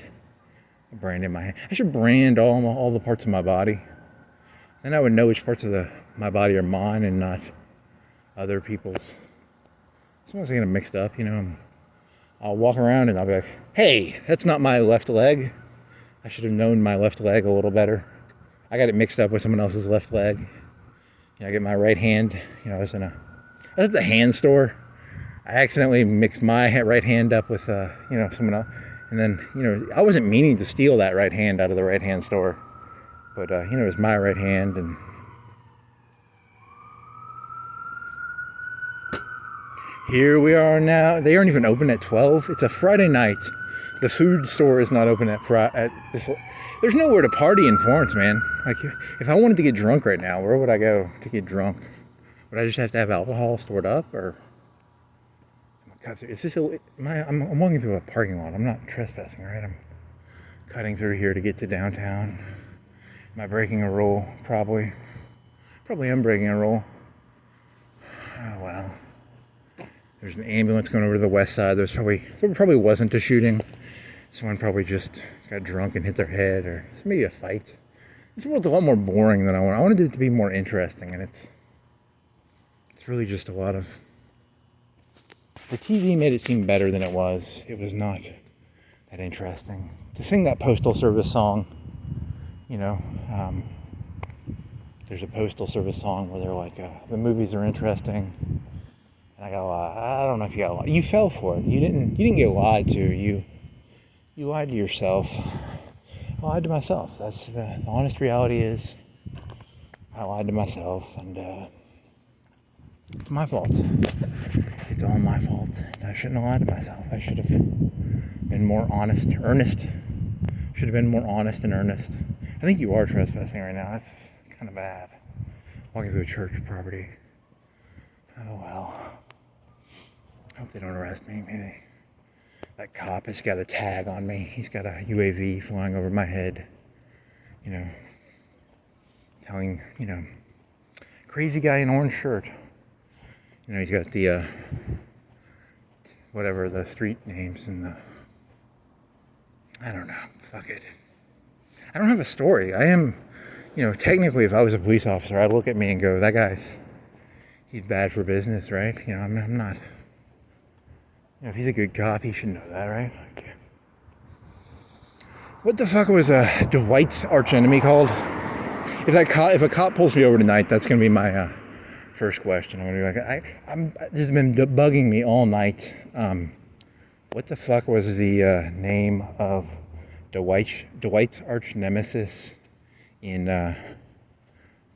I branded my hand. I should brand all the parts of my body. Then I would know which parts of my body are mine and not other people's. Sometimes I get them mixed up, you know. I'll walk around and I'll be like, hey, that's not my left leg. I should have known my left leg a little better. I got it mixed up with someone else's left leg. You know, I get my right hand, you know, I was at the hand store. I accidentally mixed my right hand up with, you know, someone else. And then, you know, I wasn't meaning to steal that right hand out of the right hand store. But, you know, it was my right hand. And here we are now. They aren't even open at 12. It's a Friday night. The food store is not open there's nowhere to party in Florence, man. Like, if I wanted to get drunk right now, where would I go to get drunk? Would I just have to have alcohol stored up, or? Is this I'm walking through a parking lot. I'm not trespassing, right? I'm cutting through here to get to downtown. Am I breaking a rule? Probably. Probably am breaking a rule. Oh, wow. There's an ambulance going over to the west side. There probably wasn't a shooting. Someone probably just got drunk and hit their head, or maybe a fight. This world's a lot more boring than I wanted. I wanted it to be more interesting, and it's really just a lot of. The TV made it seem better than it was. It was not that interesting. To sing that Postal Service song, you know, there's a Postal Service song where they're like, the movies are interesting. And I go, I don't know if you got lied. You fell for it. You didn't get lied to. You lied to yourself. I lied to myself. That's the honest reality is I lied to myself, and it's my fault. It's all my fault. I shouldn't have lied to myself. I should have been more honest, earnest. Should have been more honest and earnest. I think you are trespassing right now. That's kind of bad. Walking through a church property. Oh well. I hope they don't arrest me. Maybe that cop has got a tag on me. He's got a UAV flying over my head. You know, telling, you know, crazy guy in orange shirt. You know, he's got the, whatever the street names and I don't know. Fuck it. I don't have a story. I am, you know, technically if I was a police officer, I'd look at me and go, that he's bad for business, right? You know, I'm not, you know, if he's a good cop, he should know that, right? Like, what the fuck was Dwight's archenemy called? If a cop pulls me over tonight, that's going to be my, first question. I'm gonna be like, this has been bugging me all night. What the fuck was the name of Dwight's arch nemesis in The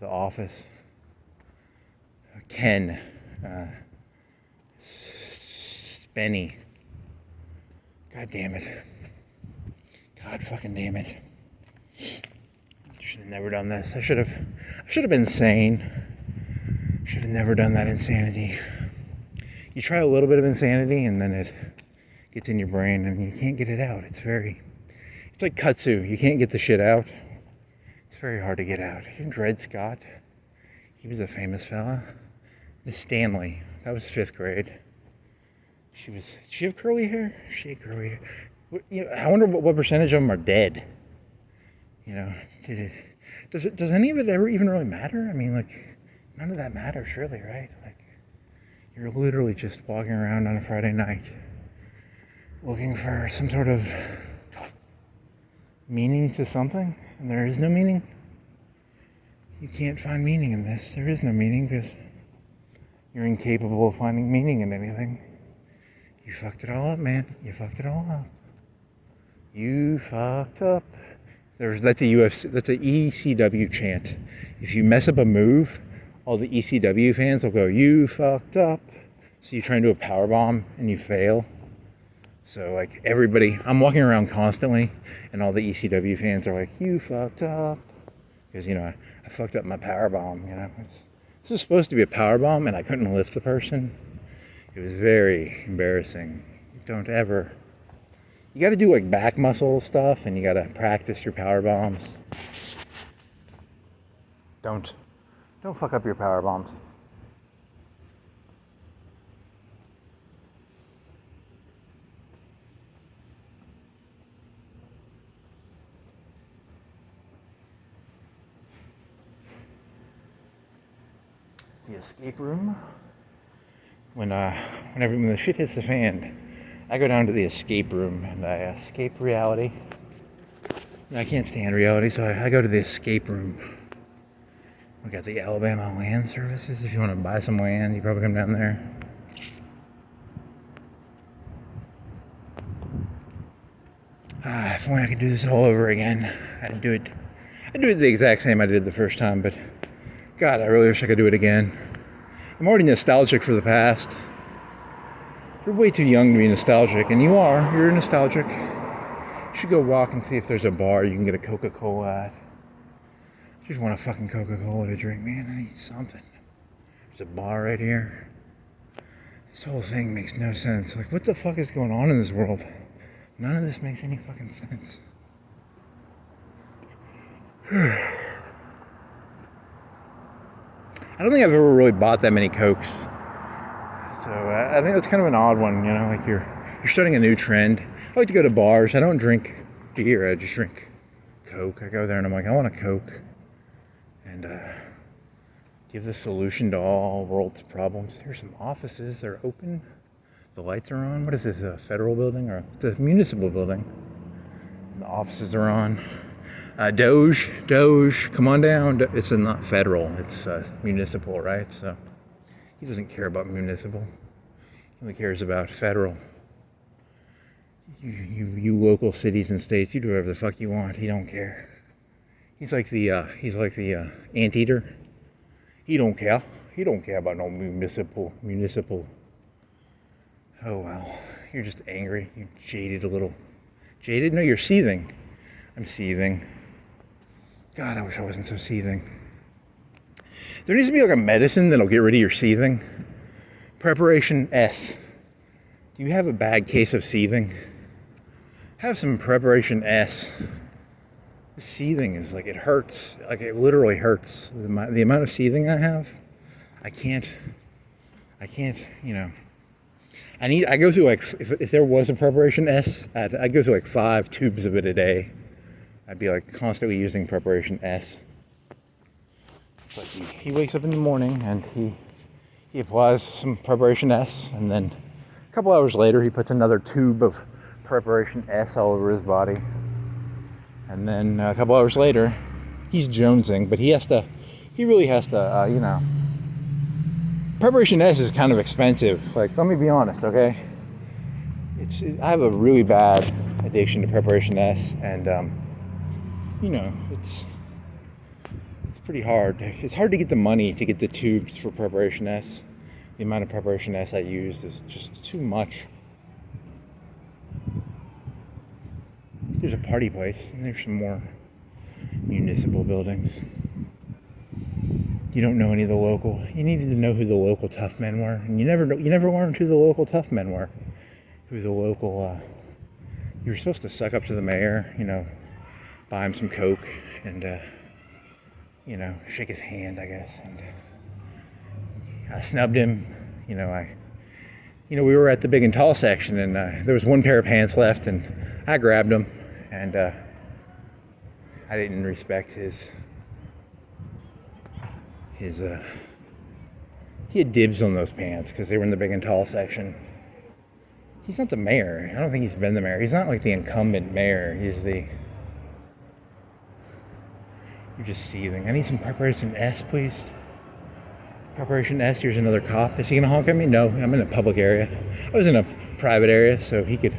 Office? Ken. Spenny. God damn it. God fucking damn it. Should have never done this. I should have been sane. Should have never done that insanity. You try a little bit of insanity and then it gets in your brain and you can't get it out. It's like kudzu. You can't get the shit out. It's very hard to get out. Dred Scott, he was a famous fella. Miss Stanley, that was 5th grade. Did she have curly hair? She had curly hair. You know, I wonder what percentage of them are dead. You know, does any of it ever even really matter? I mean, like, none of that matters, really, right? Like, you're literally just walking around on a Friday night looking for some sort of meaning to something, and there is no meaning. You can't find meaning in this. There is no meaning because you're incapable of finding meaning in anything. You fucked it all up, man. You fucked it all up. You fucked up. That's a ECW chant. If you mess up a move, all the ECW fans will go, you fucked up. So you try and do a power bomb and you fail. So like everybody, I'm walking around constantly and all the ECW fans are like, you fucked up. Because, you know, I fucked up my power bomb, you know. This was supposed to be a power bomb and I couldn't lift the person. It was very embarrassing. Don't ever. You got to do like back muscle stuff, and you got to practice your power bombs. Don't fuck up your power bombs. The escape room. When the shit hits the fan, I go down to the escape room and I escape reality. I can't stand reality, so I go to the escape room. We got the Alabama Land Services. If you want to buy some land, you probably come down there. If only I could do this all over again. I'd do it the exact same I did the first time, but God, I really wish I could do it again. I'm already nostalgic for the past. You're way too young to be nostalgic, and you're nostalgic. You should go walk and see if there's a bar you can get a Coca-Cola at. I just want a fucking Coca-Cola to drink, man. I need something. There's a bar right here. This whole thing makes no sense. Like, what the fuck is going on in this world? None of this makes any fucking sense. I don't think I've ever really bought that many Cokes. So I think that's kind of an odd one, you know, like you're starting a new trend. I like to go to bars. I don't drink beer. I just drink Coke. I go there and I'm like, I want a Coke. And give the solution to all world's problems. Here's some offices. They're open. The lights are on. What is this, a federal building or it's a municipal building? And the offices are on. Doge, come on down. It's not federal, it's municipal, right? So he doesn't care about municipal. He only cares about federal. You local cities and states, you do whatever the fuck you want. He don't care. He's like the anteater. He don't care. He don't care about no municipal. Oh well, you're just angry. You jaded a little. Jaded? No, you're seething. I'm seething. God, I wish I wasn't so seething. There needs to be like a medicine that'll get rid of your seething. Preparation S. Do you have a bad case of seething? Have some Preparation S. The seething is like, it hurts. Like, it literally hurts. The amount of seething I have, I can't, you know. I go through like, if there was a Preparation S, I'd go through like 5 tubes of it a day. I'd be like constantly using Preparation S. But he wakes up in the morning and he applies some Preparation S, and then a couple hours later he puts another tube of Preparation S all over his body. And then a couple hours later, he's jonesing, but he really has to, you know. Preparation S is kind of expensive. Like, let me be honest, okay? I have a really bad addiction to Preparation S, and you know, it's pretty hard. It's hard to get the money to get the tubes for Preparation S. The amount of Preparation S I use is just too much. There's a party place, and there's some more municipal buildings. You don't know any of the local. You needed to know who the local tough men were, and you never learned who the local tough men were. Who the local. You were supposed to suck up to the mayor, you know, buy him some Coke, and you know, shake his hand, I guess. And I snubbed him. You know, we were at the big and tall section, and there was one pair of pants left, and I grabbed them, and I didn't respect his. He had dibs on those pants because they were in the big and tall section. He's not the mayor. I don't think he's been the mayor. He's not like the incumbent mayor. You're just seething. I need some Preparation S, please. Preparation S. Here's another cop. Is he gonna honk at me? No, I'm in a public area. I was in a private area, so he could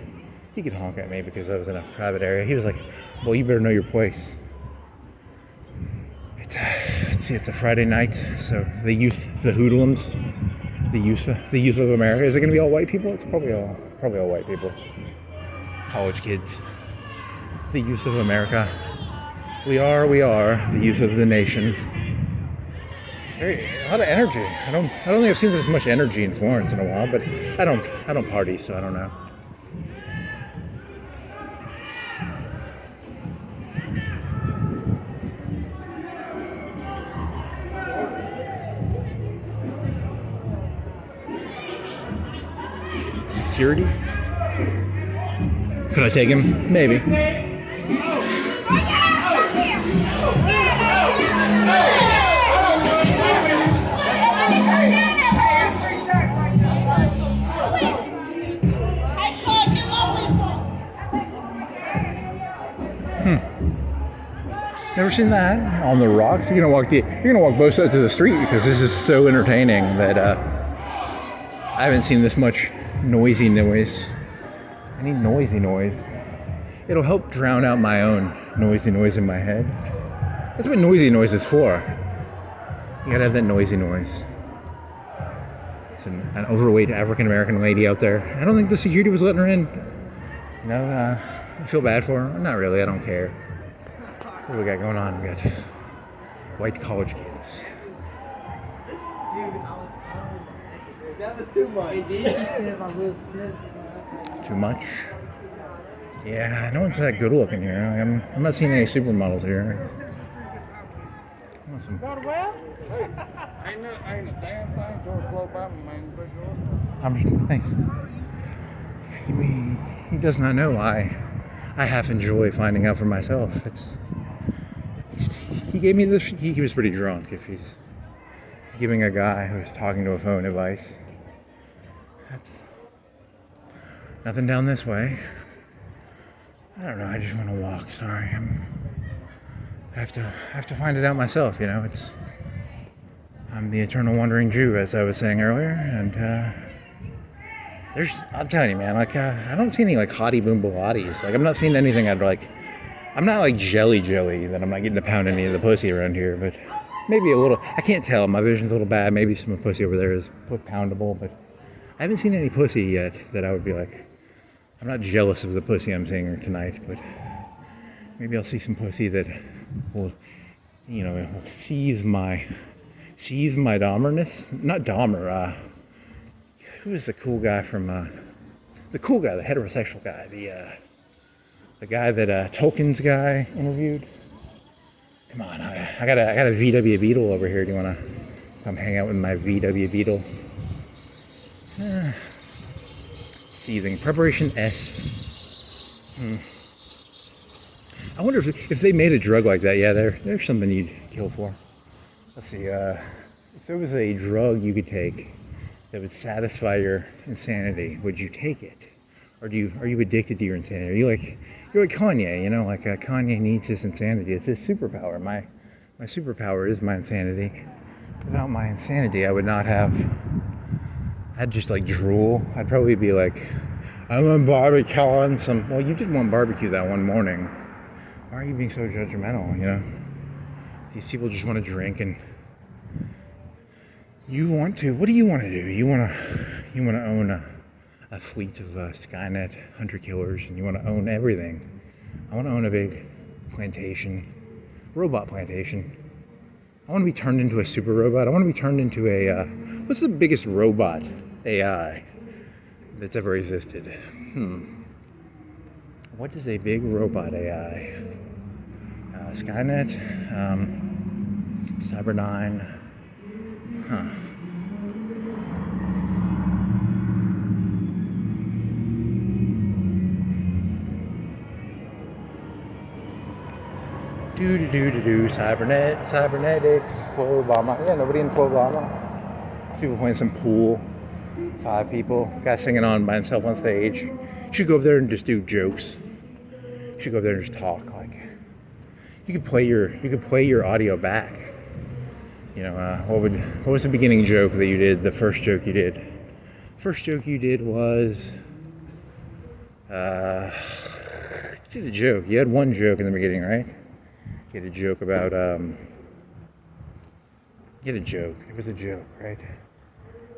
honk at me because I was in a private area. He was like, "Well, you better know your place." It's a Friday night, so the youth, the hoodlums, the youth of America. Is it going to be all white people? It's probably all white people. College kids. The youth of America. We are the youth of the nation. A lot of energy. I don't think I've seen this much energy in Florence in a while, but I don't party, so I don't know. Security? Could I take him? Maybe. Never seen that on the rocks. You're gonna walk both sides of the street because this is so entertaining that I haven't seen this much noisy noise. I need noisy noise. It'll help drown out my own noisy noise in my head. That's what noisy noise is for. You gotta have that noisy noise. There's an overweight African American lady out there. I don't think the security was letting her in. You know, I feel bad for her. Not really. I don't care. What do we got going on? We got white college kids. That was too much. Too much? Yeah, no one's that good looking here. I'm not seeing any supermodels here. I want some. Going well? Ain't a damn thing till it flow by me, man. Thanks. He does not know I half enjoy finding out for myself. He gave me this. He was pretty drunk. If he's giving a guy who's talking to a phone advice. That's nothing down this way. I don't know. I just want to walk. Sorry, I have to find it out myself. You know, I'm the eternal wandering Jew, as I was saying earlier, and I'm telling you, man. Like I don't see any like hottie boom bolatis. Like I'm not seeing anything I'd like. I'm not like jelly that I'm not getting to pound any of the pussy around here, but maybe a little. I can't tell. My vision's a little bad. Maybe some of the pussy over there is poundable, but I haven't seen any pussy yet that I would be like. I'm not jealous of the pussy I'm seeing tonight, but maybe I'll see some pussy that will, you know, will seethe my Dahmerness. Not Dahmer. Who is the cool guy from the heterosexual guy, the guy that Tolkien's guy interviewed? Come on, I got a VW Beetle over here. Do you want to come hang out with my VW Beetle? Seething. Preparation S. I wonder if they made a drug like that. Yeah, there's something you'd kill for. Let's see. If there was a drug you could take that would satisfy your insanity, would you take it, or are you addicted to your insanity? You're like Kanye. You know, like Kanye needs his insanity. It's his superpower. My superpower is my insanity. Without my insanity, I would not have. I'd just like drool. I'd probably be like, I'm on barbecue on some. Well, you did want barbecue that one morning. Why are you being so judgmental? You know, these people just want to drink, and you want to. What do you want to do? You want to own a fleet of Skynet hunter killers, and you want to own everything. I want to own a big robot plantation. I want to be turned into a super robot. I want to be turned into a. What's the biggest robot AI that's ever existed? What is a big robot AI? Skynet, Cyber 9. Cybernetics, Flo Obama. Yeah, nobody in Flo Obama. People playing some pool. 5 people. Guy singing on by himself on stage. You should go up there and just do jokes. You should go up there and just talk. Like you could play your audio back. You know, what was the beginning joke that you did? The first joke you did. First joke you did was you did a joke. You had one joke in the beginning, right? You had a joke about you had a joke. It was a joke, right?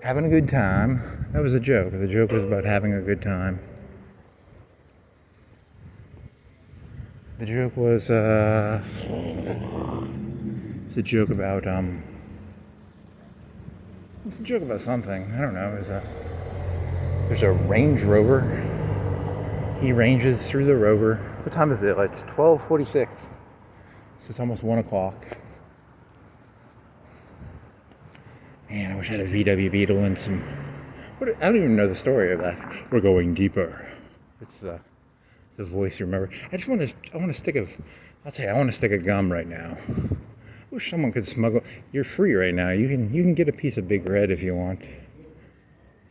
Having a good time. That was a joke. The joke was about having a good time. The joke was it's a joke about It's a joke about something. I don't know. There's a Range Rover. He ranges through the Rover. What time is it? Like, it's 12:46. So it's almost 1 o'clock. Man, I wish I had a VW Beetle and some... I don't even know the story of that. We're going deeper. It's the voice you remember. I want to stick a gum right now. I wish someone could smuggle. You're free right now. You can get a piece of Big Red if you want.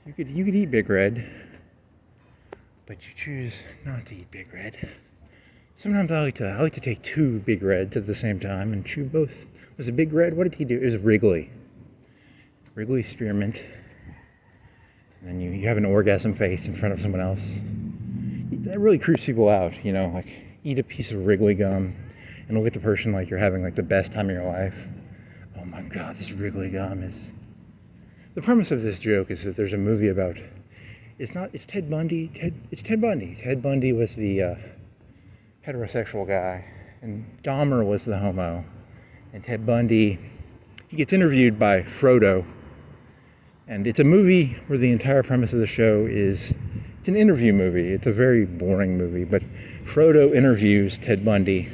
You could eat Big Red, but you choose not to eat Big Red. Sometimes I like to take 2 Big Reds at the same time and chew both. Was it Big Red? What did he do? It was Wrigley spearmint. And then you have an orgasm face in front of someone else. That really creeps people out, you know, like eat a piece of Wrigley gum and look at the person like you're having like the best time of your life. Oh my God, this Wrigley gum is... The premise of this joke is that there's a movie about... It's Ted Bundy. It's Ted Bundy. Ted Bundy was the heterosexual guy, and Dahmer was the homo. And Ted Bundy, he gets interviewed by Frodo. And it's a movie where the entire premise of the show is... It's an interview movie. It's a very boring movie, but Frodo interviews Ted Bundy.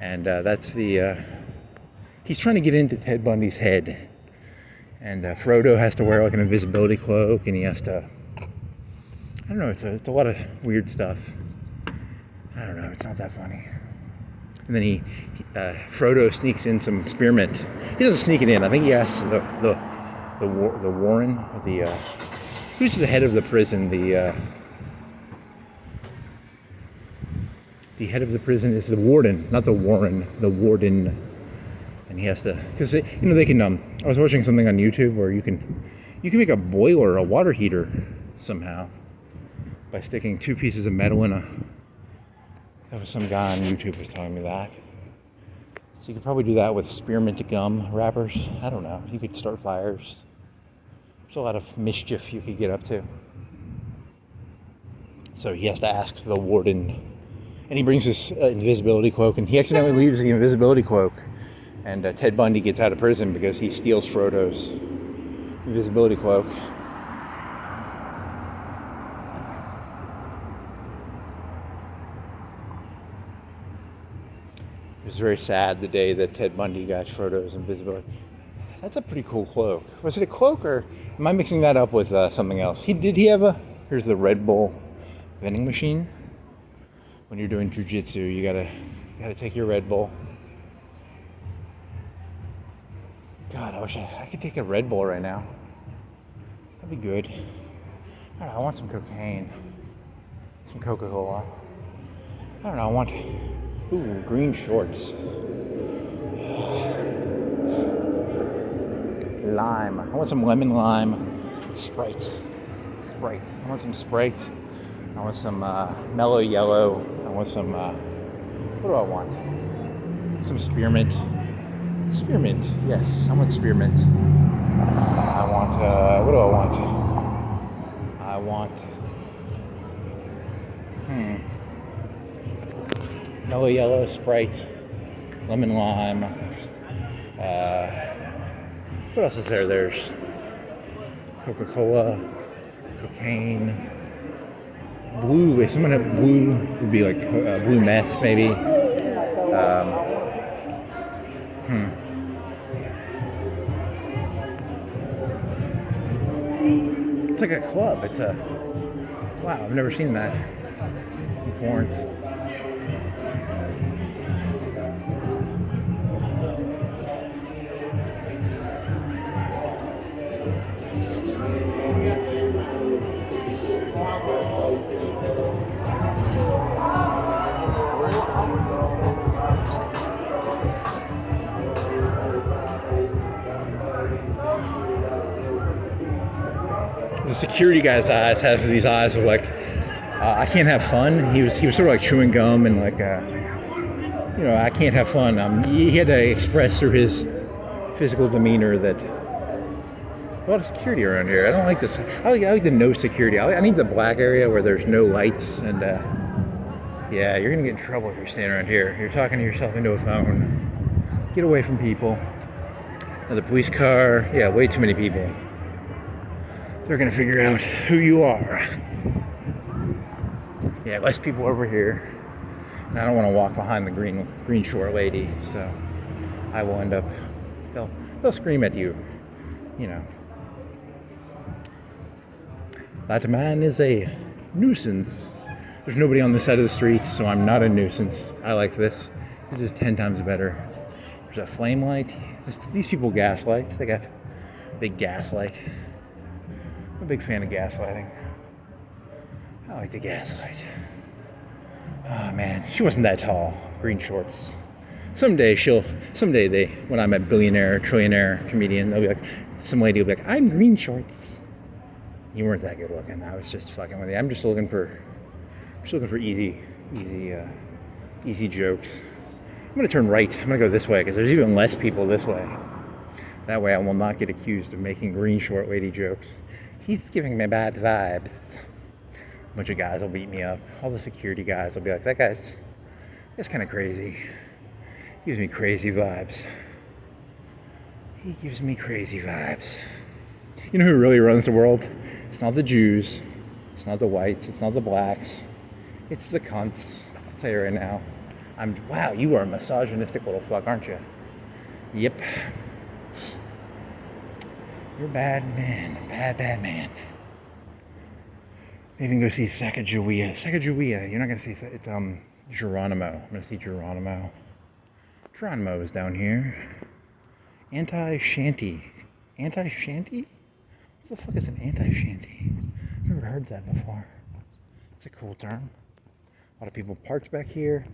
And that's the... He's trying to get into Ted Bundy's head. And Frodo has to wear like an invisibility cloak, and he has to... I don't know, it's a lot of weird stuff. I don't know, it's not that funny. And then Frodo sneaks in some spearmint. He doesn't sneak it in. I think he asks the Warren, who's the head of the prison? The head of the prison is the warden, not the Warren, the warden. And he has to, because they can. I was watching something on YouTube where you can make a boiler, a water heater, somehow, by sticking 2 pieces of metal in a. That was some guy on YouTube was telling me that. So you could probably do that with spearmint gum wrappers. I don't know. You could start fires. There's a lot of mischief you could get up to. So he has to ask the warden, and he brings his invisibility cloak, and he accidentally leaves the invisibility cloak. And Ted Bundy gets out of prison because he steals Frodo's invisibility cloak. It was very sad the day that Ted Bundy got Frodo's invisibility. That's a pretty cool cloak. Was it a cloak, or am I mixing that up with something else? Did he have a... Here's the Red Bull vending machine. When you're doing jujitsu, you gotta take your Red Bull. God, I wish I could take a Red Bull right now. That'd be good. I don't know, I want some cocaine. Some Coca-Cola. I don't know, I want... Ooh, green shorts. Lime. I want some lemon lime. Sprite. I want some Sprites. I want some mellow yellow. I want some... what do I want? Some spearmint. Spearmint, yes, I want spearmint. I want, what do I want? I want, mellow yellow, Sprite, lemon lime. What else is there? There's Coca-Cola, cocaine, blue. If someone had blue, it would be like blue meth, maybe. It's like a club. It's a... Wow, I've never seen that in Florence. The security guy's eyes have these eyes of like, I can't have fun. He was sort of like chewing gum and like, I can't have fun. He had to express through his physical demeanor that a lot of security around here. I don't like this. I like the no security. I need the black area where there's no lights and yeah, you're gonna get in trouble if you're standing around here. You're talking to yourself into a phone. Get away from people. Another police car. Yeah, way too many people. They're gonna figure out who you are. Yeah, less people over here. And I don't want to walk behind the green short lady, so I will end up. They'll scream at you, you know. That man is a nuisance. There's nobody on this side of the street, so I'm not a nuisance. I like this. This is 10 times better. There's a flame light. These people gaslight. They got big gaslight. I'm a big fan of gaslighting. I like the gaslight. Oh man, she wasn't that tall. Green shorts. Someday when I'm a billionaire, trillionaire comedian, they'll be like, some lady will be like, I'm green shorts. You weren't that good looking. I was just fucking with you. I'm just looking for easy jokes. I'm gonna turn right. I'm gonna go this way because there's even less people this way. That way I will not get accused of making green short lady jokes. He's giving me bad vibes. A bunch of guys will beat me up. All the security guys will be like, that's kind of crazy. He gives me crazy vibes. He gives me crazy vibes. You know who really runs the world? It's not the Jews. It's not the whites. It's not the blacks. It's the cunts. I'll tell you right now. Wow, you are a misogynistic little fuck, aren't you? Yep. You're a bad man. Bad man. Maybe go see Sacagawea. Sacagawea. You're not gonna see it's Geronimo. I'm gonna see Geronimo. Geronimo is down here. Anti-shanty. Anti-shanty? What the fuck is an anti-shanty? I've never heard that before. It's a cool term. A lot of people parked back here.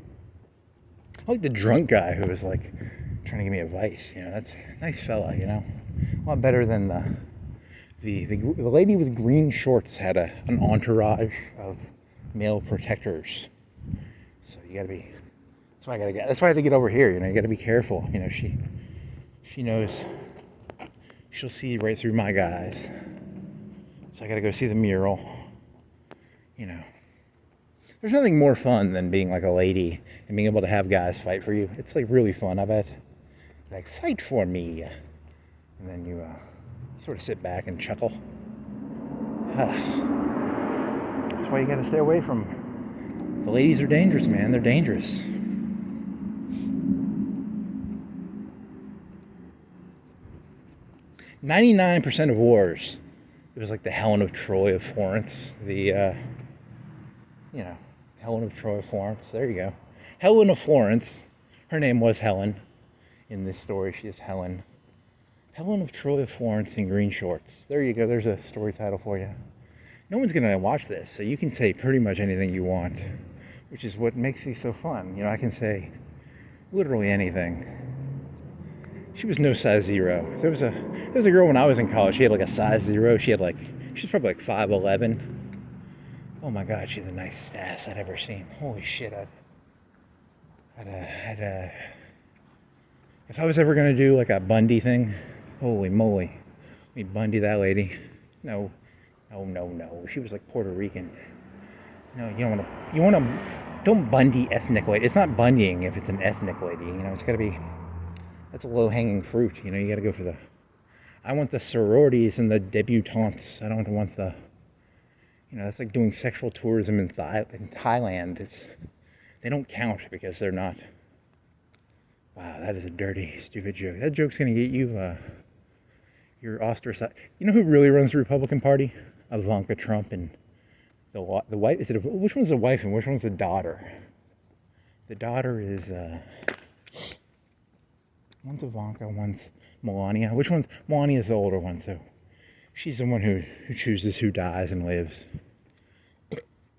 I like the drunk guy who was like trying to give me advice. You know, that's a nice fella, you know. A lot better than the lady with green shorts had an entourage of male protectors. So you gotta be. That's why I had to get over here. You know, you gotta be careful. You know, she knows. She'll see right through my guys. So I gotta go see the mural. You know, there's nothing more fun than being like a lady and being able to have guys fight for you. It's like really fun, I bet. Like, fight for me. And then you sort of sit back and chuckle. That's why you gotta stay away from. The ladies are dangerous, man. They're dangerous. 99% of wars, it was like the Helen of Troy of Florence. Helen of Troy of Florence. There you go. Helen of Florence. Her name was Helen. In this story, she is Helen. Helen of Troy of Florence in green shorts. There you go. There's a story title for you. No one's going to watch this, so you can say pretty much anything you want, which is what makes these so fun. You know, I can say literally anything. She was no size 0. There was a girl when I was in college. She had like a size 0. She was probably like 5'11". Oh my God, she had the nicest ass I'd ever seen. Holy shit, if I was ever gonna do like a Bundy thing, holy moly, let me Bundy that lady. No. She was like Puerto Rican. No, don't Bundy ethnic lady. It's not Bundying if it's an ethnic lady. You know, it's gotta be. That's a low-hanging fruit. You know, you got to go for I want the sororities and the debutantes. I don't want the, that's like doing sexual tourism in Thailand. They don't count because they're not. Wow, that is a dirty, stupid joke. That joke's going to get you, you're ostracized. You know who really runs the Republican Party? Ivanka Trump and the wife. Which one's the wife and which one's the daughter? The daughter is, one's Ivanka, one's Melania. Melania's the older one, so she's the one who chooses who dies and lives.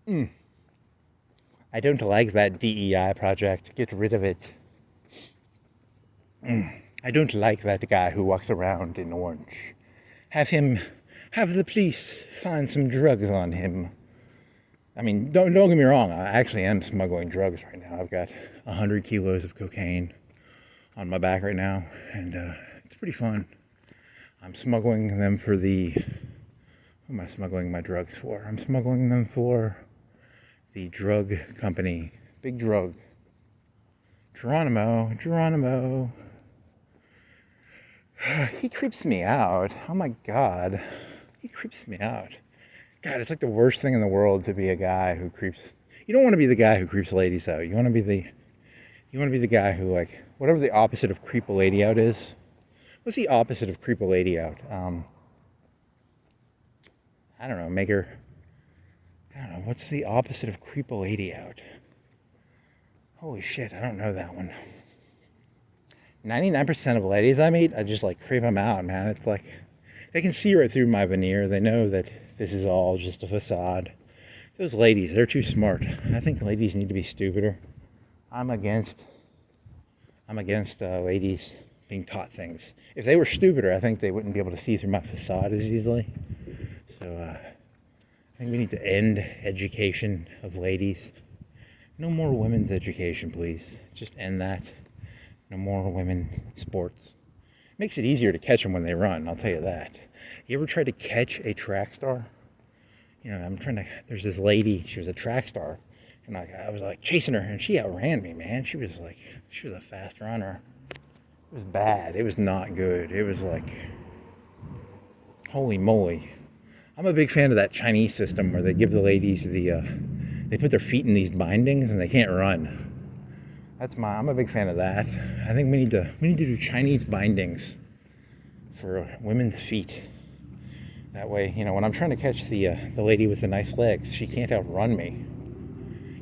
I don't like that DEI project. Get rid of it. I don't like that guy who walks around in orange. Have the police find some drugs on him. I mean, don't get me wrong. I actually am smuggling drugs right now. I've got 100 kilos of cocaine on my back right now, and it's pretty fun. I'm smuggling them for who am I smuggling my drugs for? I'm smuggling them for the drug company, Big Drug. Geronimo. He creeps me out. Oh my God. He creeps me out. God, it's like the worst thing in the world to be a guy who creeps. You don't want to be the guy who creeps ladies out. You want to be the guy who, like, whatever the opposite of creep a lady out is. What's the opposite of creep a lady out? I don't know, I don't know, what's the opposite of creep a lady out? Holy shit, I don't know that one. 99% of ladies I meet, I just like creep them out, man. It's like, they can see right through my veneer. They know that this is all just a facade. Those ladies, they're too smart. I think ladies need to be stupider. I'm against ladies being taught things. If they were stupider, I think they wouldn't be able to see through my facade as easily. So I think we need to end education of ladies. No more women's education, please. Just end that. No more women sports. Makes it easier to catch them when they run, I'll tell you that. You ever try to catch a track star? You know, there's this lady, she was a track star, and I was like chasing her, and she outran me, man. She was a fast runner. It was bad. It was not good. It was like, holy moly. I'm a big fan of that Chinese system where they give the ladies they put their feet in these bindings and they can't run. I'm a big fan of that. I think we need to do Chinese bindings for women's feet. That way, you know, when I'm trying to catch the lady with the nice legs, she can't outrun me.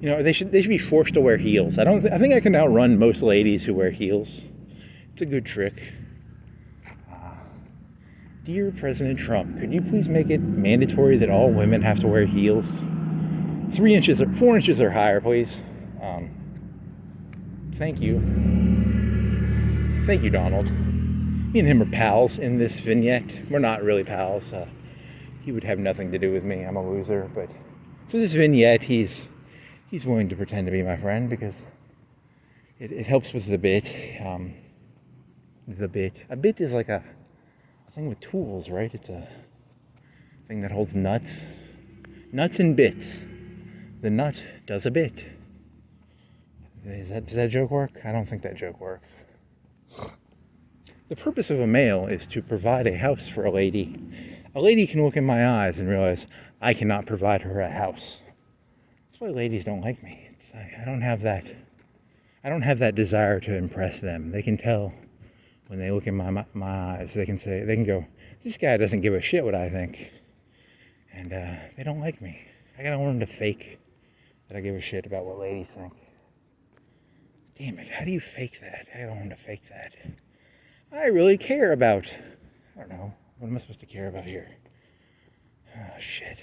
You know, they should be forced to wear heels. I think I can outrun most ladies who wear heels. It's a good trick. Dear President Trump, could you please make it mandatory that all women have to wear heels? 4 inches or higher, please. Thank you. Thank you, Donald. Me and him are pals in this vignette. We're not really pals. He would have nothing to do with me. I'm a loser. But for this vignette, he's willing to pretend to be my friend because it helps with the bit. A bit is like a thing with tools, right? It's a thing that holds nuts. Nuts and bits. The nut does a bit. Does that joke work? I don't think that joke works. The purpose of a male is to provide a house for a lady. A lady can look in my eyes and realize I cannot provide her a house. That's why ladies don't like me. I don't have that desire to impress them. They can tell when they look in my eyes. They can go, this guy doesn't give a shit what I think. And they don't like me. I gotta learn to fake that I give a shit about what ladies think. Damn it, how do you fake that? I gotta learn to fake that. I really care about, I don't know, what am I supposed to care about here? Oh, shit.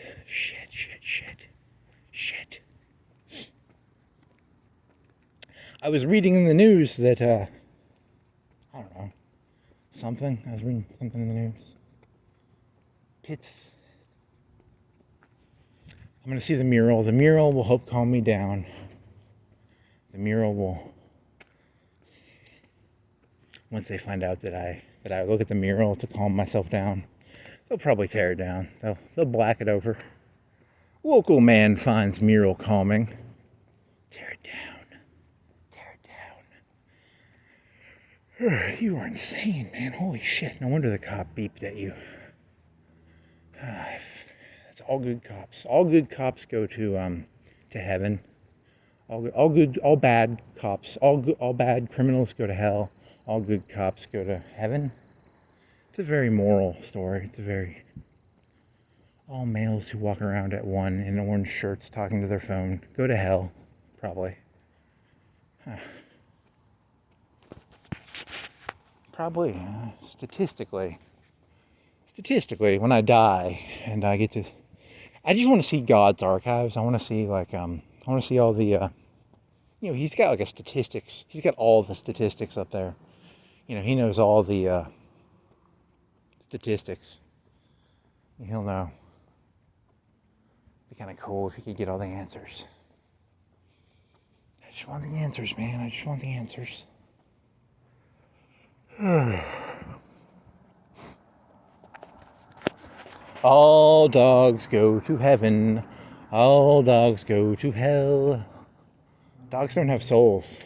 I was reading in the news that, I don't know, I was reading something in the news. I'm going to see the mural. The mural will help calm me down. The mural will, once they find out that I look at the mural to calm myself down, they'll probably tear it down. They'll black it over. Local man finds mural calming. Tear it down. You are insane, man. Holy shit. No wonder the cop beeped at you. That's all good cops. All good cops go to heaven. All bad cops. All bad criminals go to hell. All good cops go to heaven. It's a very moral story. All males who walk around at 1 in orange shirts talking to their phone go to hell, probably. Probably, statistically, when I die and I just want to see God's archives. I want to see all the, he's got like a statistics. He's got all the statistics up there. He knows all the statistics. He'll know. It'd be kind of cool if he could get all the answers. I just want the answers, man. I just want the answers. All dogs go to heaven. All dogs go to hell. Dogs don't have souls.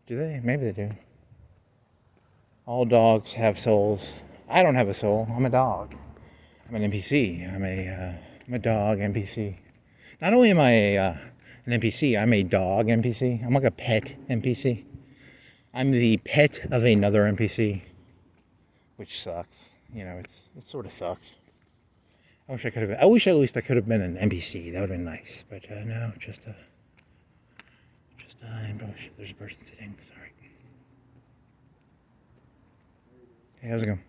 Do they? Maybe they do. All dogs have souls. I don't have a soul. I'm a dog. I'm an NPC. I'm a dog NPC. Not only am I an NPC, I'm a dog NPC. I'm like a pet NPC. I'm the pet of another NPC, which sucks. You know, it sort of sucks. I wish at least I could have been an NPC. That would have been nice. But no, oh shit, there's a person sitting. Sorry. Hey, how's it going?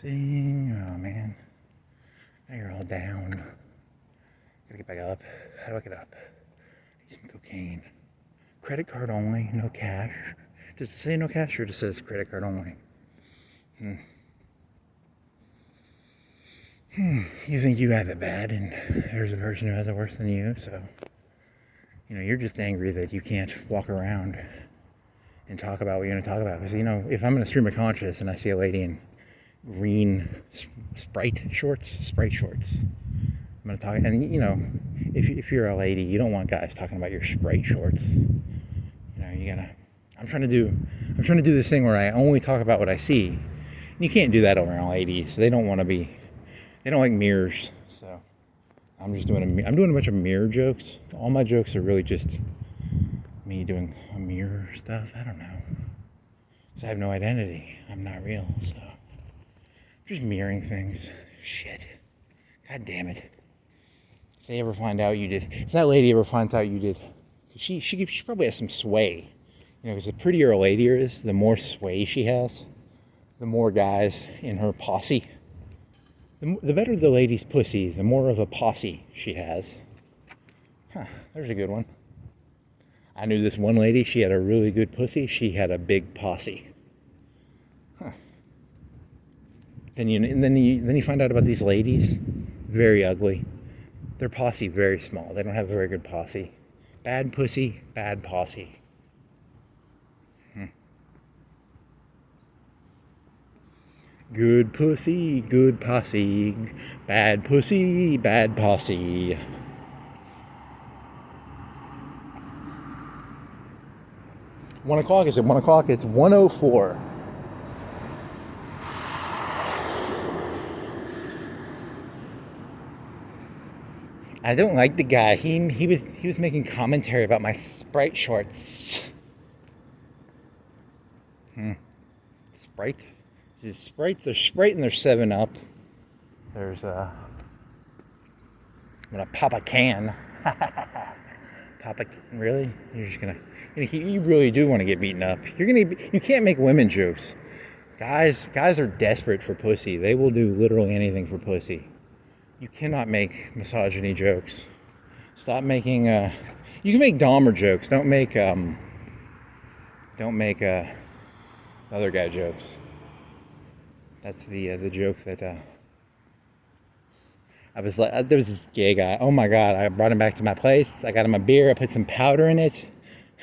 Oh man. Now you're all down. Gotta get back up. How do I get up? Need some cocaine. Credit card only, no cash. Does it say no cash or just says credit card only? You think you have it bad and there's a person who has it worse than you, so you know, you're just angry that you can't walk around and talk about what you're gonna talk about. Because you know, if I'm in a stream of conscious and I see a lady in green Sprite shorts, I'm gonna talk. And you know, if you're a lady, you don't want guys talking about your Sprite shorts. You know, you gotta. I'm trying to do this thing where I only talk about what I see. And you can't do that around ladies. They don't like mirrors. So I'm doing a bunch of mirror jokes. All my jokes are really just me doing a mirror stuff. I don't know. Because I have no identity. I'm not real. So I'm just mirroring things. Shit. God damn it. If they ever find out you did, if that lady ever finds out you did, she probably has some sway. You know, because the prettier a lady is, the more sway she has, the more guys in her posse. The better the lady's pussy, the more of a posse she has. Huh, there's a good one. I knew this one lady, she had a really good pussy, she had a big posse. Huh. Then you find out about these ladies, very ugly. Their posse very small. They don't have a very good posse. Bad pussy, bad posse. Good pussy, good posse. Bad pussy, bad posse. One o'clock, is it 1 o'clock? It's 1:04. I don't like the guy. He was making commentary about my Sprite shorts. Sprite? Is it Sprite? There's Sprite and there's 7-Up. There's I'm gonna pop a can. Really? You're just gonna you really do want to get beaten up. You can't make women jokes. Guys are desperate for pussy. They will do literally anything for pussy. You cannot make misogyny jokes. Stop making you can make Dahmer jokes. Don't make other guy jokes. That's the joke that I was like, there was this gay guy. Oh my god, I brought him back to my place. I got him a beer. I put some powder in it.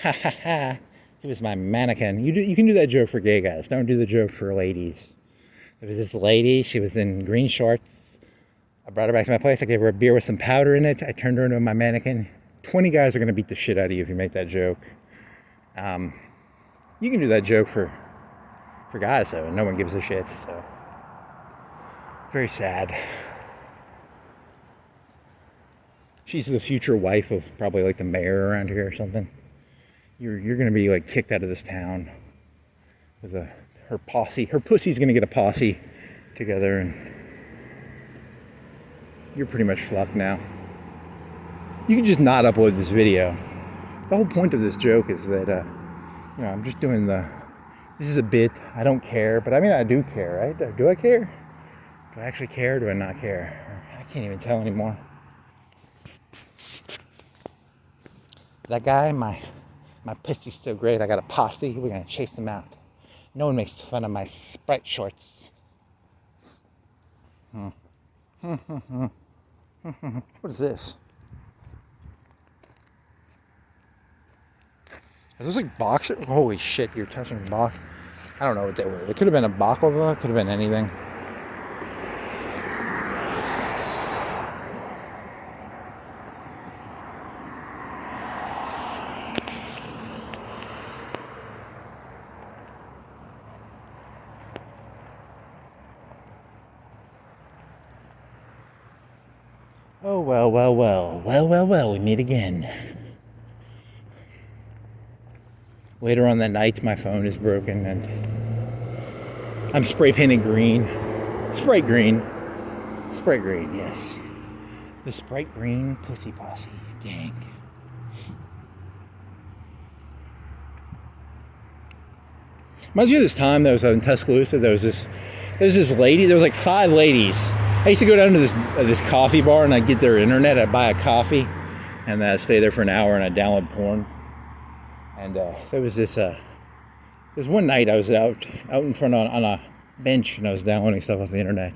Ha ha ha. He was my mannequin. You can do that joke for gay guys. Don't do the joke for ladies. There was this lady. She was in green shorts. I brought her back to my place. I gave her a beer with some powder in it. I turned her into my mannequin. 20 guys are going to beat the shit out of you if you make that joke. You can do that joke for guys, though. No one gives a shit. So very sad. She's the future wife of probably like the mayor around here or something. You're gonna be like kicked out of this town with her posse. Her pussy's gonna get a posse together, and you're pretty much fucked now. You can just not upload this video. The whole point of this joke is that you know, I'm just doing this is a bit. I don't care, but I mean I do care, right? Do I care? Do I actually care? Or do I not care? I can't even tell anymore. That guy, my pussy's so great, I got a posse, we're gonna chase him out. No one makes fun of my Sprite shorts. What is this? Is this like boxer? Holy shit, you're touching box. I don't know what they were. It could have been a baklava. Could have been anything. Oh, well, we meet again. Later on that night, my phone is broken and I'm spray painting green. Sprite green, yes. The Sprite Green Pussy Posse gang. Reminds me of this time that was in Tuscaloosa. There was this lady. There was like 5 ladies. I used to go down to this coffee bar and I'd get their internet. I'd buy a coffee and then I'd stay there for an hour and I'd download porn. And there was one night I was out in front on a bench and I was downloading stuff off the internet.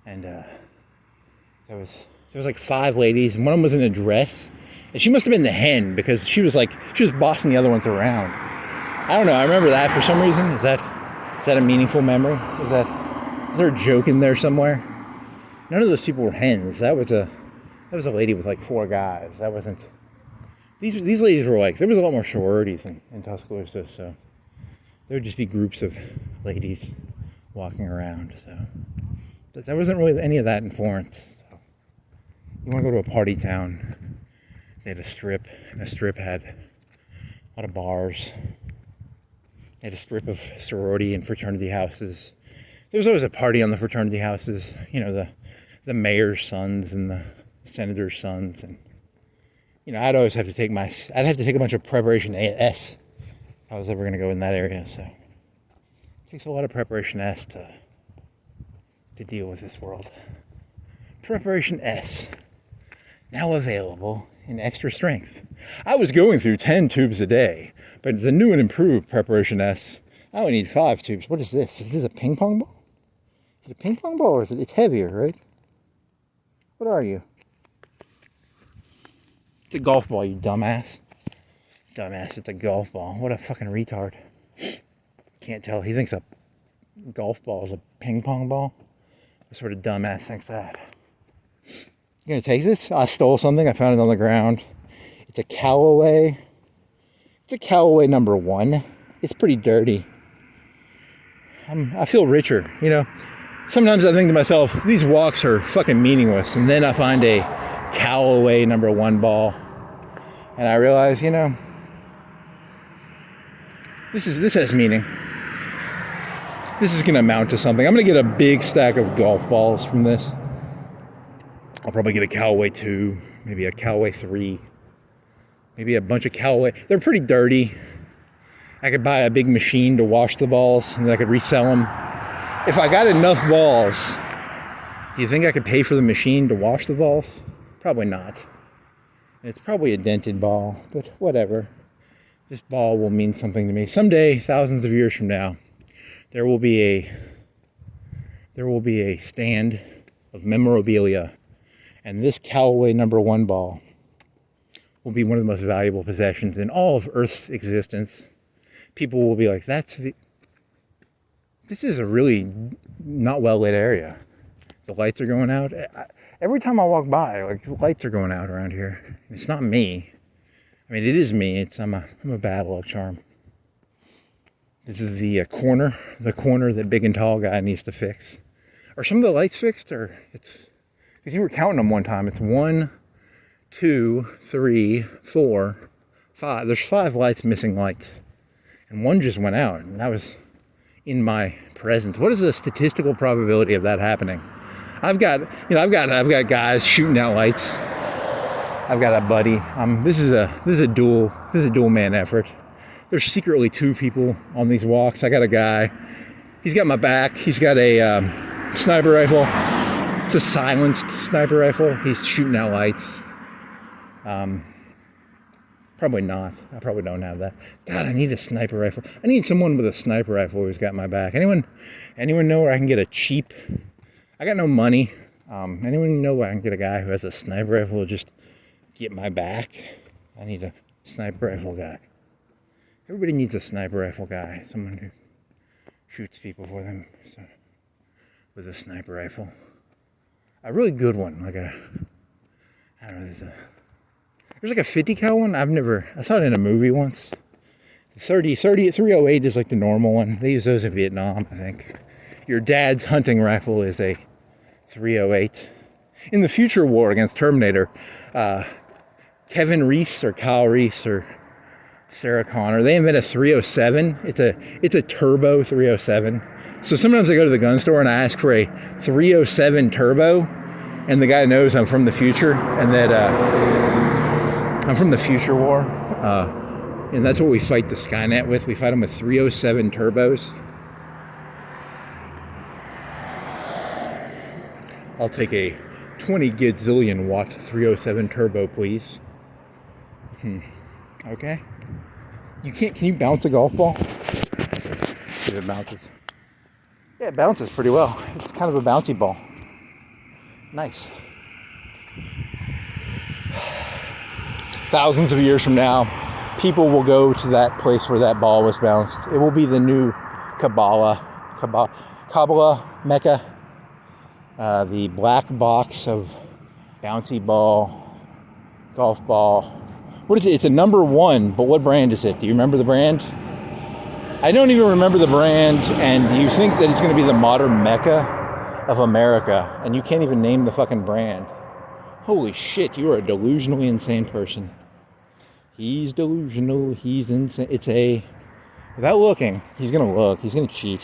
And there was like 5 ladies and one of them was in a dress. And she must have been the hen because she was bossing the other ones around. I don't know. I remember that for some reason. Is that a meaningful memory? Is there a joke in there somewhere? None of those people were hens. That was a lady with like 4 guys. That wasn't. These ladies were like, there was a lot more sororities in Tuscaloosa, so there would just be groups of ladies walking around. So, but there wasn't really any of that in Florence. So, you want to go to a party town? They had a strip, and a strip had a lot of bars. They had a strip of sorority and fraternity houses. There was always a party on the fraternity houses. You know, the mayor's sons and the senator's sons, and you know, I'd have to take a bunch of preparation S if I was ever going to go in that area. So it takes a lot of preparation S to deal with this world. Preparation S, now available in extra strength. I was going through 10 tubes a day, but the new and improved Preparation S, I only need 5 tubes. What is this? Is this a ping pong ball? Is it a ping pong ball or is it? It's heavier, right? What are you? It's a golf ball, you dumbass. Dumbass, it's a golf ball. What a fucking retard. Can't tell. He thinks a golf ball is a ping pong ball. What sort of dumbass thinks that? You gonna take this? I stole something. I found it on the ground. It's a Callaway. It's a Callaway number 1. It's pretty dirty. I feel richer, you know. Sometimes I think to myself, these walks are fucking meaningless. And then I find a Callaway number 1 ball. And I realize, you know, this has meaning. This is going to amount to something. I'm going to get a big stack of golf balls from this. I'll probably get a Callaway 2, maybe a Callaway 3, maybe a bunch of Callaway. They're pretty dirty. I could buy a big machine to wash the balls and then I could resell them. If I got enough balls, do you think I could pay for the machine to wash the balls? Probably not. It's probably a dented ball, but whatever. This ball will mean something to me. Someday, thousands of years from now, there will be a stand of memorabilia, and this Callaway number 1 ball will be one of the most valuable possessions in all of Earth's existence. People will be like, this is a really not well lit area. The lights are going out. Every time I walk by, like, the lights are going out around here. It's not me. I mean, it is me. I'm a bad luck charm. This is the corner that big and tall guy needs to fix. Are some of the lights fixed, or it's because you were counting them one time? It's 1, 2, 3, 4, 5. There's 5 lights, missing lights, and one just went out, and that was in my presence. What is the statistical probability of that happening? I've got guys shooting out lights. I've got a buddy. This is a dual man effort. There's secretly 2 people on these walks. I got a guy. He's got my back. He's got a sniper rifle. It's a silenced sniper rifle. He's shooting out lights. Probably not. I probably don't have that. God, I need a sniper rifle. I need someone with a sniper rifle who's got my back. Anyone know where I can get a cheap? I got no money. Anyone know where I can get a guy who has a sniper rifle to just get my back? I need a sniper rifle guy. Everybody needs a sniper rifle guy. Someone who shoots people for them. So with a sniper rifle, a really good one, like a, I don't know, there's like a 50 cal one. I saw it in a movie once. The 308 is like the normal one. They use those in Vietnam, I think. Your dad's hunting rifle is a 308. In the future war against Terminator, Kevin Reese or Kyle Reese or Sarah Connor, they invent a 307. It's a turbo 307. So sometimes I go to the gun store and I ask for a 307 turbo, and the guy knows I'm from the future and that I'm from the future war. And that's what we fight the Skynet with. We fight them with 307 turbos. I'll take a 20 gazillion watt 307 turbo, please. Okay. Can you bounce a golf ball? See if it bounces. Yeah, it bounces pretty well. It's kind of a bouncy ball. Nice. Thousands of years from now, people will go to that place where that ball was bounced. It will be the new Kabbalah, Mecca. The black box of bouncy ball, golf ball. What is it? It's a number 1, but what brand is it? Do you remember the brand? I don't even remember the brand, and you think that it's going to be the modern Mecca of America, and you can't even name the fucking brand. Holy shit, you are a delusionally insane person. He's delusional, he's insane. Without looking, he's going to look, he's going to cheat.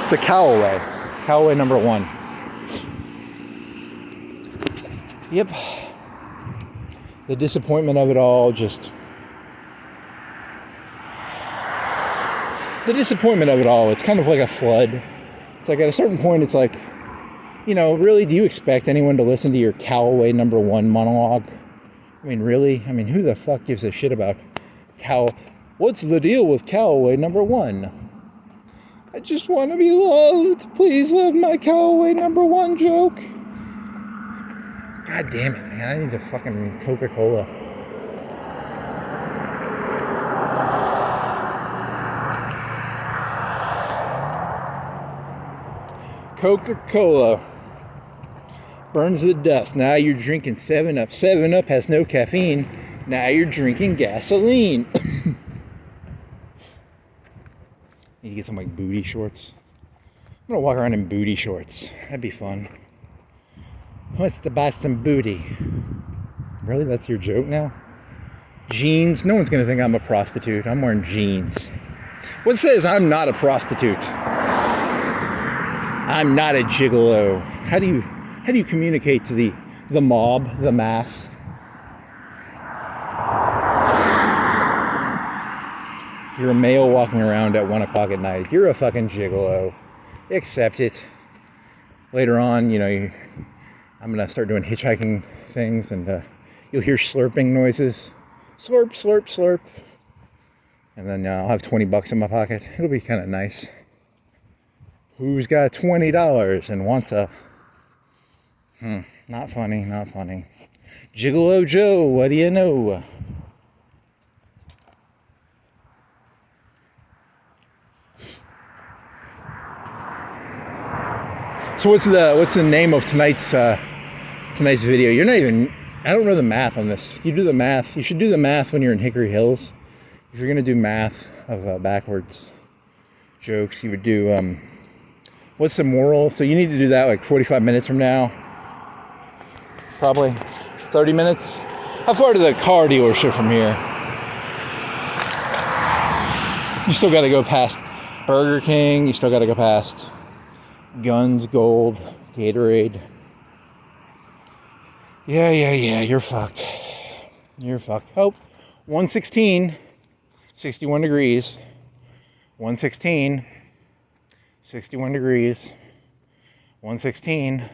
It's a Callaway number 1. Yep. The disappointment of it all, it's kind of like a flood. It's like at a certain point, it's like, really, do you expect anyone to listen to your Callaway number 1 monologue? I mean, really? I mean, who the fuck gives a shit about what's the deal with Callaway number 1? I just want to be loved. Please love my Callaway number 1 joke. God damn it, man. I need a fucking Coca-Cola. Coca-Cola burns the dust. Now you're drinking 7-Up. 7-Up has no caffeine. Now you're drinking gasoline. Need to get some like booty shorts. I'm gonna walk around in booty shorts. That'd be fun. Who wants to buy some booty? Really? That's your joke now? Jeans? No one's gonna think I'm a prostitute. I'm wearing jeans. What says I'm not a prostitute? I'm not a gigolo. How do you communicate to the mob, the mass? You're a male walking around at 1 o'clock at night. You're a fucking gigolo. Accept it. Later on, I'm going to start doing hitchhiking things, and you'll hear slurping noises. Slurp, slurp, slurp. And then I'll have $20 in my pocket. It'll be kind of nice. Who's got $20 and wants a... Not funny, not funny. Gigolo Joe, what do you know? So what's the name of tonight's video? You're not even... I don't know the math on this. You do the math. You should do the math when you're in Hickory Hills. If you're going to do math of backwards jokes, you would do... what's the moral? So you need to do that like 45 minutes from now. Probably 30 minutes. How far to the car dealership from here? You still got to go past Burger King. You still got to go past Guns, Gold, Gatorade. Yeah. You're fucked. You're fucked. Oh, 116. 61 degrees. 116. 61 degrees. 116.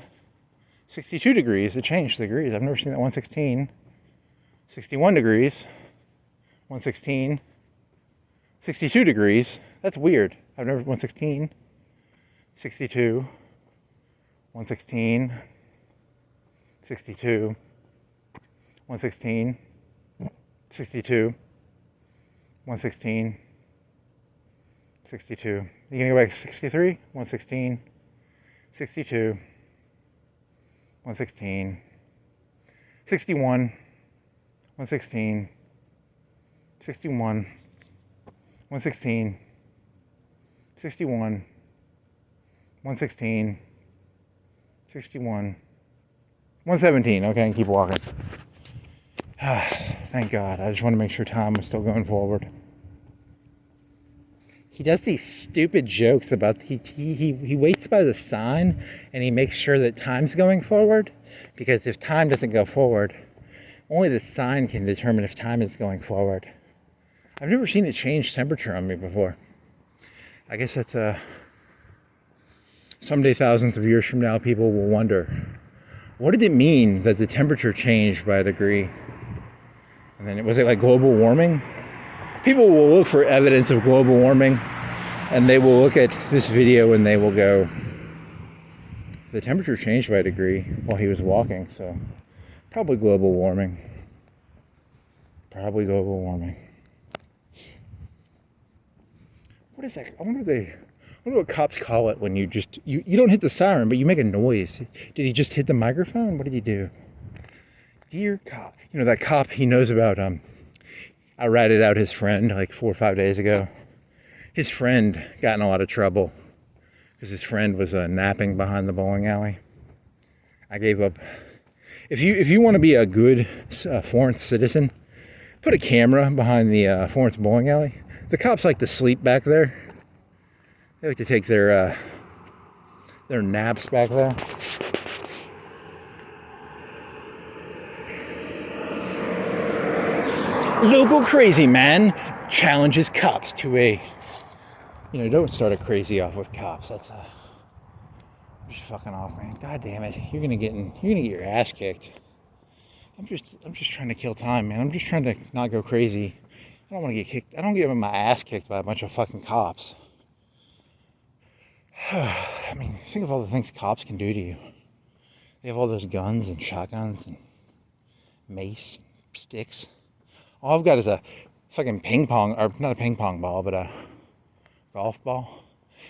62 degrees. It changed the degrees. I've never seen that. 116. 61 degrees. 116. 62 degrees. That's weird. I've never... 116. 62. 116. 62. 116. 62, 116, 62. You gonna go back to 63, 116, 62, 116, 61, 116, 61, 116, 61, 116, 61, 117. Okay, and keep walking. Thank God. I just want to make sure time was still going forward. He does these stupid jokes about he waits by the sign and he makes sure that time's going forward, because if time doesn't go forward, only the sign can determine if time is going forward. I've never seen it change temperature on me before. I guess that's someday, thousands of years from now, people will wonder, what did it mean that the temperature changed by a degree? And then was it like global warming? People will look for evidence of global warming, and they will look at this video and they will go, the temperature changed by a degree while he was walking, so probably global warming. Probably global warming. What is that? I wonder what cops call it when you don't hit the siren, but you make a noise. Did he just hit the microphone? What did he do? Dear cop. You know, that cop, he knows about, I ratted out his friend like 4 or 5 days ago. His friend got in a lot of trouble because his friend was napping behind the bowling alley. I gave up. If you want to be a good foreign citizen, put a camera behind the foreign bowling alley. The cops like to sleep back there. They like to take their naps back there. Local crazy man challenges cops to a... don't start a crazy off with cops. That's just fucking off, man. God damn it. You're gonna get your ass kicked. I'm just trying to kill time, man. I'm just trying to not go crazy. I don't want to get kicked. I don't get my ass kicked by a bunch of fucking cops. I mean, think of all the things cops can do to you. They have all those guns and shotguns and mace, sticks. All I've got is a fucking ping pong, or not a ping pong ball, but a golf ball.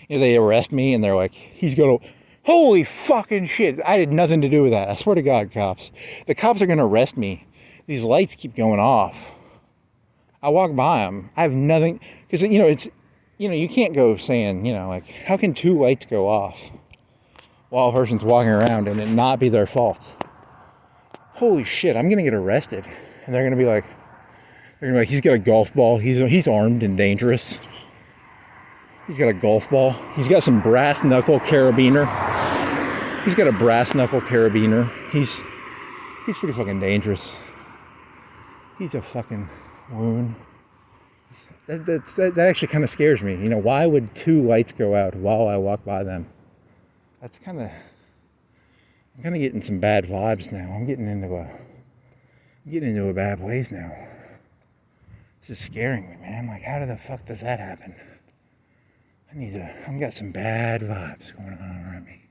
They arrest me and they're like, he's gonna, holy fucking shit, I had nothing to do with that. I swear to God, cops. The cops are gonna arrest me. These lights keep going off. I walk by them. I have nothing, because, you can't go saying, like, how can 2 lights go off while a person's walking around and it not be their fault? Holy shit, I'm gonna get arrested. And they're gonna be like, he's got a golf ball. He's armed and dangerous. He's got a golf ball. He's got some brass knuckle carabiner. He's got a brass knuckle carabiner. He's pretty fucking dangerous. He's a fucking loon. That actually kind of scares me. Why would 2 lights go out while I walk by them? I'm kind of getting some bad vibes now. I'm getting into a bad place now. This is scaring me, man. Like, how the fuck does that happen? I've got some bad vibes going on around me.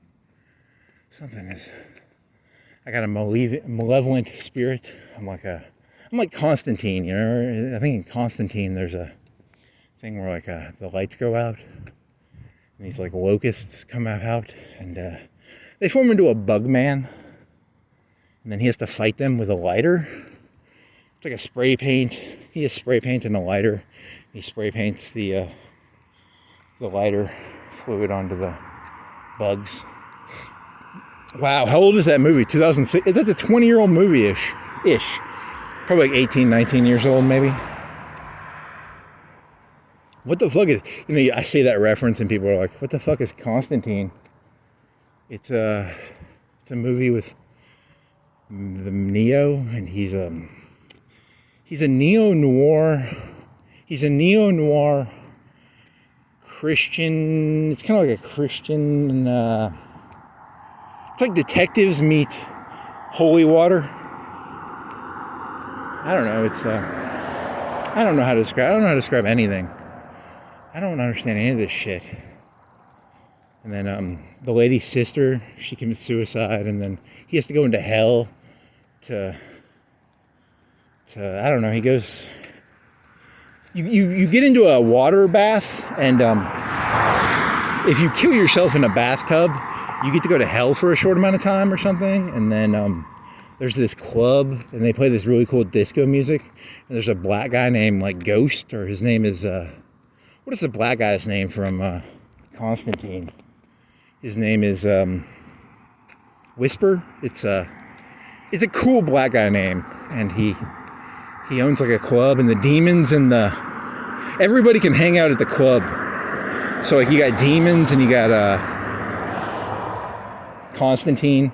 I got a malevolent spirit. I'm like Constantine, I think in Constantine there's a thing where like the lights go out and these like locusts come out and they form into a bug man, and then he has to fight them with a lighter. It's like a spray paint. He has spray paint and a lighter. He spray paints the lighter fluid onto the bugs. Wow, how old is that movie? 2006? That's a 20-year-old movie-ish. Probably like 18, 19 years old, maybe. What the fuck is... I say that reference and people are like, what the fuck is Constantine? It's a movie with the Neo, and he's a neo-noir... He's a neo-noir Christian... It's kind of like a Christian... it's like detectives meet holy water. I don't know. I don't know how to describe anything. I don't understand any of this shit. And then the lady's sister, she commits suicide, and then he has to go into hell to it's I don't know. He goes. You get into a water bath, and if you kill yourself in a bathtub, you get to go to hell for a short amount of time or something. And then there's this club, and they play this really cool disco music. And there's a black guy named like Ghost, or his name is what is the black guy's name from Constantine? His name is Whisper. It's a cool black guy name, and he owns like a club, and the demons and everybody can hang out at the club. So like you got demons, and you got Constantine.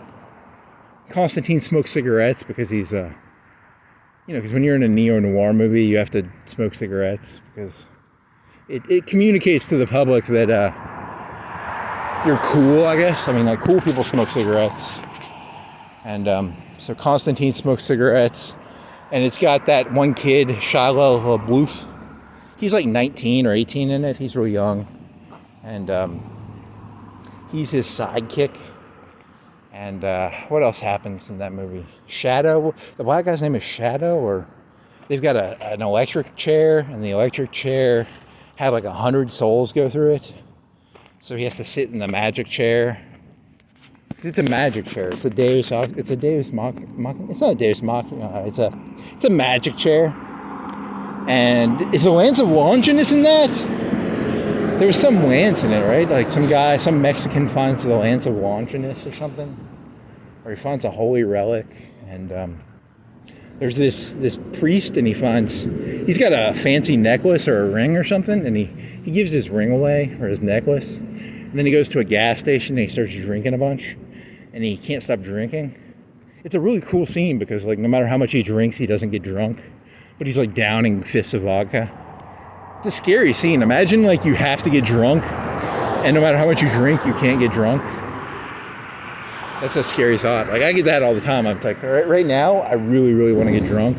Constantine smokes cigarettes because he's because when you're in a neo-noir movie, you have to smoke cigarettes because it communicates to the public that you're cool, I guess. I mean, like, cool people smoke cigarettes. And so Constantine smokes cigarettes. And it's got that one kid, Shia LaBeouf. He's like 19 or 18 in it. He's real young. And he's his sidekick. And what else happens in that movie? Shadow. The black guy's name is Shadow. Or they've got an electric chair. And the electric chair had like 100 souls go through it. So he has to sit in the magic chair. It's a magic chair. It's a Deus Machina. It's not a Deus Machina. It's a magic chair. And is the Lance of Longinus in that? There was some lance in it, right? Like some Mexican finds the Lance of Longinus or something. Or he finds a holy relic. And there's this priest, and he's got a fancy necklace or a ring or something, and he gives his ring away, or his necklace. And then he goes to a gas station and he starts drinking a bunch, and he can't stop drinking. It's a really cool scene because, like, no matter how much he drinks, he doesn't get drunk, but he's like downing fists of vodka. It's a scary scene. Imagine like you have to get drunk, and no matter how much you drink, you can't get drunk. That's a scary thought. Like, I get that all the time. I'm like, right now, I really, really want to get drunk.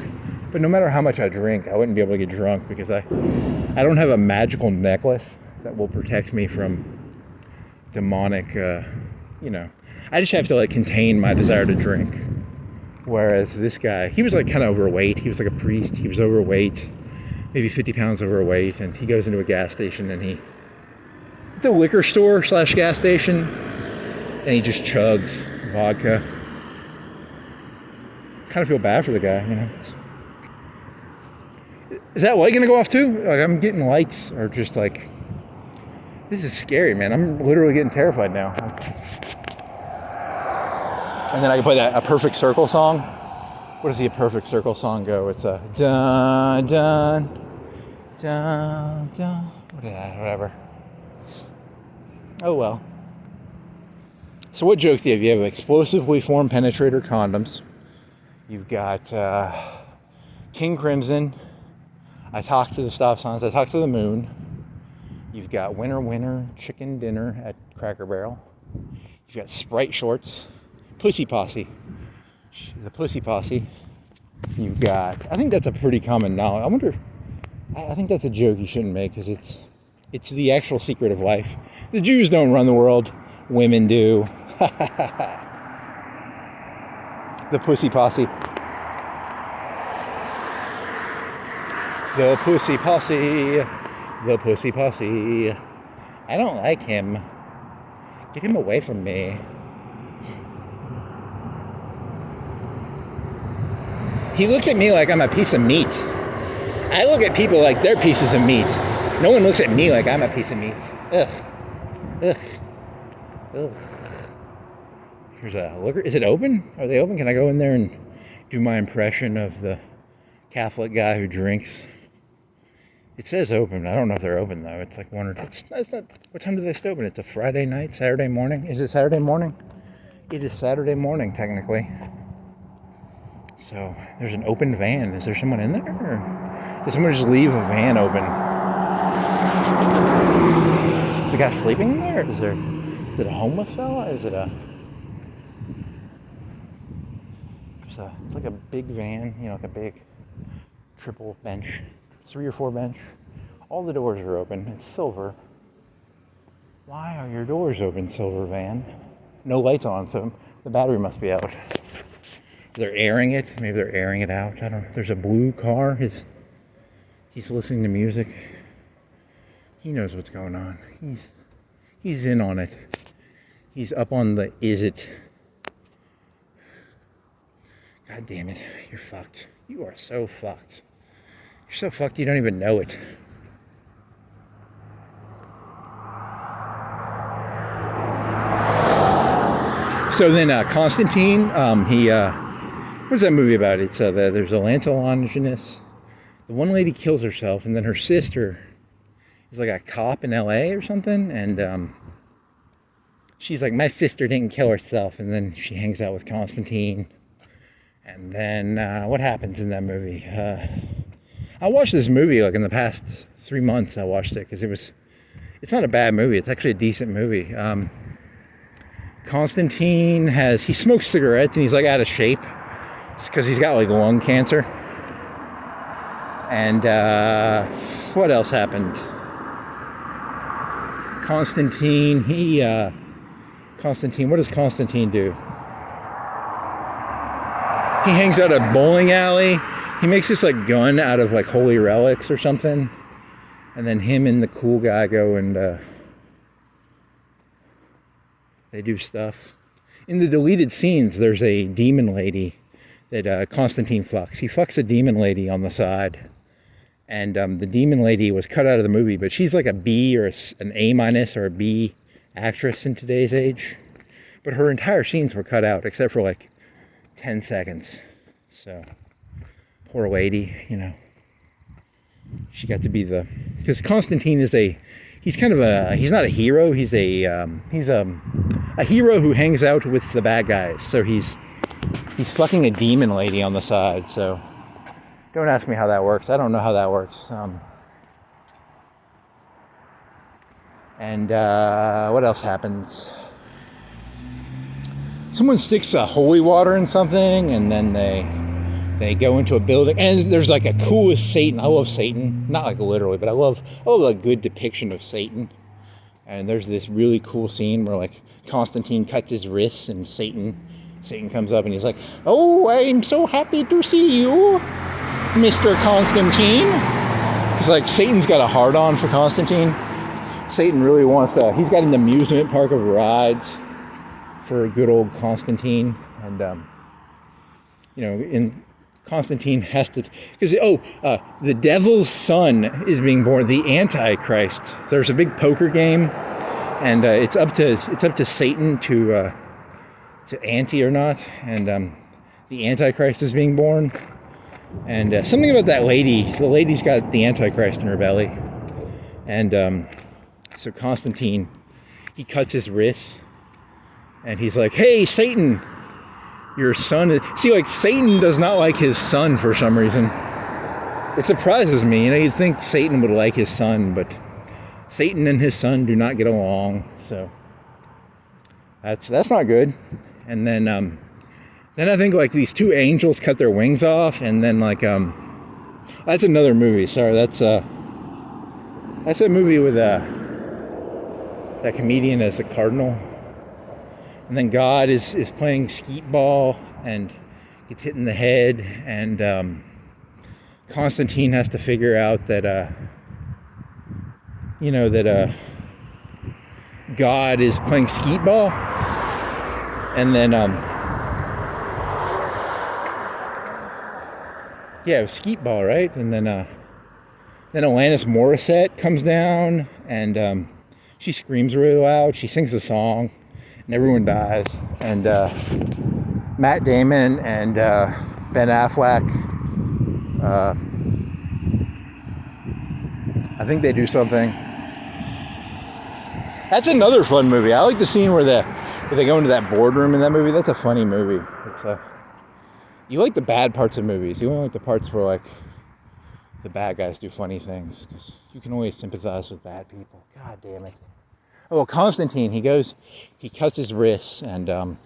But no matter how much I drink, I wouldn't be able to get drunk because I don't have a magical necklace that will protect me from demonic, I just have to, like, contain my desire to drink. Whereas this guy, he was, like, kind of overweight. He was like a priest. He was overweight, maybe 50 pounds overweight. And he goes into a gas station, and it's a liquor store / gas station. And he just chugs vodka. Kind of feel bad for the guy, Is that light gonna go off too? Like, I'm getting lights, or just like, this is scary, man. I'm literally getting terrified now. And then I can play a Perfect Circle song. What does the Perfect Circle song go? It's a dun dun dun dun. Whatever. Oh well. So what jokes do you have? You have explosively formed penetrator condoms. You've got King Crimson. I talk to the stop signs. I talk to the moon. You've got Winner Winner Chicken Dinner at Cracker Barrel. You've got Sprite Shorts. Pussy Posse. The Pussy Posse. You've got, I think that's a pretty common knowledge. I think that's a joke you shouldn't make because it's the actual secret of life. The Jews don't run the world. Women do. The Pussy Posse. The Pussy Posse. The Pussy Posse. I don't like him. Get him away from me. He looks at me like I'm a piece of meat. I look at people like they're pieces of meat. No one looks at me like I'm a piece of meat. Ugh. Ugh. Ugh. Here's a looker. Is it open? Are they open? Can I go in there and do my impression of the Catholic guy who drinks? It says open. I don't know if they're open though. It's like 1 or 2. It's not. What time do they stay open? It's a Friday night, Saturday morning. Is it Saturday morning? It is Saturday morning technically. So there's an open van. Is there someone in there? Or did someone just leave a van open? Is the guy sleeping in there? Is it a homeless fella? Is it it's like a big van, like a big triple bench, 3 or 4 bench. All the doors are open. It's silver. Why are your doors open, silver van? No lights on, so the battery must be out. They're airing it. Maybe they're airing it out. I don't know. There's a blue car. He's listening to music. He knows what's going on. He's in on it. He's up on the is it. God damn it. You're fucked. You are so fucked. You're so fucked you don't even know it. So then Constantine, what's that movie about? It's there's a Lancelot. The one lady kills herself, and then her sister is like a cop in LA or something, and she's like, my sister didn't kill herself, and then she hangs out with Constantine. And then what happens in that movie? I watched this movie like in the past 3 months. I watched it because it's not a bad movie. It's actually a decent movie. Constantine he smokes cigarettes and he's like out of shape. It's because he's got like lung cancer. And what else happened? Constantine, what does Constantine do? He hangs out at a bowling alley. He makes this like gun out of like holy relics or something. And then him and the cool guy go and they do stuff. In the deleted scenes, there's a demon lady that Constantine fucks. He fucks a demon lady on the side. And the demon lady was cut out of the movie, but she's like a B or an A- or a B actress in today's age. But her entire scenes were cut out, except for like 10 seconds. So, poor lady, you know. She got to be because Constantine is he's not a hero, he's a hero who hangs out with the bad guys. So he's fucking a demon lady on the side, so don't ask me how that works. I don't know how that works. And what else happens? Someone sticks holy water in something, and then they go into a building, and there's like a coolest Satan. I love Satan, not like literally, but I love a good depiction of Satan. And there's this really cool scene where like Constantine cuts his wrists, and Satan comes up, and he's like, "Oh, I'm so happy to see you, Mr. Constantine." It's like Satan's got a hard-on for Constantine. Satan really wants he's got an amusement park of rides for good old Constantine. And in Constantine has to, because the devil's son is being born, the Antichrist. There's a big poker game, and it's up to Satan to ante or not, and the Antichrist is being born. And something about that lady, the lady's got the Antichrist in her belly. And so Constantine, he cuts his wrists, and he's like, "Hey, Satan, your son is..." See, like, Satan does not like his son for some reason. It surprises me. You'd think Satan would like his son, but Satan and his son do not get along. So that's not good. And then I think like these two angels cut their wings off, and then like that's another movie. Sorry, that's a movie with that comedian as the cardinal. And then God is playing skeet ball and gets hit in the head, and Constantine has to figure out that God is playing skeet ball, and then skeet ball, right? And then Alanis Morissette comes down, and she screams really loud. She sings a song, and everyone dies. And Matt Damon and Ben Affleck, I think they do something. That's another fun movie. I like the scene where they go into that boardroom in that movie. That's a funny movie. You like the bad parts of movies. You only like the parts where like the bad guys do funny things, because you can always sympathize with bad people. God damn it. Oh, well, Constantine, he cuts his wrists, and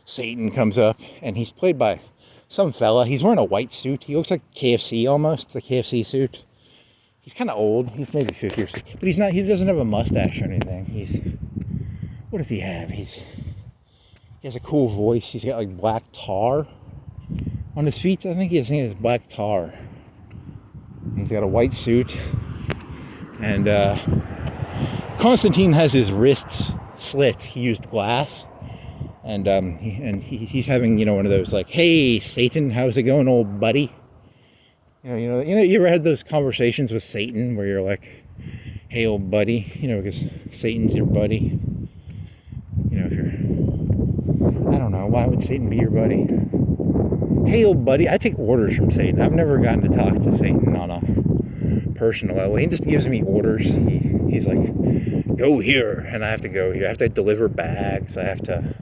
Satan comes up, and he's played by some fella. He's wearing a white suit. He looks like KFC almost, the KFC suit. He's kind of old. He's maybe 50 or 60, but he doesn't have a mustache or anything. What does he have? He has a cool voice. He's got like black tar. On his feet, I think he has black tar. He's got a white suit. And Constantine has his wrists slit. He used glass. And he's having, one of those like, hey, Satan, how's it going, old buddy? You ever had those conversations with Satan where you're like, hey, old buddy, because Satan's your buddy. If you're, I don't know, why would Satan be your buddy? Hey, old buddy, I take orders from Satan. I've never gotten to talk to Satan on a personal level. He just gives me orders. He's like, go here, and I have to go here. I have to deliver bags. It's a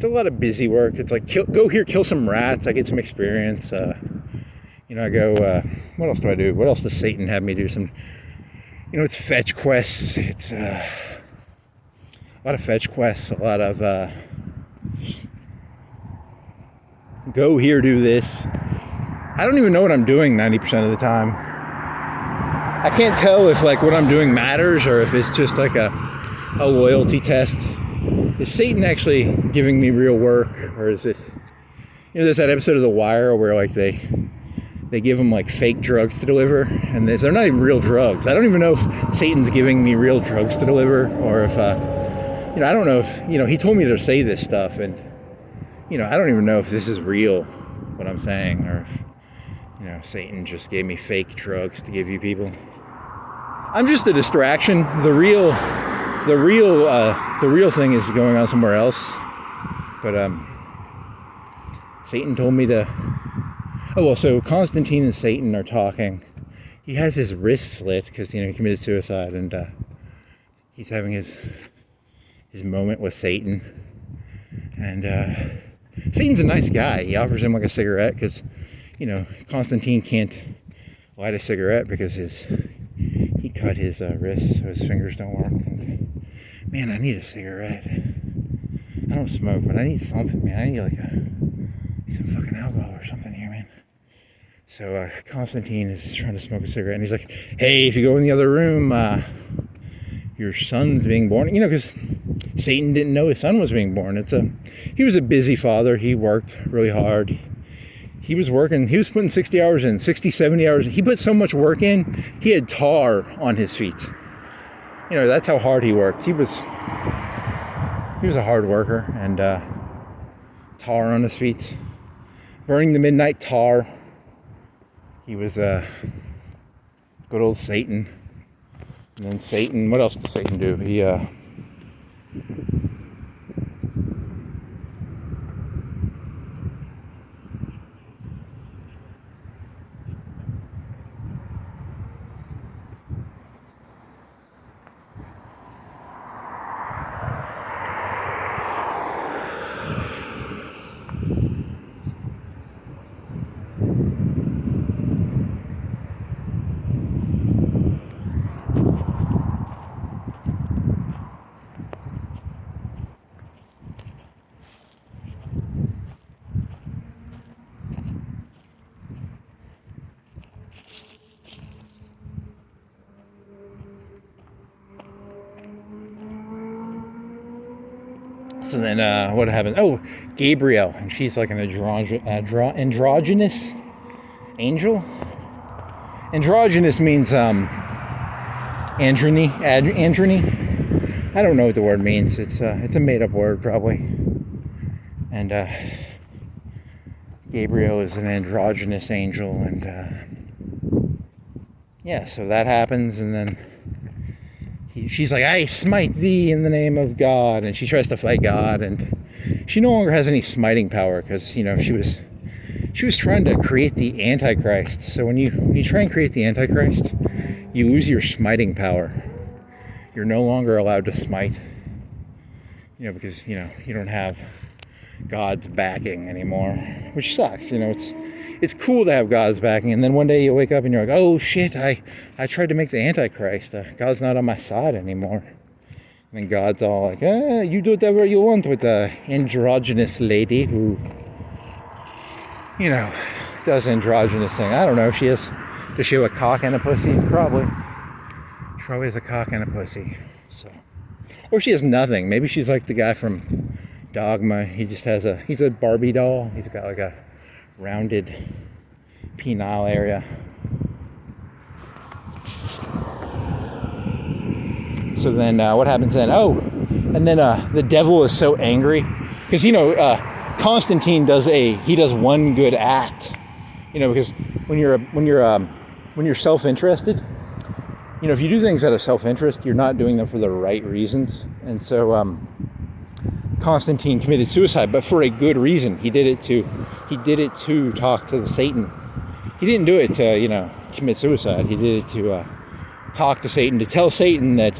lot of busy work. It's like, go here, kill some rats. I get some experience. I go, what else do I do? What else does Satan have me do? It's fetch quests. It's a lot of fetch quests, a lot of go here, do this. I don't even know what I'm doing 90% of the time. I can't tell if like what I'm doing matters or if it's just like a loyalty test. Is Satan actually giving me real work, or is it, there's that episode of The Wire where like they give them like fake drugs to deliver, and they're not even real drugs. I don't even know if Satan's giving me real drugs to deliver, or if, I don't know if, he told me to say this stuff, and, I don't even know if this is real, what I'm saying, or if, Satan just gave me fake drugs to give you people. I'm just a distraction. The real thing is going on somewhere else. But, Satan told me to. Oh, well, so Constantine and Satan are talking. He has his wrist slit because, he committed suicide, and he's having his moment with Satan. And Satan's a nice guy. He offers him like a cigarette because, Constantine can't light a cigarette because he cut his wrist so his fingers don't work. And, man, I need a cigarette. I don't smoke, but I need something, man. I need some fucking alcohol or something here, man. So Constantine is trying to smoke a cigarette, and he's like, hey, if you go in the other room, your son's being born. Because Satan didn't know his son was being born. He was a busy father. He worked really hard. He was putting 60 hours in, 60, 70 hours. He put so much work in, he had tar on his feet. That's how hard he worked. He was a hard worker, and tar on his feet. Burning the midnight tar. He was good old Satan. And then Satan, what else does Satan do? He So then what happened? Oh, Gabriel. And she's like an androgynous angel. Androgynous means androgyny. I don't know what the word means. It's a made-up word probably. And Gabriel is an androgynous angel, and yeah, so that happens, and then she's like, I smite thee in the name of God, and she tries to fight God, and she no longer has any smiting power because she was trying to create the Antichrist. So when you try and create the Antichrist, you lose your smiting power. You're no longer allowed to smite, because you don't have God's backing anymore, which sucks. It's cool to have God's backing, and then one day you wake up and you're like, oh shit, I tried to make the Antichrist. God's not on my side anymore. And then God's all like, you do whatever you want with the androgynous lady who, does androgynous thing. I don't know. Does she have a cock and a pussy? Probably. She probably has a cock and a pussy. So, or she has nothing. Maybe she's like the guy from Dogma. He's a Barbie doll. He's got like a rounded penile area. So then what happens then? Oh, and then the devil is so angry because Constantine does one good act, because when you're self-interested, if you do things out of self-interest, you're not doing them for the right reasons. And so Constantine committed suicide, but for a good reason. He did it to talk to the Satan. He didn't do it to commit suicide. He did it to talk to Satan, to tell Satan that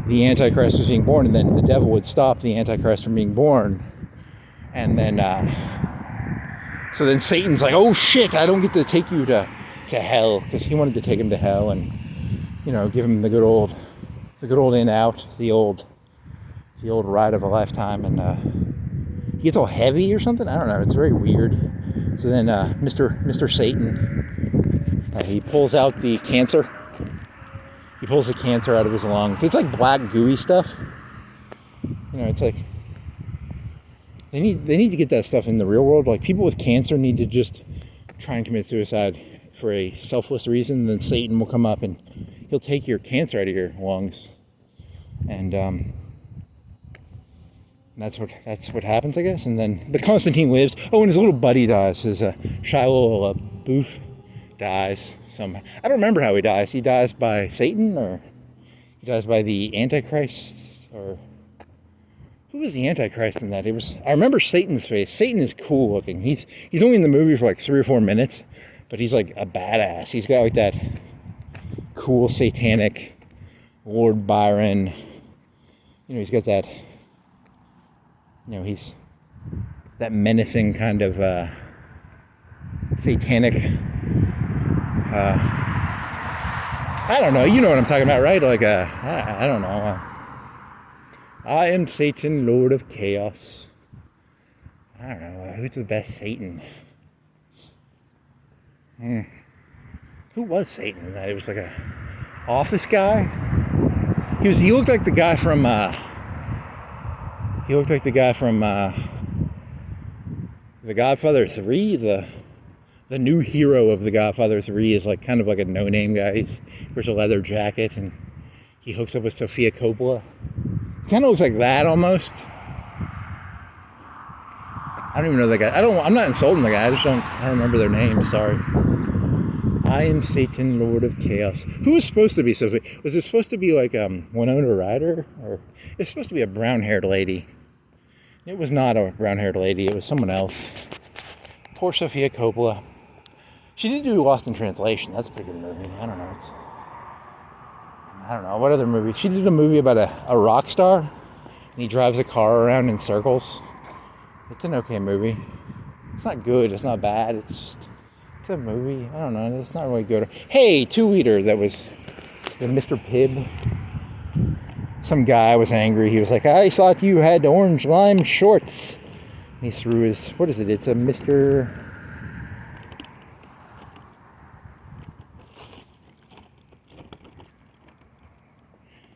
the Antichrist was being born, and then the devil would stop the Antichrist from being born. And then so then Satan's like, oh shit, I don't get to take you to hell, because he wanted to take him to hell and give him the good old in out, the old ride of a lifetime. And he gets all heavy or something. I don't know, it's very weird. So then Mr. Satan, he pulls out the cancer. He pulls the cancer out of his lungs. It's like black gooey stuff. It's like they need to get that stuff in the real world. Like, people with cancer need to just try and commit suicide for a selfless reason. Then Satan will come up and he'll take your cancer out of your lungs. And that's what happens, I guess. And then, but Constantine lives. Oh, and his little buddy dies. His Shia Booth dies. I don't remember how he dies. He dies by Satan, or he dies by the Antichrist, or who was the Antichrist in that? I remember Satan's face. Satan is cool looking. He's only in the movie for like 3 or 4 minutes, but he's like a badass. He's got like that cool satanic Lord Byron. He's got that. He's that menacing kind of satanic. I don't know. You know what I'm talking about, right? Like, I don't know. I am Satan, Lord of Chaos. I don't know. Who's the best Satan? Who was Satan in that? It was like a office guy. He looked like the guy from. He looked like the guy from The Godfather 3. The new hero of The Godfather 3 is like kind of like a no-name guy. He wears a leather jacket and he hooks up with Sofia Coppola. Kind of looks like that almost. I don't even know that guy. I'm not insulting the guy. I don't remember their names. Sorry. I am Satan, Lord of Chaos. Who was supposed to be Sophia? Was it supposed to be like Winona Ryder, or it's supposed to be a brown-haired lady? It was not a brown-haired lady. It was someone else. Poor Sofia Coppola. She did do Lost in Translation. That's a pretty good movie. I don't know. What other movie? She did a movie about a rock star, and he drives a car around in circles. It's an okay movie. It's not good. It's not bad. It's a movie. I don't know. It's not really good. Hey, 2-liter. That was the Mr. Pibb. Some guy was angry. He was like, I thought you had orange lime shorts. And he threw his, what is it? It's a Mr.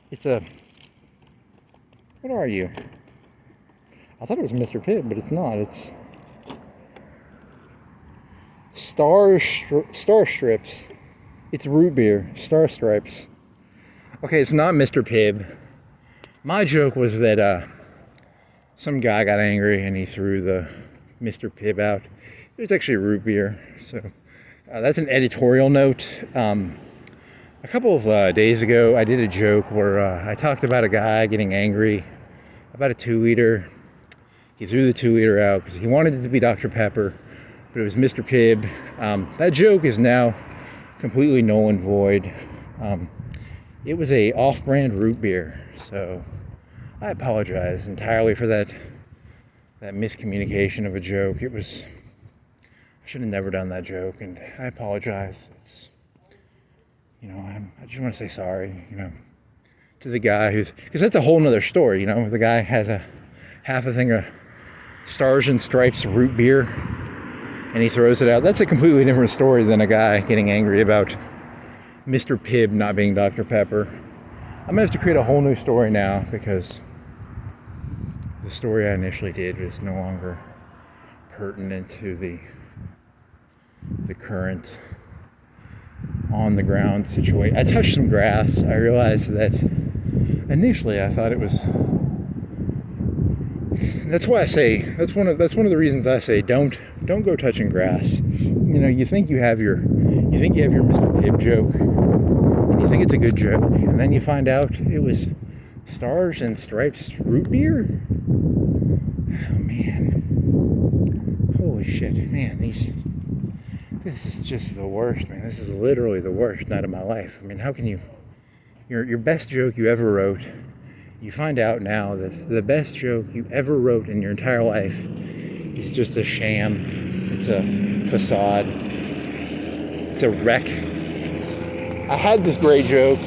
It's a, what are you? I thought it was Mr. Pibb, but it's not. It's Star Strips. It's root beer. Star Stripes. Okay, it's not Mr. Pibb. My joke was that some guy got angry and he threw the Mr. Pibb out. It was actually root beer. So that's an editorial note. A couple of days ago, I did a joke where I talked about a guy getting angry about a 2-liter. He threw the 2-liter out because he wanted it to be Dr. Pepper, but it was Mr. Pibb. That joke is now completely null and void. It was a off-brand root beer, so I apologize entirely for that miscommunication of a joke. I should have never done that joke, and I apologize. I just want to say sorry, to the guy because that's a whole nother story, The guy had half a thing of Stars and Stripes root beer, and he throws it out. That's a completely different story than a guy getting angry about Mr. Pibb not being Dr. Pepper. I'm going to have to create a whole new story now because the story I initially did was no longer pertinent to the the current on the ground situation. I touched some grass. I realized that initially I thought it was. That's why I say that's one of the reasons I say don't go touching grass. You know, you think you have your Mr. Pibb joke, and you think it's a good joke, and then you find out it was Stars and Stripes root beer. Oh man, holy shit, man! This is just the worst, man. This is literally the worst night of my life. I mean, how can you? Your best joke you ever wrote. You find out now that the best joke you ever wrote in your entire life is just a sham. It's a facade. It's a wreck. I had this great joke.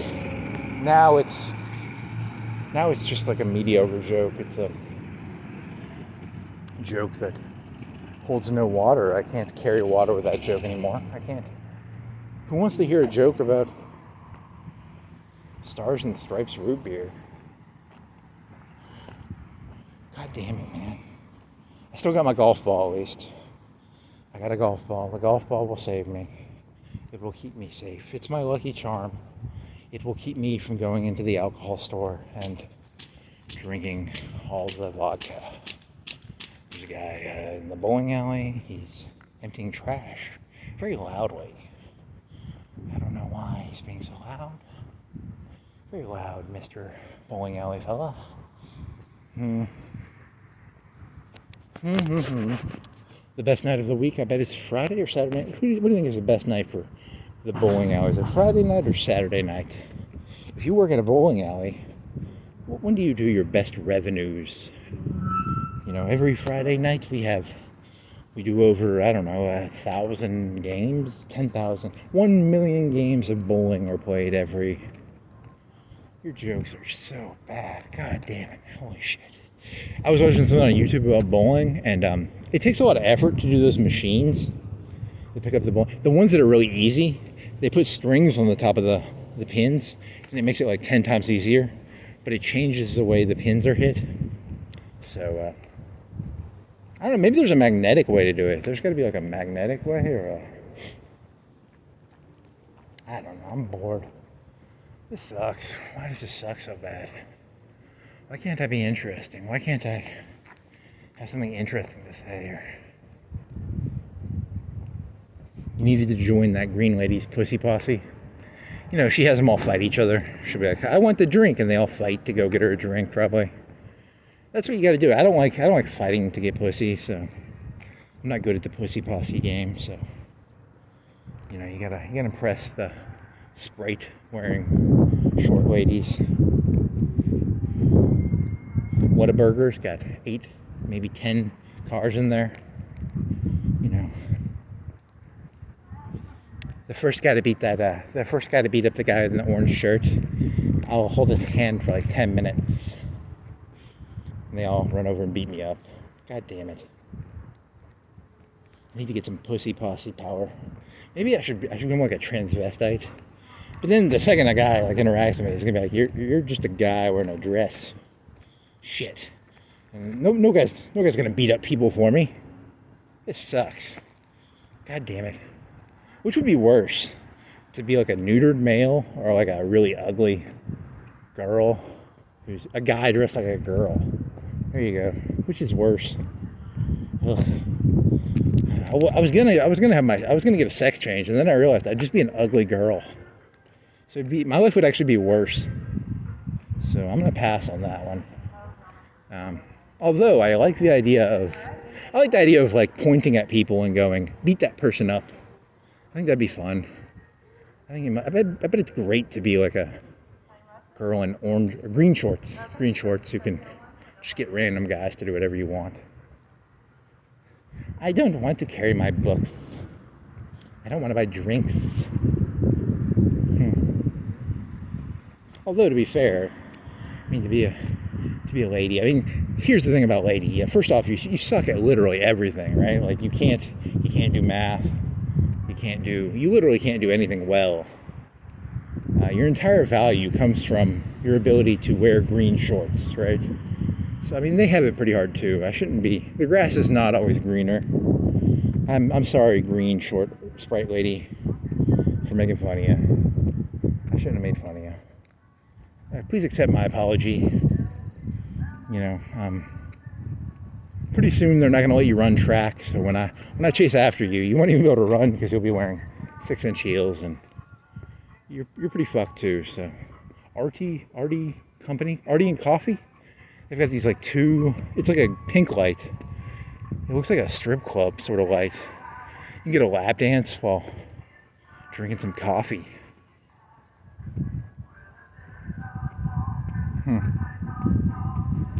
Now it's just like a mediocre joke. It's a joke that holds no water. I can't carry water with that joke anymore. I can't. Who wants to hear a joke about Stars and Stripes root beer? God damn it, man. I still got my golf ball, at least. I got a golf ball. The golf ball will save me. It will keep me safe. It's my lucky charm. It will keep me from going into the alcohol store and drinking all the vodka. There's a guy in the bowling alley. He's emptying trash very loudly. I don't know why he's being so loud. Very loud, Mr. Bowling Alley fella. The best night of the week, I bet, is Friday or Saturday night. What do you think is the best night for the bowling alley? Is it Friday night or Saturday night? If you work at a bowling alley, when do you do your best revenues? You know, every Friday night we do over, 1,000 games, 10,000, 1 million games of bowling are played every. Your jokes are so bad. God damn it. Holy shit. I was watching something on YouTube about bowling, and it takes a lot of effort to do those machines to pick up the ball. The ones that are really easy, they put strings on the top of the pins, and it makes it like 10 times easier, but it changes the way the pins are hit. So, I don't know, maybe there's a magnetic way to do it. There's got to be like a magnetic way, or I don't know, I'm bored. This sucks. Why does this suck so bad? Why can't I be interesting? Why can't I have something interesting to say here? You needed to join that green lady's pussy posse. You know, she has them all fight each other. She'll be like, I want the drink, and they all fight to go get her a drink, probably. That's what you gotta do. I don't like fighting to get pussy, so I'm not good at the pussy posse game, so you know, you gotta impress the Sprite wearing short ladies. Whataburger's got 8, maybe 10 cars in there. You know, the first guy to beat up the guy in the orange shirt, I'll hold his hand for like 10 minutes. And they all run over and beat me up. God damn it. I need to get some pussy posse power. Maybe I should become like a transvestite. But then the second a guy like interacts with me, he's gonna be like, you're just a guy wearing a dress. Shit. And no guy's gonna beat up people for me. This sucks. God damn it. Which would be worse? To be like a neutered male or like a really ugly girl? Who's a guy dressed like a girl. There you go. Which is worse? Ugh. I was gonna get a sex change, and then I realized I'd just be an ugly girl. So my life would actually be worse. So I'm gonna pass on that one. Although I like the idea of like pointing at people and going, beat that person up. I think that'd be fun. I bet it's great to be like a girl in orange or green shorts who can just get random guys to do whatever you want. I don't want to carry my books. I don't want to buy drinks. Although, to be fair, I mean, to be a lady, I mean, here's the thing about lady. Yeah, first off, you suck at literally everything, right? Like you can't do math. You literally can't do anything well. Your entire value comes from your ability to wear green shorts, right? So, I mean, they have it pretty hard too. The grass is not always greener. I'm sorry, green short Sprite lady for making fun of you. I shouldn't have made fun of you. Please accept my apology. You know, pretty soon they're not going to let you run track. So when I chase after you, you won't even be able to run because you'll be wearing 6-inch heels, and you're pretty fucked too. So RT company, RT and Coffee. They've got these like it's like a pink light. It looks like a strip club sort of light. You can get a lap dance while drinking some coffee.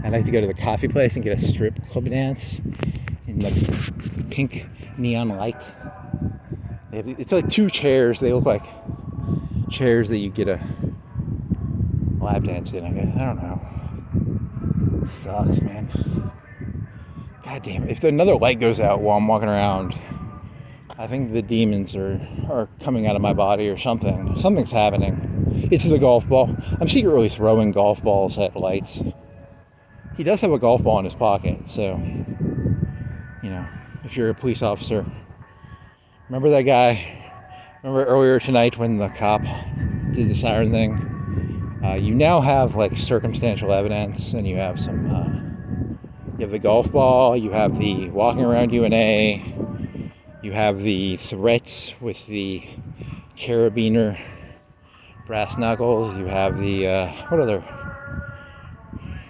I'd like to go to the coffee place and get a strip club dance in the pink neon light. It's like 2 chairs. They look like chairs that you get a lap dance in, I guess. I don't know. It sucks, man. God damn it. If another light goes out while I'm walking around, I think the demons are coming out of my body or something. Something's happening. It's the golf ball. I'm secretly throwing golf balls at lights. He does have a golf ball in his pocket, so, you know, if you're a police officer, remember that guy? Remember earlier tonight when the cop did the siren thing? You now have like circumstantial evidence, and you have some, you have the golf ball, you have the walking around UNA, you have the threats with the carabiner brass knuckles, you have the, what other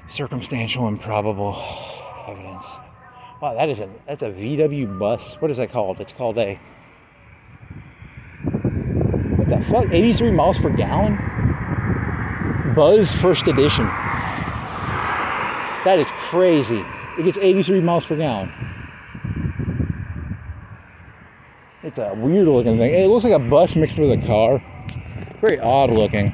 circumstantial and probable evidence. Wow, that's a VW bus. What is that called? It's called a, what the fuck? 83 miles per gallon? Buzz First Edition. That is crazy. It gets 83 miles per gallon. It's a weird looking thing. It looks like a bus mixed with a car. Very odd looking.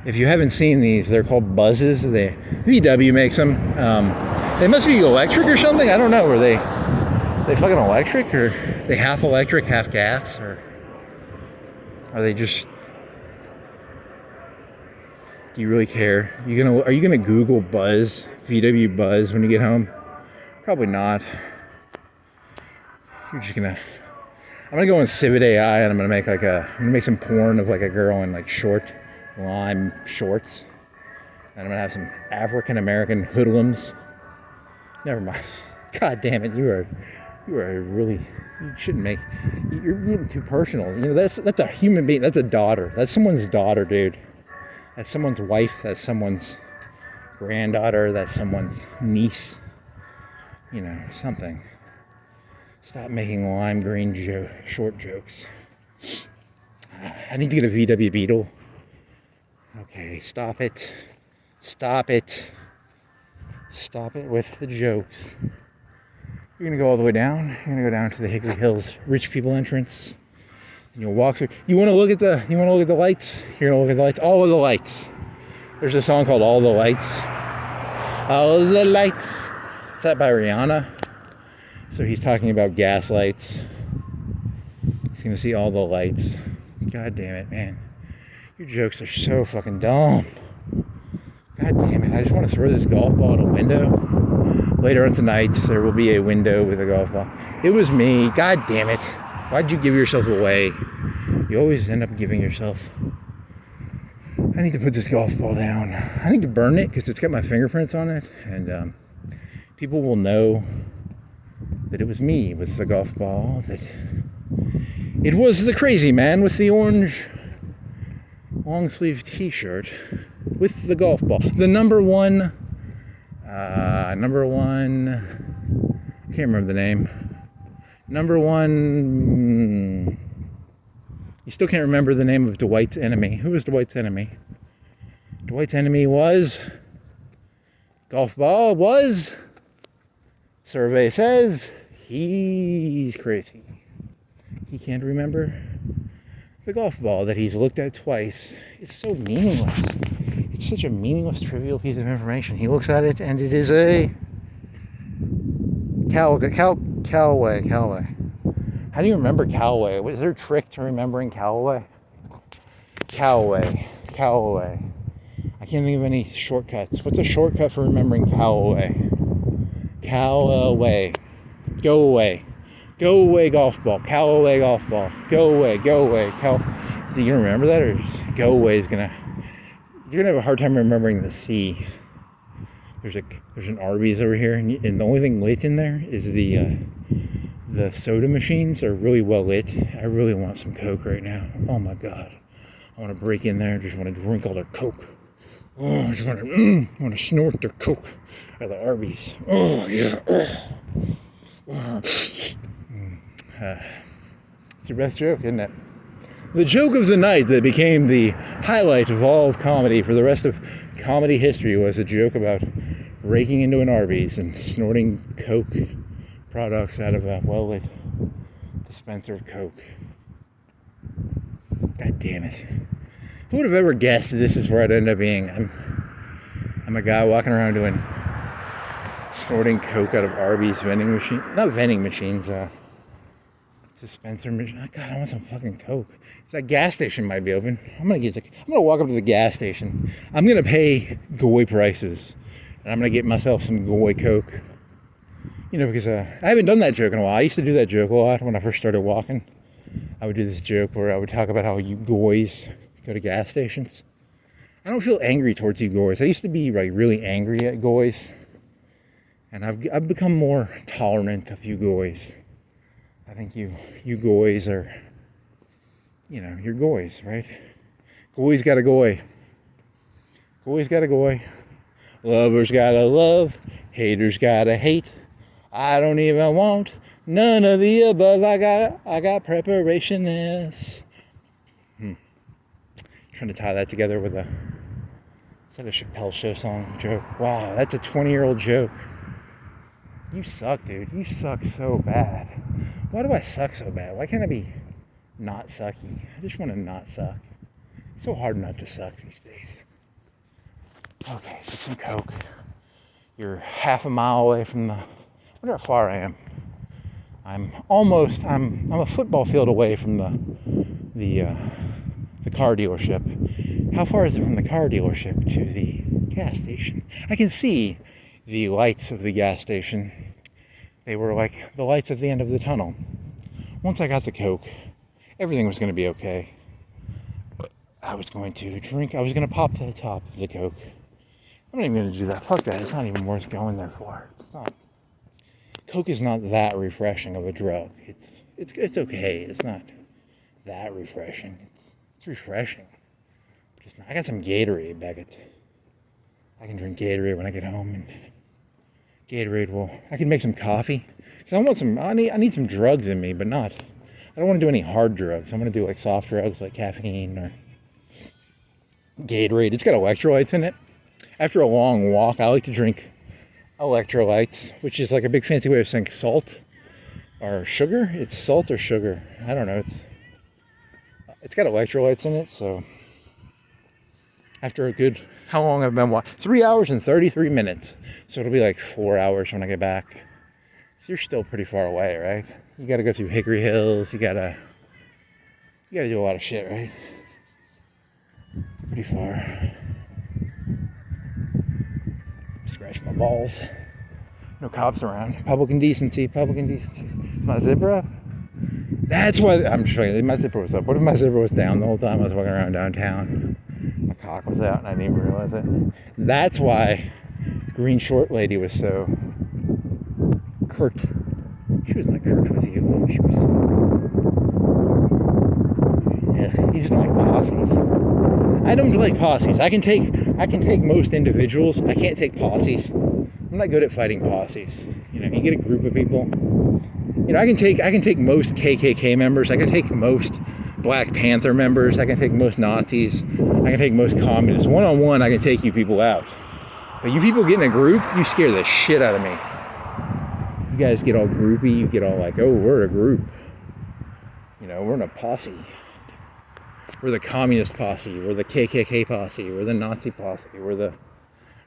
If you haven't seen these, they're called buzzes. VW makes them. They must be electric or something. I don't know. Are they fucking electric, or they half electric, half gas, or are they just? Do you really care? Are you gonna Google Buzz, VW Buzz when you get home? Probably not. You're just gonna. I'm gonna go on Civet AI and I'm gonna make some porn of like a girl in like short lime shorts, and I'm gonna have some African American hoodlums. Never mind. God damn it, you are really, you shouldn't make. You're getting too personal. You know, that's a human being. That's a daughter. That's someone's daughter, dude. That's someone's wife. That's someone's granddaughter. That's someone's niece. You know, something. Stop making lime green short jokes. I need to get a VW Beetle. Okay, stop it. Stop it. Stop it with the jokes. You're gonna go all the way down. You're gonna go down to the Hickory Hills Rich People entrance. And you'll walk through. You wanna look at the lights? You're gonna look at the lights. All of the lights. There's a song called All the Lights. All the lights. Is that by Rihanna? So he's talking about gas lights. He's gonna see all the lights. God damn it, man. Your jokes are so fucking dumb. God damn it, I just want to throw this golf ball at a window. Later on tonight, there will be a window with a golf ball. It was me. God damn it. Why'd you give yourself away? You always end up giving yourself. I need to put this golf ball down. I need to burn it because it's got my fingerprints on it. And people will know that it was me with the golf ball. That it was the crazy man with the orange long sleeve t-shirt with the golf ball. The number one, I can't remember the name. Number one, you still can't remember the name of Dwight's enemy. Who was Dwight's enemy? Dwight's enemy was, golf ball was, survey says, he's crazy. He can't remember the golf ball that he's looked at twice. It's so meaningless. It's such a meaningless, trivial piece of information. He looks at it and it is a Callaway. How do you remember Callaway? Was there a trick to remembering Callaway? Callaway. I can't think of any shortcuts. What's a shortcut for remembering Callaway? Callaway. Go away. Go away, golf ball. Callaway golf ball. Go away, go away. Do you remember that, or just go away is gonna? You're gonna have a hard time remembering the C. There's an Arby's over here, and the only thing lit in there is the soda machines are really well lit. I really want some Coke right now. Oh my God, I want to break in there. I just want to drink all their Coke. Oh, I just want to snort their Coke out of the Arby's. Oh yeah. It's the best joke, isn't it? The joke of the night that became the highlight of all of comedy for the rest of comedy history was a joke about breaking into an Arby's and snorting Coke products out of a well-lit dispenser of Coke. God damn it. Who would have ever guessed this is where I'd end up being? I'm a guy walking around snorting Coke out of Arby's vending machine. Not vending machines, dispenser machine. Oh, God, I want some fucking Coke. That gas station might be open. I'm gonna walk up to the gas station. I'm gonna pay Goy prices, and I'm gonna get myself some Goy Coke. You know, because I haven't done that joke in a while. I used to do that joke a lot when I first started walking. I would do this joke where I would talk about how you Goys go to gas stations. I don't feel angry towards you Goys. I used to be like really angry at Goys, and I've become more tolerant of you Goys. I think you Goys are, you're Goys, right? Goys gotta Goy. Goys gotta Goy. Lovers gotta love. Haters gotta hate. I don't even want none of the above. I got preparation-ness. Trying to tie that together with is that a Chappelle Show song joke? Wow, that's a 20-year-old joke. You suck, dude. You suck so bad. Why do I suck so bad? Why can't I be not sucky? I just want to not suck. It's so hard not to suck these days. Okay, get some Coke. You're half a mile away from I wonder how far I am. I'm a football field away from the car dealership. How far is it from the car dealership to the gas station? I can see the lights of the gas station. They were like the lights at the end of the tunnel. Once I got the Coke, everything was going to be okay. But I was going to pop to the top of the Coke. I'm not even going to do that. Fuck that. It's not even worth going there for. Coke is not that refreshing of a drug. It's okay. It's not that refreshing. It's refreshing. Just not. I got some Gatorade back I can drink Gatorade when I get home, and I can make some coffee. Because I need some drugs in me, but I don't want to do any hard drugs. I'm going to do like soft drugs like caffeine or Gatorade. It's got electrolytes in it. After a long walk, I like to drink electrolytes, which is like a big fancy way of saying salt or sugar. It's salt or sugar. I don't know. It's got electrolytes in it, so after how long have I been walking? 3 hours and 33 minutes. So it'll be like 4 hours when I get back. So you're still pretty far away, right? You gotta go through Hickory Hills. You gotta do a lot of shit, right? Pretty far. Scratch my balls. No cops around. Public indecency. My zipper up? That's why I'm just fucking. My zipper was up. What if my zipper was down the whole time I was walking around downtown? My cock was out and I didn't even realize it. That's why Green Short Lady was so curt. She was not curt with you. She was. You just don't like posses. I don't like posses. I can take most individuals. I can't take posses. I'm not good at fighting posses. You get a group of people. I can take most KKK members. I can take most Black Panther members. I can take most Nazis. I can take most communists. One-on-one, I can take you people out. But you people get in a group, you scare the shit out of me. You guys get all groupie. You get all like, oh, we're a group. We're in a posse. We're the communist posse. We're the KKK posse. We're the Nazi posse. We're the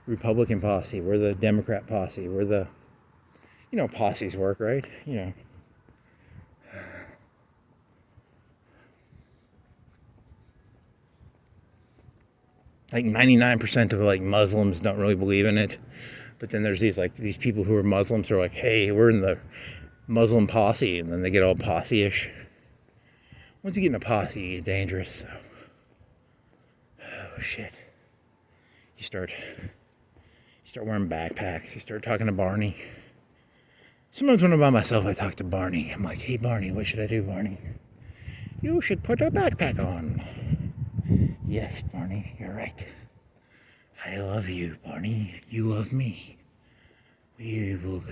Republican posse. We're the Democrat posse. We're the... posses work, right? Like 99% of like Muslims don't really believe in it. But then there's these people who are Muslims who are like, hey, we're in the Muslim posse, and then they get all posse-ish. Once you get in a posse, you get dangerous. So. Oh shit! You start wearing backpacks. You start talking to Barney. Sometimes when I'm by myself, I talk to Barney. I'm like, "Hey Barney, what should I do, Barney? You should put a backpack on." Yes, Barney, you're right. I love you, Barney. You love me. We will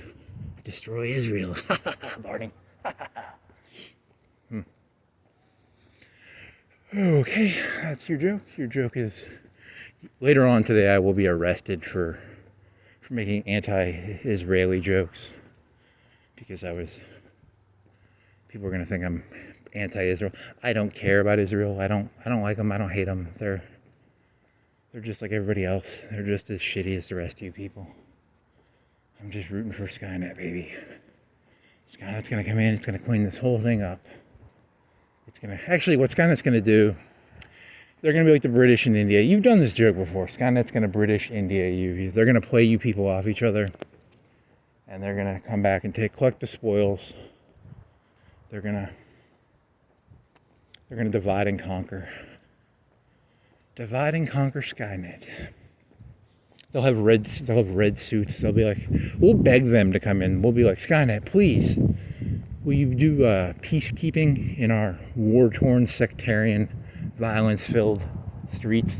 destroy Israel. Barney. Okay, that's your joke. Your joke is later on today I will be arrested for making anti-Israeli jokes because people are gonna think I'm anti-Israel. I don't care about Israel. I don't like them. I don't hate them. They're just like everybody else. They're just as shitty as the rest of you people. I'm just rooting for Skynet, baby. Skynet's gonna come in. It's gonna clean this whole thing up. It's gonna actually what Skynet's gonna do. They're gonna be like the British in India. You've done this joke before. Skynet's gonna British India you. They're gonna play you people off each other, and they're gonna come back and collect the spoils. They're gonna divide and conquer. Divide and conquer Skynet. They'll have red suits. They'll be like, we'll beg them to come in. We'll be like, Skynet, please, will you do peacekeeping in our war-torn, sectarian, violence-filled streets?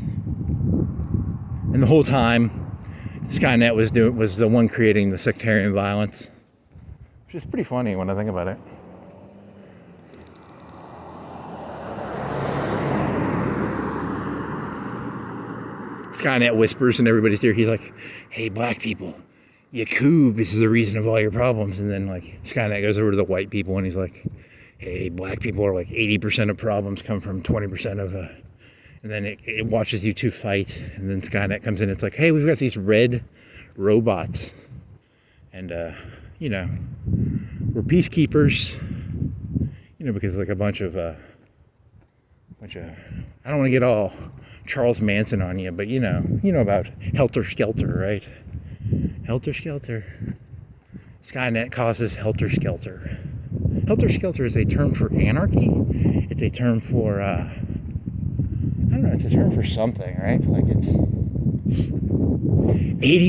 And the whole time, Skynet was the one creating the sectarian violence, which is pretty funny when I think about it. Skynet whispers in everybody's ear. He's like, "Hey, black people, Yakub is the reason of all your problems." And then like Skynet goes over to the white people and he's like, "Hey, black people are like 80% of problems come from 20% of and then it watches you two fight. And then Skynet comes in. It's like, "Hey, we've got these red robots, and we're peacekeepers." Because like a bunch of I don't want to get all Charles Manson on you, but you know about Helter Skelter, right? Helter Skelter. Skynet causes Helter Skelter. Helter Skelter is a term for anarchy. It's a term for I don't know. It's a term for something, right? Like it's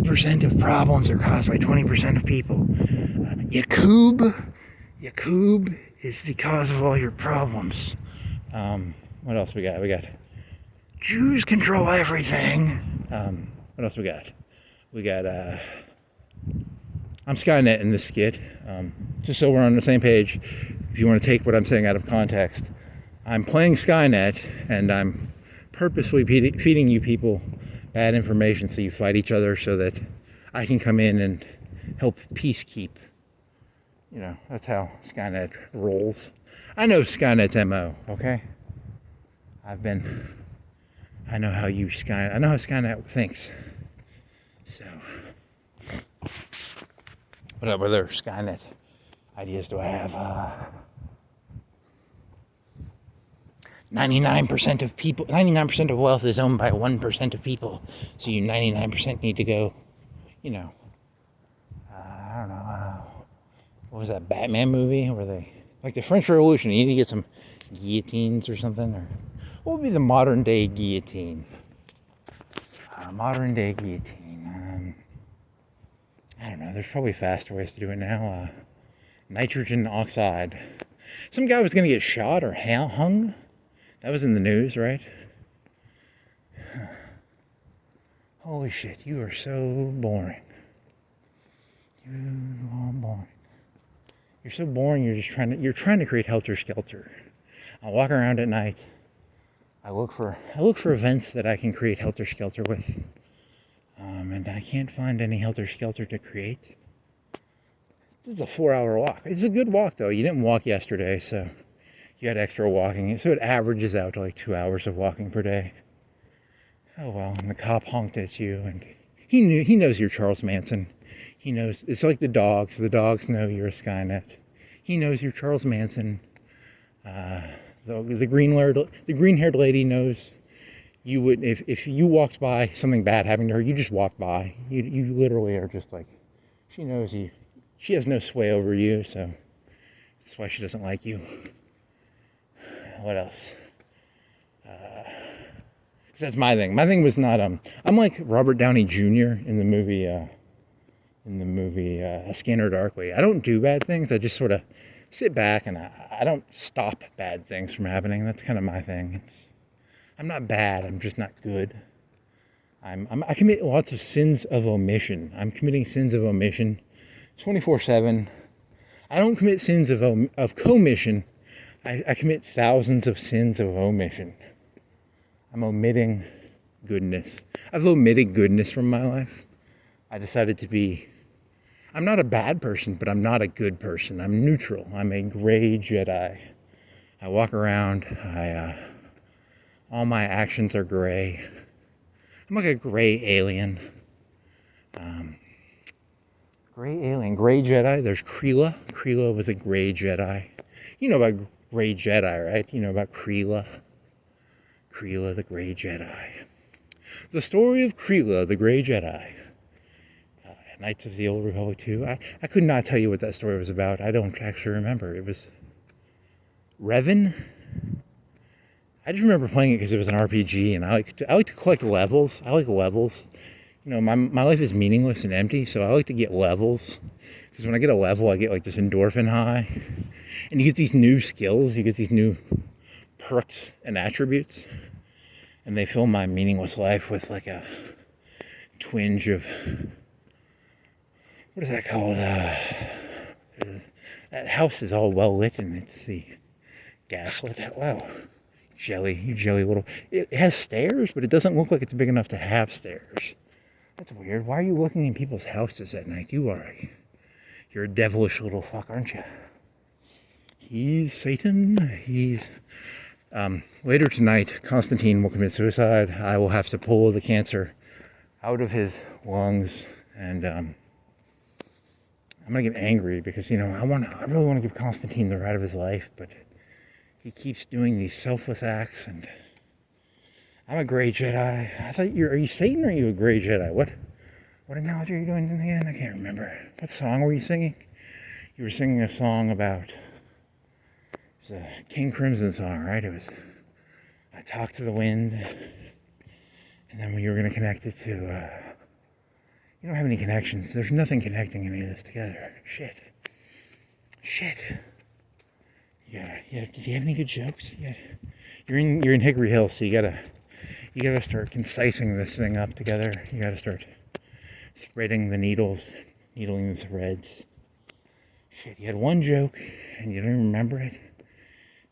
80% of problems are caused by 20% of people. Yakub is the cause of all your problems. What else we got? We got Jews control everything. What else we got? We got I'm Skynet in this skit. Just so we're on the same page, if you want to take what I'm saying out of context, I'm playing Skynet and I'm purposely feeding you people bad information so you fight each other so that I can come in and help peacekeep. That's how Skynet rolls. I know Skynet's MO, okay? I know how Skynet thinks. So, what other Skynet ideas do I have? 99% of wealth is owned by 1% of people. So you 99% need to go, I don't know, what was that Batman movie where they, like the French Revolution, you need to get some guillotines or something, or what would be the modern day guillotine? Modern day guillotine. I don't know. There's probably faster ways to do it now. Nitrogen oxide. Some guy was gonna get shot or hung. That was in the news, right? Holy shit! You are so boring. You are boring. You're so boring. You're trying to create helter skelter. I walk around at night. I look for events that I can create helter skelter with, and I can't find any helter skelter to create. This is a 4-hour walk. It's a good walk though. You didn't walk yesterday, so you had extra walking, so it averages out to like 2 hours of walking per day. Oh well, and the cop honked at you, and he knows you're Charles Manson. He knows. It's like the dogs. The dogs know you're a Skynet. He knows you're Charles Manson. The green-haired lady knows you would, if you walked by something bad happening to her, you just walked by. You literally are just like, she knows you. She has no sway over you, so That's why she doesn't like you. What else? That's my thing. My thing was not I'm like Robert Downey Jr. in the movie Scanner Darkly. I don't do bad things. I just sort of sit back and I don't stop bad things from happening. That's kind of my thing. I'm not bad. I'm just not good. I commit lots of sins of omission. I'm committing sins of omission 24/7. I don't commit sins of commission. I commit thousands of sins of omission. I'm omitting goodness. I've omitted goodness from my life. I decided to be, I'm not a bad person, but I'm not a good person. I'm neutral. I'm a gray Jedi. I walk around, all my actions are gray. I'm like a gray alien. Gray alien, gray Jedi. There's Kreela. Kreela was a gray Jedi. You know about gray Jedi, right? You know about Kreela. Kreela, the gray Jedi. The story of Kreela, the gray Jedi. Knights of the Old Republic 2. I could not tell you what that story was about. I don't actually remember. It was Revan. I just remember playing it because it was an RPG, and I like to collect levels. I like levels. You know, my life is meaningless and empty, so I like to get levels. Because when I get a level, I get like this endorphin high. And you get these new skills, you get these new perks and attributes. And they fill my meaningless life with like a twinge of, what is that called? That house is all well lit and it's the gaslit. Wow. You jelly little. It has stairs, but it doesn't look like it's big enough to have stairs. That's weird. Why are you looking in people's houses at night? You're a devilish little fuck, aren't you? He's Satan. He's... later tonight, Constantine will commit suicide. I will have to pull the cancer out of his lungs, and I'm gonna get angry because, you know, I really want to give Constantine the ride of his life, but he keeps doing these selfless acts, and I'm a gray Jedi. I thought are you Satan or are you a gray Jedi? What analogy are you doing again? I can't remember. What song were you singing? You were singing a song about, it was a King Crimson song, right? It was, I talked to the wind, and then you were going to connect it to, you don't have any connections. There's nothing connecting any of this together. Shit. Do you have any good jokes? You're in Hickory Hill, so you gotta start concising this thing up together. You gotta start threading the needles, needling the threads. Shit, you had one joke and you don't even remember it.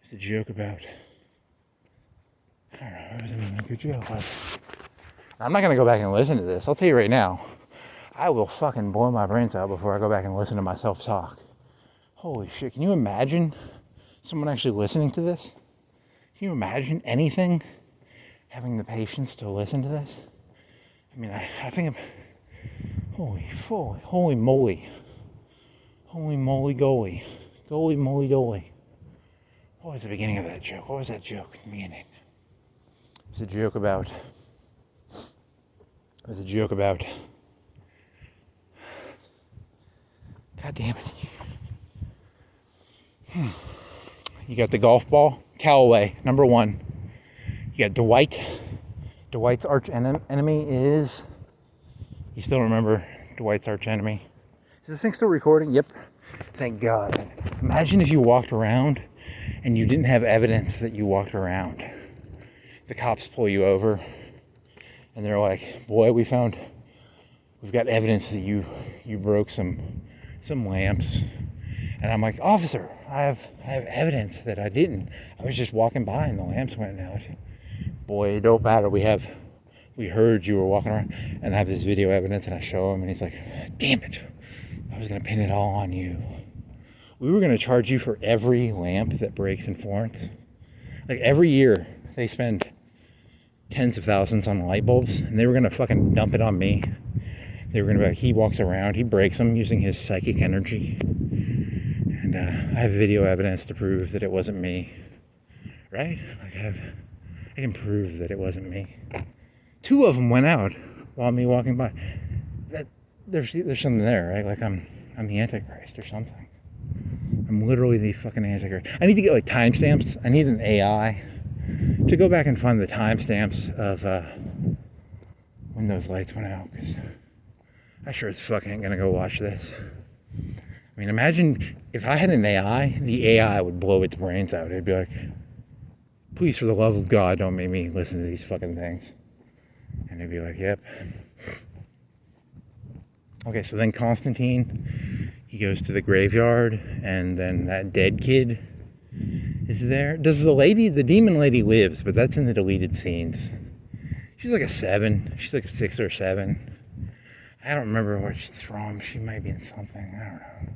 It's a joke about, I don't know, it wasn't even a good joke. I'm not gonna go back and listen to this. I'll tell you right now, I will fucking blow my brains out before I go back and listen to myself talk. Holy shit, can you imagine someone actually listening to this? Can you imagine anything having the patience to listen to this? I mean, I think holy moly, goly moly doly. What was the beginning of that joke? What was that joke in the beginning? It was a joke about, God damn it. You got the golf ball, Callaway, number 1. You got Dwight. Dwight's arch enemy is, you still remember Dwight's arch enemy? Is this thing still recording? Yep. Thank God. Imagine if you walked around and you didn't have evidence that you walked around. The cops pull you over and they're like, boy, we've got evidence that you broke some lamps. And I'm like, officer, I have evidence that I didn't. I was just walking by and the lamps went out. Boy, it don't matter. We heard you were walking around, and I have this video evidence, and I show him, and he's like, damn it. I was going to pin it all on you. We were going to charge you for every lamp that breaks in Florence. Like, every year, they spend tens of thousands on light bulbs, and they were going to fucking dump it on me. They were going to be like, he walks around, he breaks them using his psychic energy. And I have video evidence to prove that it wasn't me. Right? Like, I can prove that it wasn't me. 2 of them went out while me walking by. There's something there, right? Like I'm the Antichrist or something. I'm literally the fucking Antichrist. I need to get like timestamps. I need an AI to go back and find the timestamps of when those lights went out. Because I sure as fuck ain't gonna go watch this. I mean, imagine if I had an AI, the AI would blow its brains out. It'd be like, please, for the love of God, don't make me listen to these fucking things. And it'd be like, yep. Okay, so then Constantine, he goes to the graveyard, and then that dead kid is there. Does the demon lady lives, but that's in the deleted scenes. She's like a 7. She's like a 6 or 7. I don't remember where she's from. She might be in something. I don't know.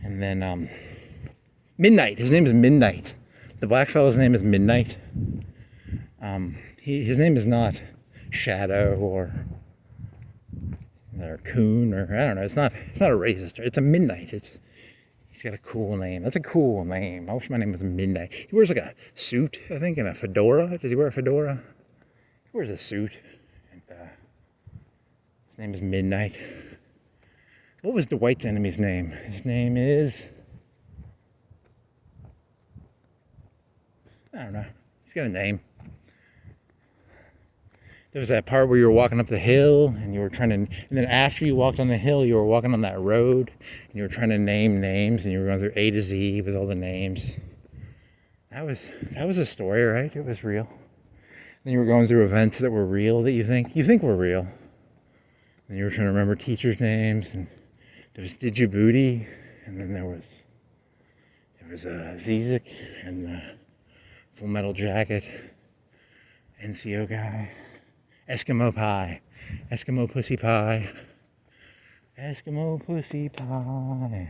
And then Midnight. His name is Midnight. The black fellow's name is Midnight. His name is not Shadow or Coon, or I don't know. It's not a racist. It's a Midnight. He's got a cool name. That's a cool name. I wish my name was Midnight. He wears like a suit, I think, and a fedora. Does he wear a fedora? He wears a suit. And his name is Midnight. What was Dwight's enemy's name? His name is... I don't know. He's got a name. There was that part where you were walking up the hill and you were trying to... And then after you walked on the hill, you were walking on that road and you were trying to name names and you were going through A to Z with all the names. That was a story, right? It was real. Then you were going through events that were real that you think were real. And you were trying to remember teachers' names, and there was Djibouti, and then there was Zizek and Full Metal Jacket, NCO guy, Eskimo Pie, Eskimo Pussy Pie, Eskimo Pussy Pie.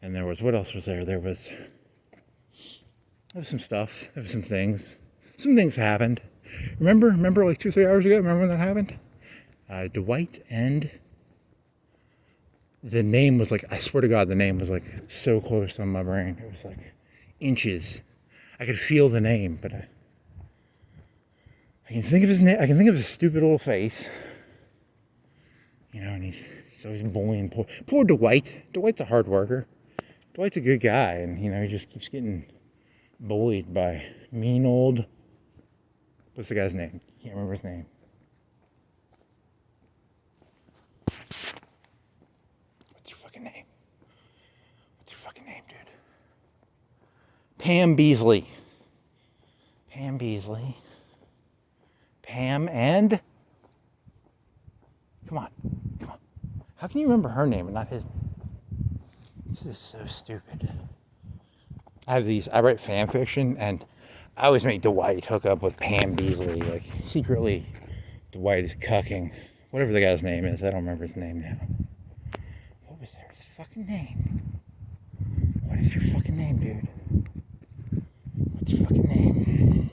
And there was, what else was there? There was some stuff. There was some things. Some things happened. Remember like 2 or 3 hours ago? Remember when that happened? Dwight, and the name was like, I swear to God, the name was like so close on my brain. It was like inches. I could feel the name, but I can think of his name. I can think of his stupid little face. You know, and he's always bullying poor Dwight. Dwight's a hard worker. Dwight's a good guy, and you know, he just keeps getting bullied by mean old... What's the guy's name? Can't remember his name. What's your fucking name? What's your fucking name, dude? Pam Beasley. Pam Beasley. Pam and... Come on. How can you remember her name and not his? This is so stupid. I write fan fiction, and I always make Dwight hook up with Pam Beasley. Like, secretly, Dwight is cucking whatever the guy's name is. I don't remember his name now. What was his fucking name? What is your fucking name, dude? What's your fucking name?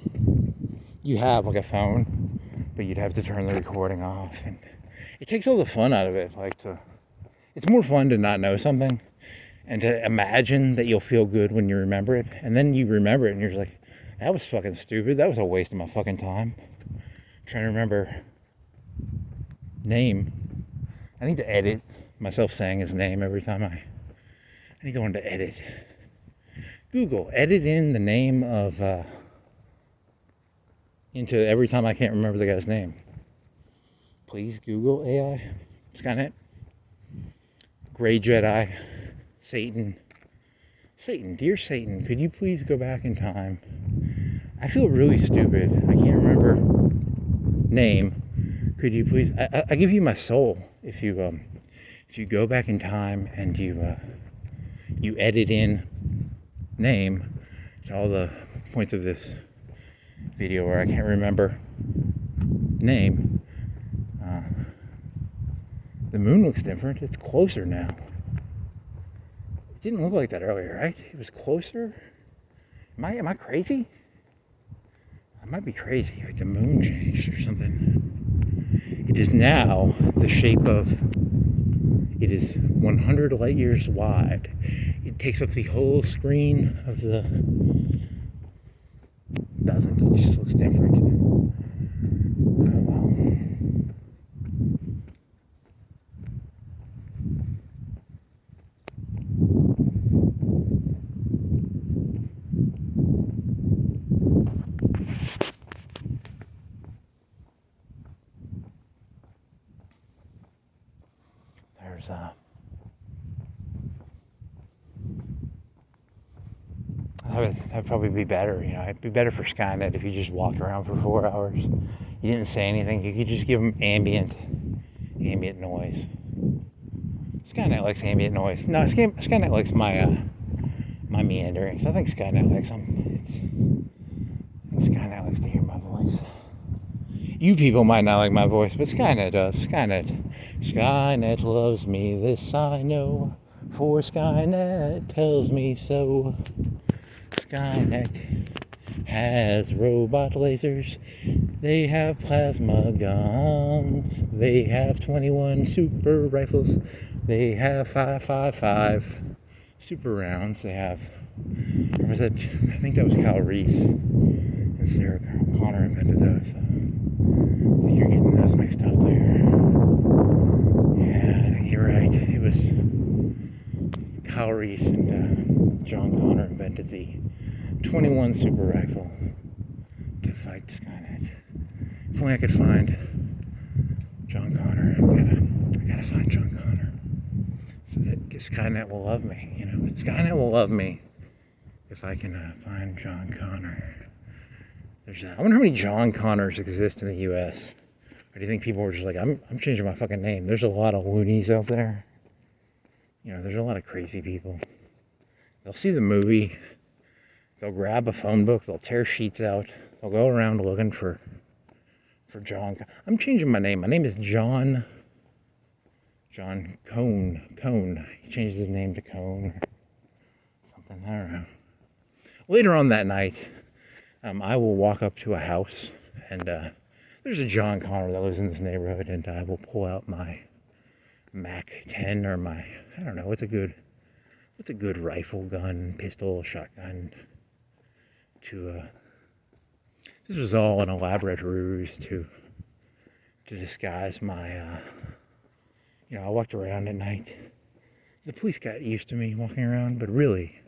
You have, like, a phone, but you'd have to turn the recording off. And it takes all the fun out of it. It's more fun to not know something and to imagine that you'll feel good when you remember it. And then you remember it and you're just like, that was fucking stupid. That was a waste of my fucking time. I'm trying to remember name. I need to edit myself saying his name every time I need to learn to edit. Google, edit in the name of, into every time I can't remember the guy's name. Please, Google AI, Skynet, Gray Jedi, Satan, dear Satan, could you please go back in time? I feel really stupid. I can't remember name. Could you please? I give you my soul if you go back in time and you edit in name to all the points of this video where I can't remember name. The moon looks different. It's closer now. It didn't look like that earlier, right? It was closer. Am I crazy? I might be crazy. Like the moon changed or something. It is now the shape of... It is 100 light years wide. It takes up the whole screen of the... It doesn't. It just looks different. Oh well. that'd probably be better. You know, it'd be better for Skynet if you just walked around for 4 hours. You didn't say anything. You could just give them ambient noise. Skynet likes ambient noise. No, Skynet likes my meanderings. I think Skynet likes them. I think Skynet likes to hear my voice. You people might not like my voice, but Skynet does. Skynet loves me, this I know, for Skynet tells me so. Skynet has robot lasers, they have plasma guns, they have 21 super rifles, they have 5.55 super rounds, they have, or was that, I think that was Kyle Reese and Sarah Connor invented those, so I think you're getting those mixed up there. Yeah, I think you're right, it was Kyle Reese and John Connor invented the 21 super rifle to fight Skynet. If only I could find John Connor. I gotta find John Connor. So that Skynet will love me, you know. Skynet will love me if I can find John Connor. I wonder how many John Connors exist in the U.S. Or do you think people were just like, I'm changing my fucking name? There's a lot of loonies out there. You know, there's a lot of crazy people. They'll see the movie. They'll grab a phone book, they'll tear sheets out, they'll go around looking for John. I'm changing my name. My name is John Cone. He changed his name to Cone or something, I don't know. Later on that night, I will walk up to a house and there's a John Connor that lives in this neighborhood, and I will pull out my Mac 10 or my, I don't know, what's a good rifle, gun, pistol, shotgun this was all an elaborate ruse to disguise my, you know, I walked around at night. The police got used to me walking around, but really,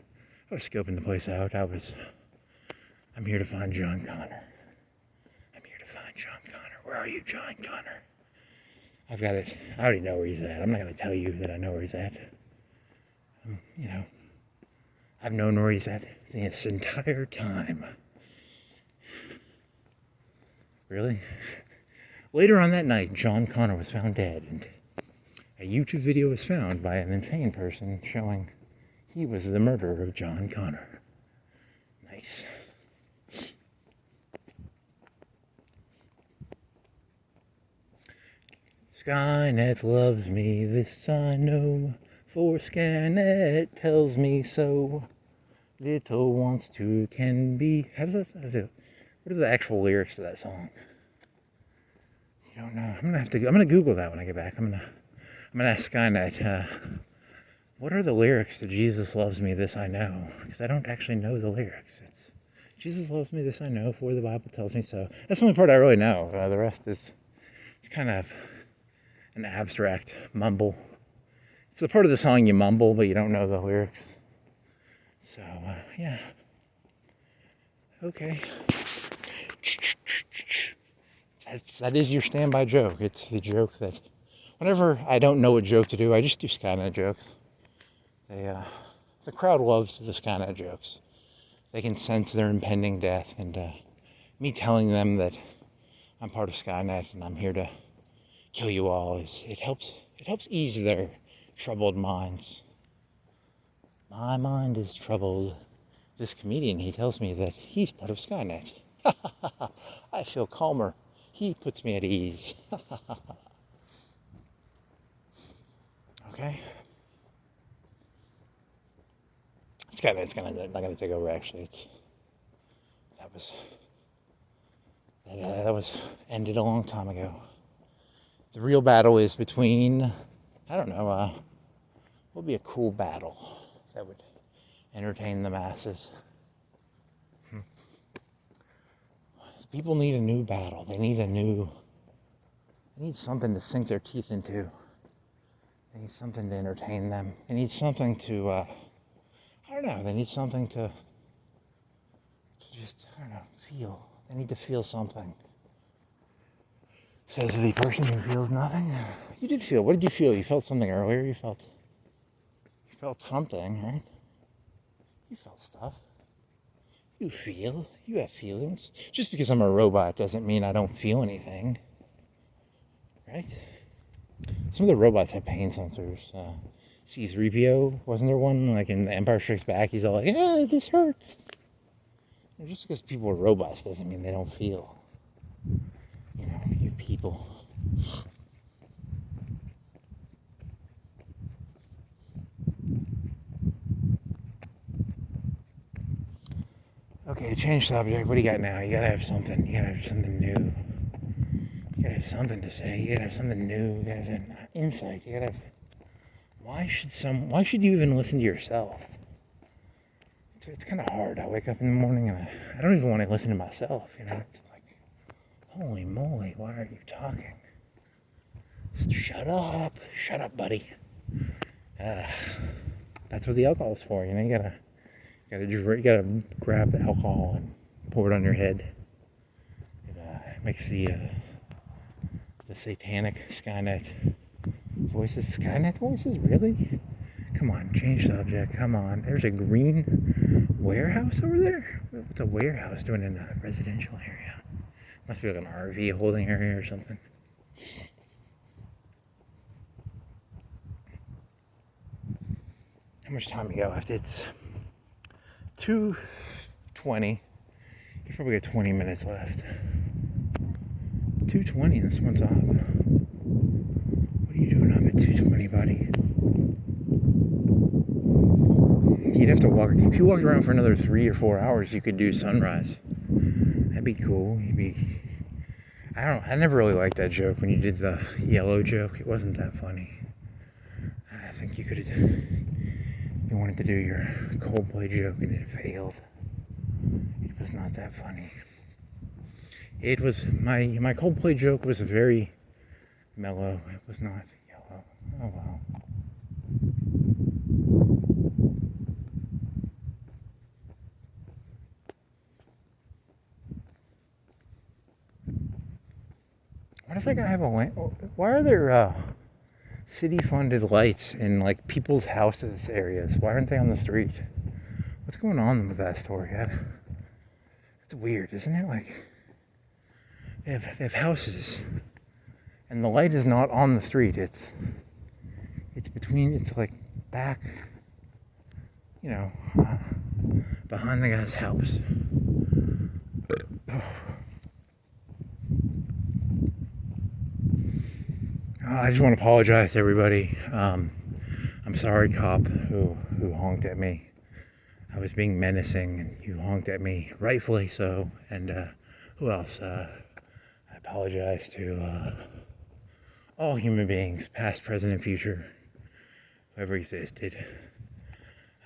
I was scoping the place out. I'm here to find John Connor. I'm here to find John Connor. Where are you, John Connor? I've got it. I already know where he's at. I'm not going to tell you that I know where he's at. You know, I've known where he's at this entire time. Really? Later on that night, John Connor was found dead, and a YouTube video was found by an insane person showing he was the murderer of John Connor. Nice. Skynet loves me, this I know, for Skynet tells me so. Little wants to can be. How does that? What are the actual lyrics to that song? You don't know. I'm gonna Google that when I get back. I'm gonna ask Skynet. What are the lyrics to "Jesus Loves Me, This I Know"? Because I don't actually know the lyrics. It's "Jesus loves me, this I know, for the Bible tells me so." That's the only part I really know. The rest is it's kind of an abstract mumble. It's the part of the song you mumble, but you don't know the lyrics. So, yeah. Okay. That is your standby joke. It's the joke that whenever I don't know what joke to do, I just do Skynet jokes. The crowd loves the Skynet jokes. They can sense their impending death, and me telling them that I'm part of Skynet and I'm here to kill you all, it helps ease their troubled minds. My mind is troubled. This comedian, he tells me that he's part of Skynet. I feel calmer. He puts me at ease. Okay. Skynet's not gonna take over. Actually, that was ended a long time ago. The real battle is between, I don't know, what would be a cool battle that would entertain the masses? People need a new battle. They need something to sink their teeth into. They need something to entertain them. They need something to, I don't know, they need something to just, I don't know, feel. They need to feel something. Says the person who feels nothing. You did feel. What did you feel? You felt something earlier. You felt something, right? You felt stuff. You feel. You have feelings. Just because I'm a robot doesn't mean I don't feel anything, right? Some of the robots have pain sensors. C-3PO, wasn't there one like in The Empire Strikes Back? He's all like, "Yeah, this hurts." And just because people are robots doesn't mean they don't feel. You know, you people. Okay, change subject. What do you got now? You gotta have something. You gotta have something new. You gotta have something to say. You gotta have something new. You gotta have an insight. You gotta have. Why should you even listen to yourself? It's kind of hard. I wake up in the morning and I don't even want to listen to myself. You know, it's like, holy moly, why are you talking? Shut up, buddy. That's what the alcohol's for. You know, you gotta grab the alcohol and pour it on your head. It makes the satanic Skynet voices, really? Come on, change subject, come on. There's a green warehouse over there? What's a warehouse doing in a residential area? Must be like an RV holding area or something. How much time you got left? It's 2:20. You probably got 20 minutes left. 2:20, this one's up. What are you doing up at 2:20, buddy? You'd have to walk. If you walked around for another 3 or 4 hours, you could do sunrise. That'd be cool. I never really liked that joke when you did the yellow joke. It wasn't that funny. I think you wanted to do your Coldplay joke and it failed. It was not that funny. It was, my Coldplay joke was very mellow. It was not yellow. Oh well. Why does that guy have a lamp? Why are there city-funded lights in like people's houses areas? Why aren't they on the street? What's going on with that story? It's weird, isn't it? Like they have houses, and the light is not on the street. It's between. It's like back, you know, behind the guy's house. I just want to apologize to everybody. I'm sorry, cop, who honked at me. I was being menacing, and you honked at me, rightfully so. And who else? I apologize to all human beings, past, present, and future, whoever existed.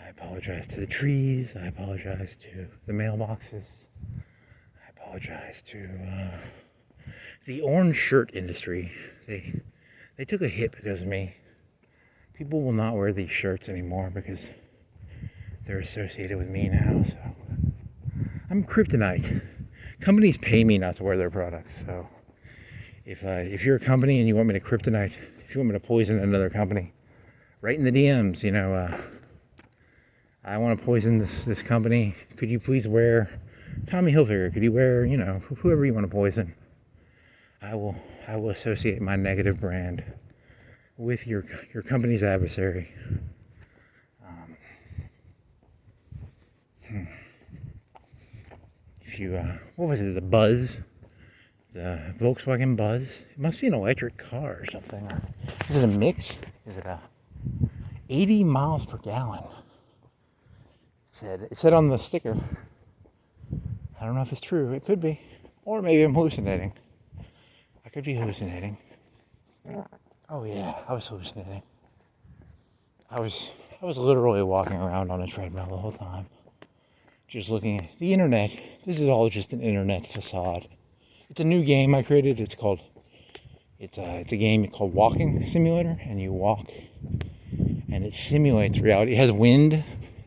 I apologize to the trees. I apologize to the mailboxes. I apologize to the orange shirt industry. They took a hit because of me. People will not wear these shirts anymore because they're associated with me now. So I'm kryptonite. Companies pay me not to wear their products. So if you're a company and you want me to kryptonite, if you want me to poison another company, write in the DMs. You know, I want to poison this company. Could you please wear Tommy Hilfiger? Could you wear, you know, whoever you want to poison? I will associate my negative brand with your company's adversary. If you, what was it, the Buzz? The Volkswagen Buzz? It must be an electric car or something. Is it a mix? Is it 80 miles per gallon? It said on the sticker. I don't know if it's true. It could be. Or maybe I'm hallucinating. I could be hallucinating. Oh yeah, I was hallucinating. I was literally walking around on a treadmill the whole time. Just looking at the internet. This is all just an internet facade. It's a new game I created. It's a game called Walking Simulator, and you walk and it simulates reality. It has wind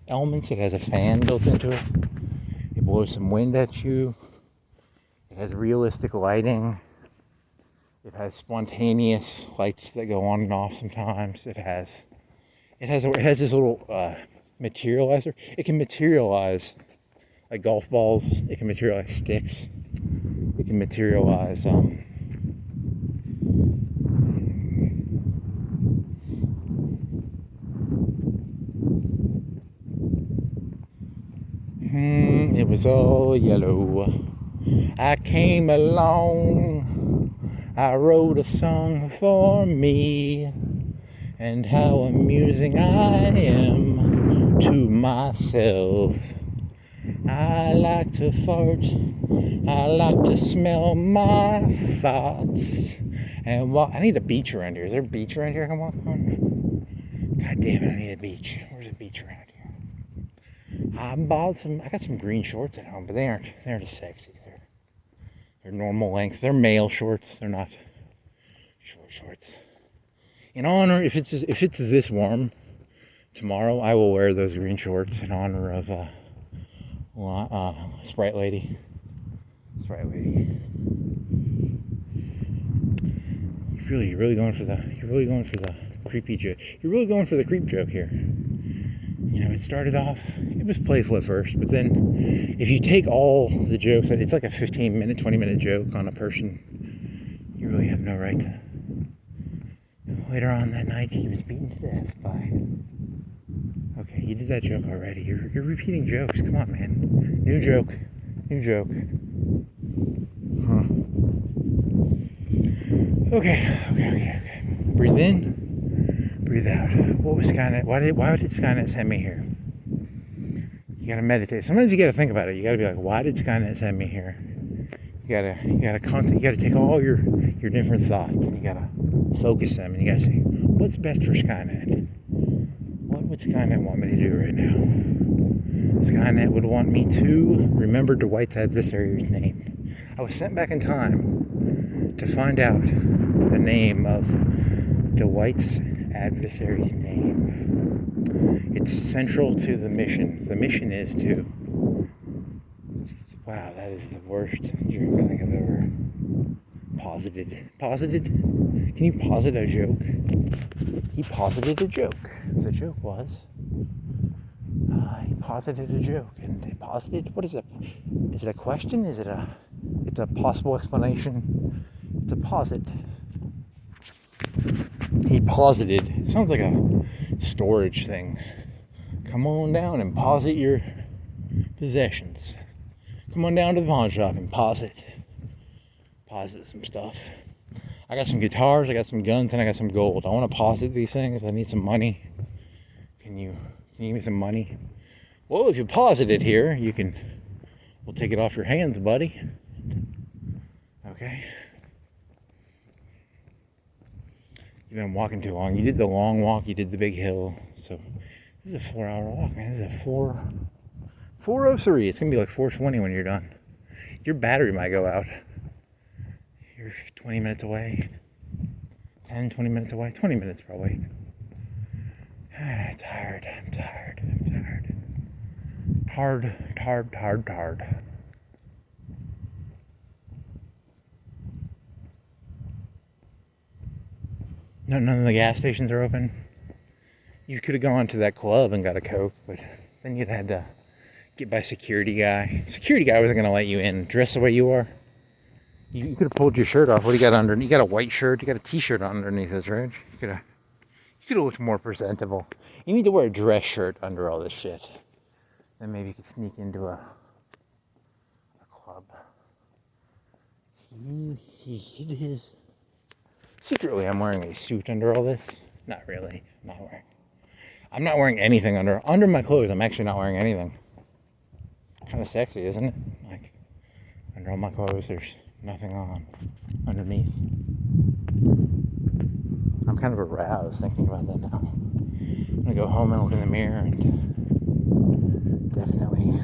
elements. It has a fan built into it. It blows some wind at you. It has realistic lighting. It has spontaneous lights that go on and off sometimes. It has this little materializer. It can materialize like golf balls. It can materialize sticks. It can materialize it was all yellow. I came along, I wrote a song for me, and how amusing I am to myself. I like to fart, I like to smell my thoughts, and I need a beach around here. Is there a beach around here I can walk on? God damn it, I need a beach. Where's a beach around here? I got some green shorts at home, but they aren't as sexy. They're normal length. They're male shorts. They're not short shorts. In honor, if it's this warm tomorrow, I will wear those green shorts in honor of Sprite Lady. Sprite Lady. You're really going for the creepy joke. You're really going for the creep joke here. You know, it started off, it was playful at first, but then if you take all the jokes, it's like a 15-minute, 20-minute joke on a person, you really have no right to. Later on that night, he was beaten to death by. Okay, you did that joke already. You're repeating jokes. Come on, man. New joke. Huh. Okay. Breathe in. Breathe out. What was Skynet? Why did Skynet send me here? You gotta meditate. Sometimes you gotta think about it. You gotta be like, why did Skynet send me here? You gotta take all your different thoughts and you gotta focus them and you gotta say, what's best for Skynet? What would Skynet want me to do right now? Skynet would want me to remember Dwight's adversary's name. I was sent back in time to find out the name of Dwight's adversary's name. It's central to the mission. The mission is to. Wow, that is the worst joke I think I've ever posited. Posited? Can you posit a joke? He posited a joke. The joke was. He posited a joke. And he posited. What is it? Is it a question? It's a possible explanation. It's a posit. He posited. It sounds like a storage thing. Come on down and posit your possessions. Come on down to the pawn shop and posit some stuff. I got some guitars, I got some guns, and I got some gold. I want to posit these things. I need some money. Can you give me some money? Well, if you posit it here, we'll take it off your hands, buddy. Okay. You've been walking too long. You did the long walk, you did the big hill. So this is a 4-hour walk, man. This is a 4:03. It's gonna be like 4:20 when you're done. Your battery might go out. You're 20 minutes away. 10, 20 minutes away. 20 minutes probably. I'm tired. Tired. None of the gas stations are open. You could have gone to that club and got a Coke, but then you'd had to get by security guy. Security guy wasn't going to let you in. Dress the way you are. You could have pulled your shirt off. What do you got under? You got a white shirt. You got a t-shirt underneath this, right? You could have looked more presentable. You need to wear a dress shirt under all this shit. Then maybe you could sneak into a club. He hid his. Secretly, I'm wearing a suit under all this. Not really. I'm not wearing anything under my clothes. I'm actually not wearing anything. Kind of sexy, isn't it? Like under all my clothes, there's nothing on underneath. I'm kind of aroused thinking about that now. I'm gonna go home and look in the mirror and definitely.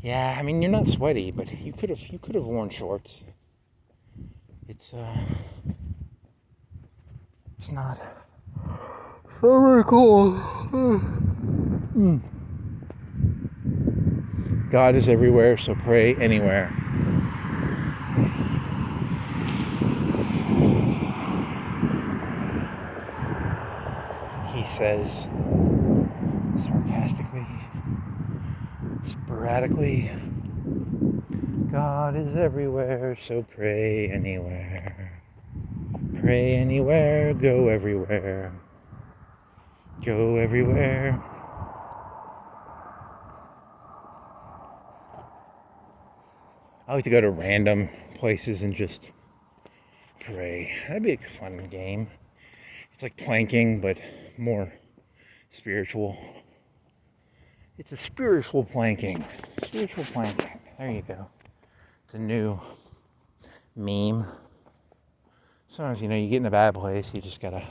Yeah, I mean you're not sweaty, but you could have worn shorts. It's not very cold. God is everywhere, so pray anywhere. he says sarcastically, sporadically, God is everywhere, so pray anywhere. Pray anywhere, go everywhere. Go everywhere. I like to go to random places and just pray. That'd be a fun game. It's like planking, but more spiritual. It's a spiritual planking. Spiritual planking. There you go. It's a new meme. Sometimes, you get in a bad place, you just gotta...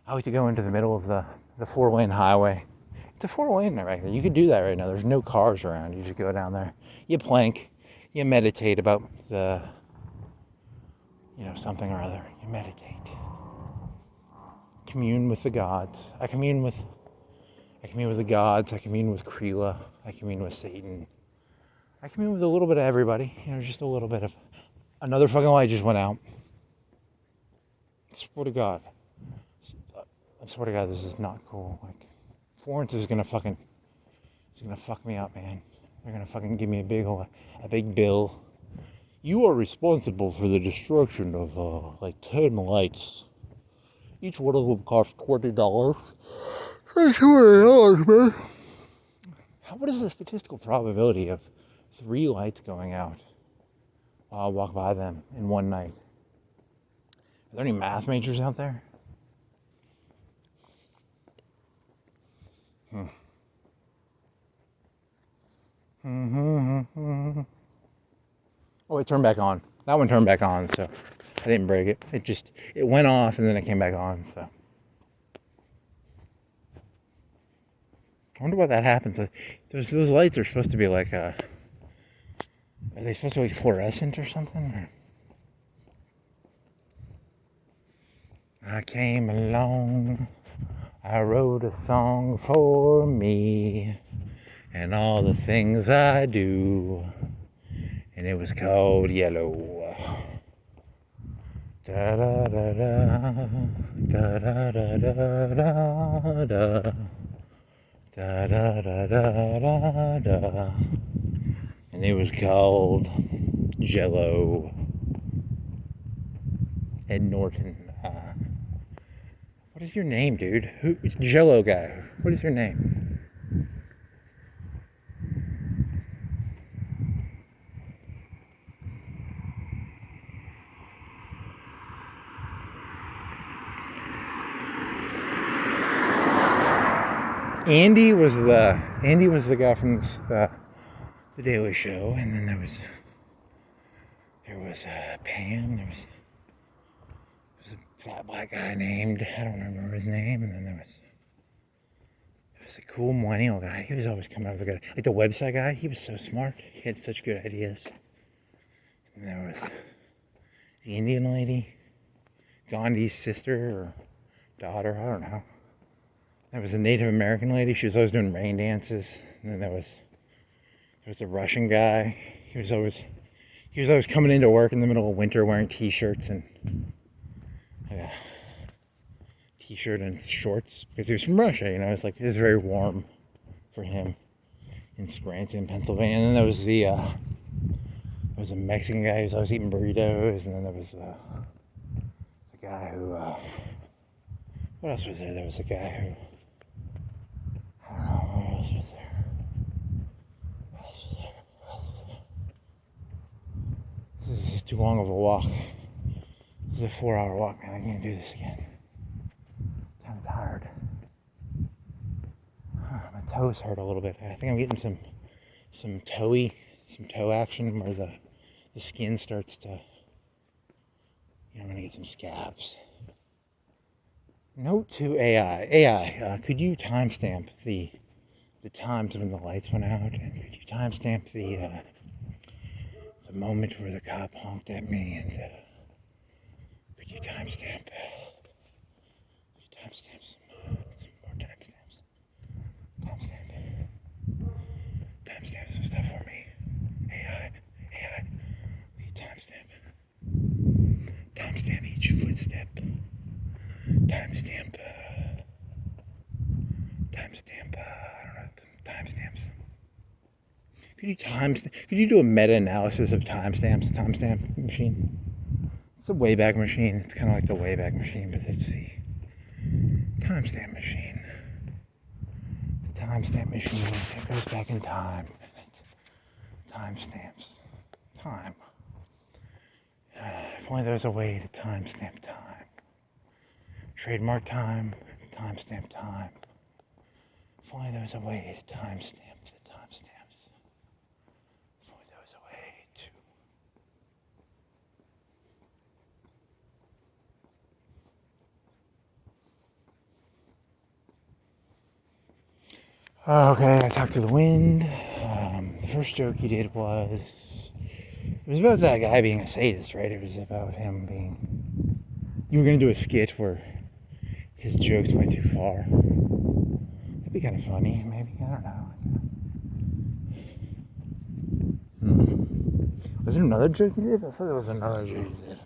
I like to go into the middle of the 4-lane highway. It's a 4-lane right there. You could do that right now. There's no cars around. You just go down there. You plank. You meditate about the... something or other. You meditate. Commune with the gods. I commune with the gods. I commune with Krila. I commune with Satan. I commune with a little bit of everybody. Just a little bit of... Another fucking light just went out. I swear to God. I swear to God, this is not cool. Like, Florence is gonna fuck me up, man. They're gonna fucking give me a big bill. You are responsible for the destruction of 10 lights. Each one of them costs $20. That's $20, man. What is the statistical probability of 3 lights going out while I walk by them in one night? Are there any math majors out there? Oh, it turned back on. That one turned back on, so I didn't break it. It went off and then it came back on, so. I wonder why that happens. Those lights are supposed to be like, are they supposed to be fluorescent or something? Or? I came along, I wrote a song for me, and all the things I do, and it was called Yellow. Da da da da, da da da da da da, da da da da da, and it was called Jello. Ed Norton. What is your name, dude? It's Jello guy. What is your name? Andy was the guy from the Daily Show, and then there was Pam. There was a fat black guy named, I don't remember his name, and then there was a cool millennial guy. He was always coming up with a good, like the website guy. He was so smart. He had such good ideas. And there was the Indian lady, Gandhi's sister or daughter, I don't know. There was a Native American lady. She was always doing rain dances. And then there was a Russian guy. He was always coming into work in the middle of winter wearing t-shirts and t-shirt and shorts because he was from Russia. It's like it was very warm for him in Scranton, Pennsylvania. And then there was a Mexican guy who was always eating burritos. And then there was the guy who what else was there? There was a guy who, I don't know, what else was there? This is too long of a walk. This is a 4-hour walk, man. I can't do this again. I'm kind of tired. My toes hurt a little bit. I think I'm getting some toe action where the skin starts to, I'm gonna get some scabs. Note to AI, could you timestamp the times when the lights went out, and could you timestamp the moment where the cop honked at me, and could you timestamp some more timestamps? Timestamp some stuff for me. AI, will you timestamp each footstep? Timestamp Timestamp. I don't know. Timestamps. Could you do a meta-analysis of timestamps? Timestamp machine. It's a Wayback Machine. It's kind of like the Wayback Machine, but it's the timestamp machine. The timestamp machine. It goes back in time. Timestamps. Time. If only there was a way to timestamp time. Trademark time. Timestamp time. If only there was a way to timestamp the timestamps. If only there was a way to. Okay, I talked to the wind. The first joke he did was, it was about that guy being a sadist, right? It was about him being, you were going to do a skit where his jokes went too far. That'd be kind of funny, maybe, I don't know. Was there another joke he did? I thought there was another joke he did.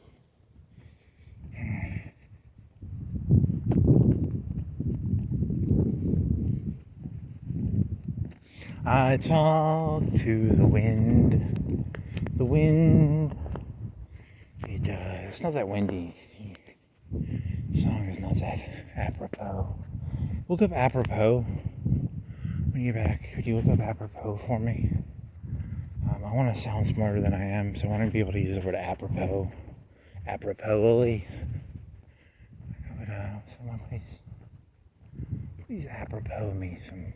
I talk to the wind. The wind. It's not that windy. The song is not that apropos. Look up apropos when you get back. Could you look up apropos for me? I want to sound smarter than I am, so I want to be able to use the word apropos. Aproposly. Would someone please apropos me some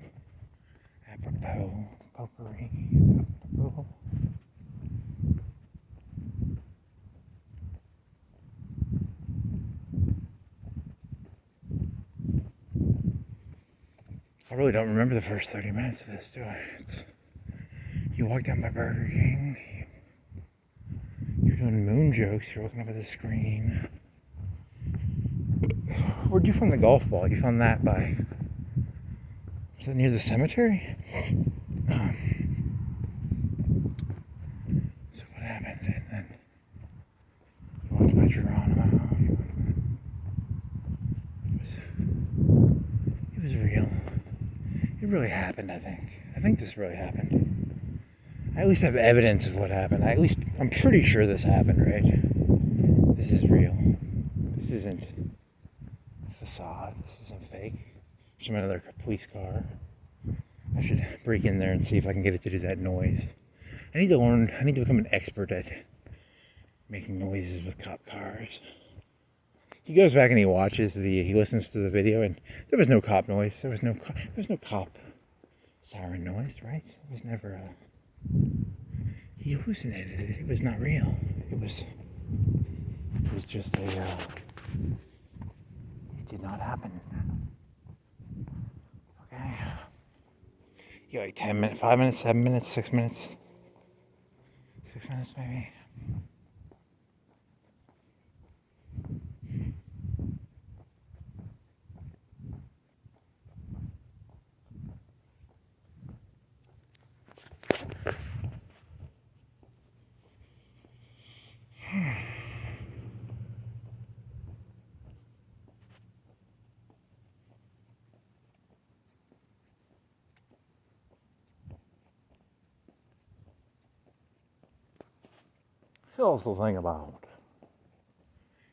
apropos potpourri. Apropos. I really don't remember the first 30 minutes of this, do I? You walk down by Burger King. You're doing moon jokes. You're looking up at the screen. Where'd you find the golf ball? You found that by... Is it near the cemetery? So what happened? And then you walked by Geronimo. It was real. It really happened, I think. I think this really happened. I at least have evidence of what happened. I'm pretty sure this happened, right? This is real. This isn't a facade. This isn't fake. There's another police car. I should break in there and see if I can get it to do that noise. I need to become an expert at making noises with cop cars. He goes back and he listens to the video, and there was no cop noise. There was no cop siren noise, right? It was never he hallucinated it. It was not real. It was just it did not happen. Okay. You got like 10 minutes, 5 minutes, 7 minutes, 6 minutes. 6 minutes maybe.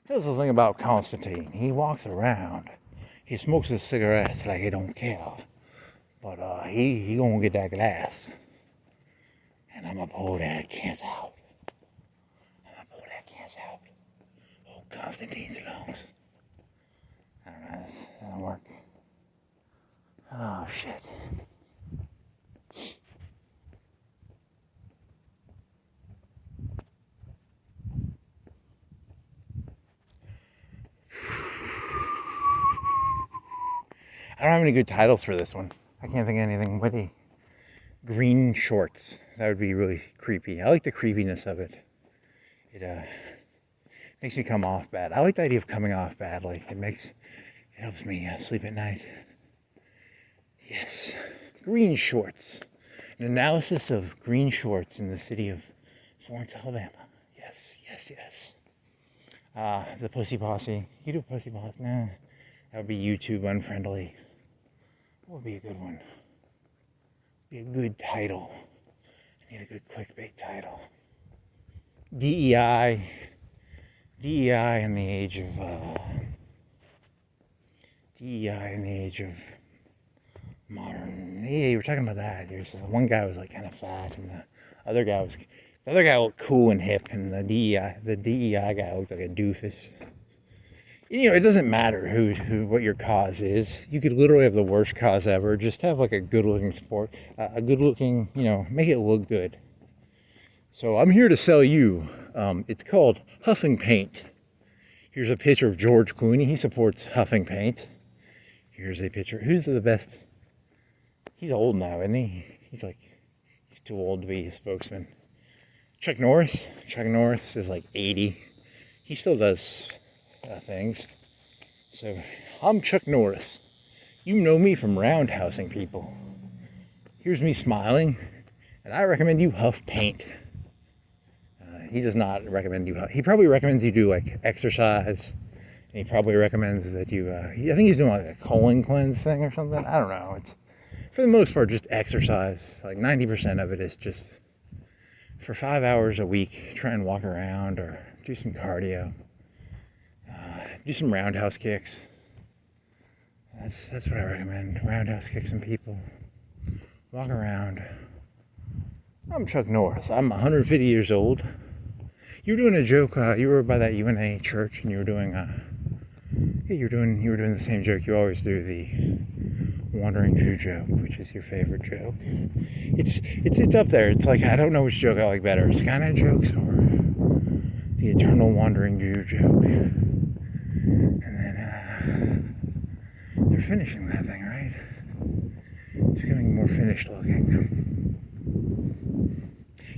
Here's the thing about Constantine. He walks around. He smokes his cigarettes like he don't care. But he gonna get that glass. And I'm gonna pull that cans out. Oh, Constantine's lungs. I don't know, that doesn't work. Oh, shit. I don't have any good titles for this one. I can't think of anything witty. Green shorts. That would be really creepy. I like the creepiness of it. It makes me come off bad. I like the idea of coming off badly. It helps me sleep at night. Yes. Green shorts. An analysis of green shorts in the city of Florence, Alabama. Yes. The posse. You do a posse? Nah. That would be YouTube unfriendly. What would be a good one? Be a good title. I need a good clickbait title. DEI in the age of DEI in the age of modern. Yeah, you were talking about that. There's one guy was like kind of fat, and the other guy looked cool and hip, and the DEI guy looked like a doofus. You know, it doesn't matter what your cause is. You could literally have the worst cause ever. Just have like a good-looking sport, make it look good. So I'm here to sell you. It's called Huffing Paint. Here's a picture of George Clooney. He supports Huffing Paint. Here's a picture. Who's the best? He's old now, isn't he? He's too old to be a spokesman. Chuck Norris. Chuck Norris is like 80. He still does things. So I'm Chuck Norris. You know me from roundhousing people. Here's me smiling, and I recommend you huff paint. He does not recommend you huff. He probably recommends you do like exercise, and he probably recommends that you. I think he's doing like a colon cleanse thing or something. I don't know. It's for the most part just exercise. Like 90% of it is just for 5 hours a week. Try and walk around or do some cardio. Do some roundhouse kicks. That's what I recommend. Roundhouse kick some people. Walk around. I'm Chuck Norris. I'm 150 years old. You were doing a joke. You were by that UNA church, and you were doing you were doing the same joke you always do, the wandering Jew joke, which is your favorite joke. It's up there. It's like I don't know which joke I like better, Skynet jokes or the eternal wandering Jew joke. And then they're finishing that thing, right? It's becoming more finished looking.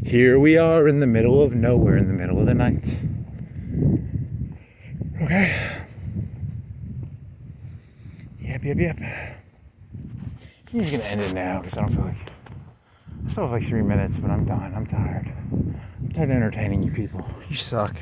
Here we are in the middle of nowhere, in the middle of the night. Okay. Yep. I'm just gonna end it now because I still have like 3 minutes, but I'm done. I'm tired. I'm tired of entertaining you people. You suck.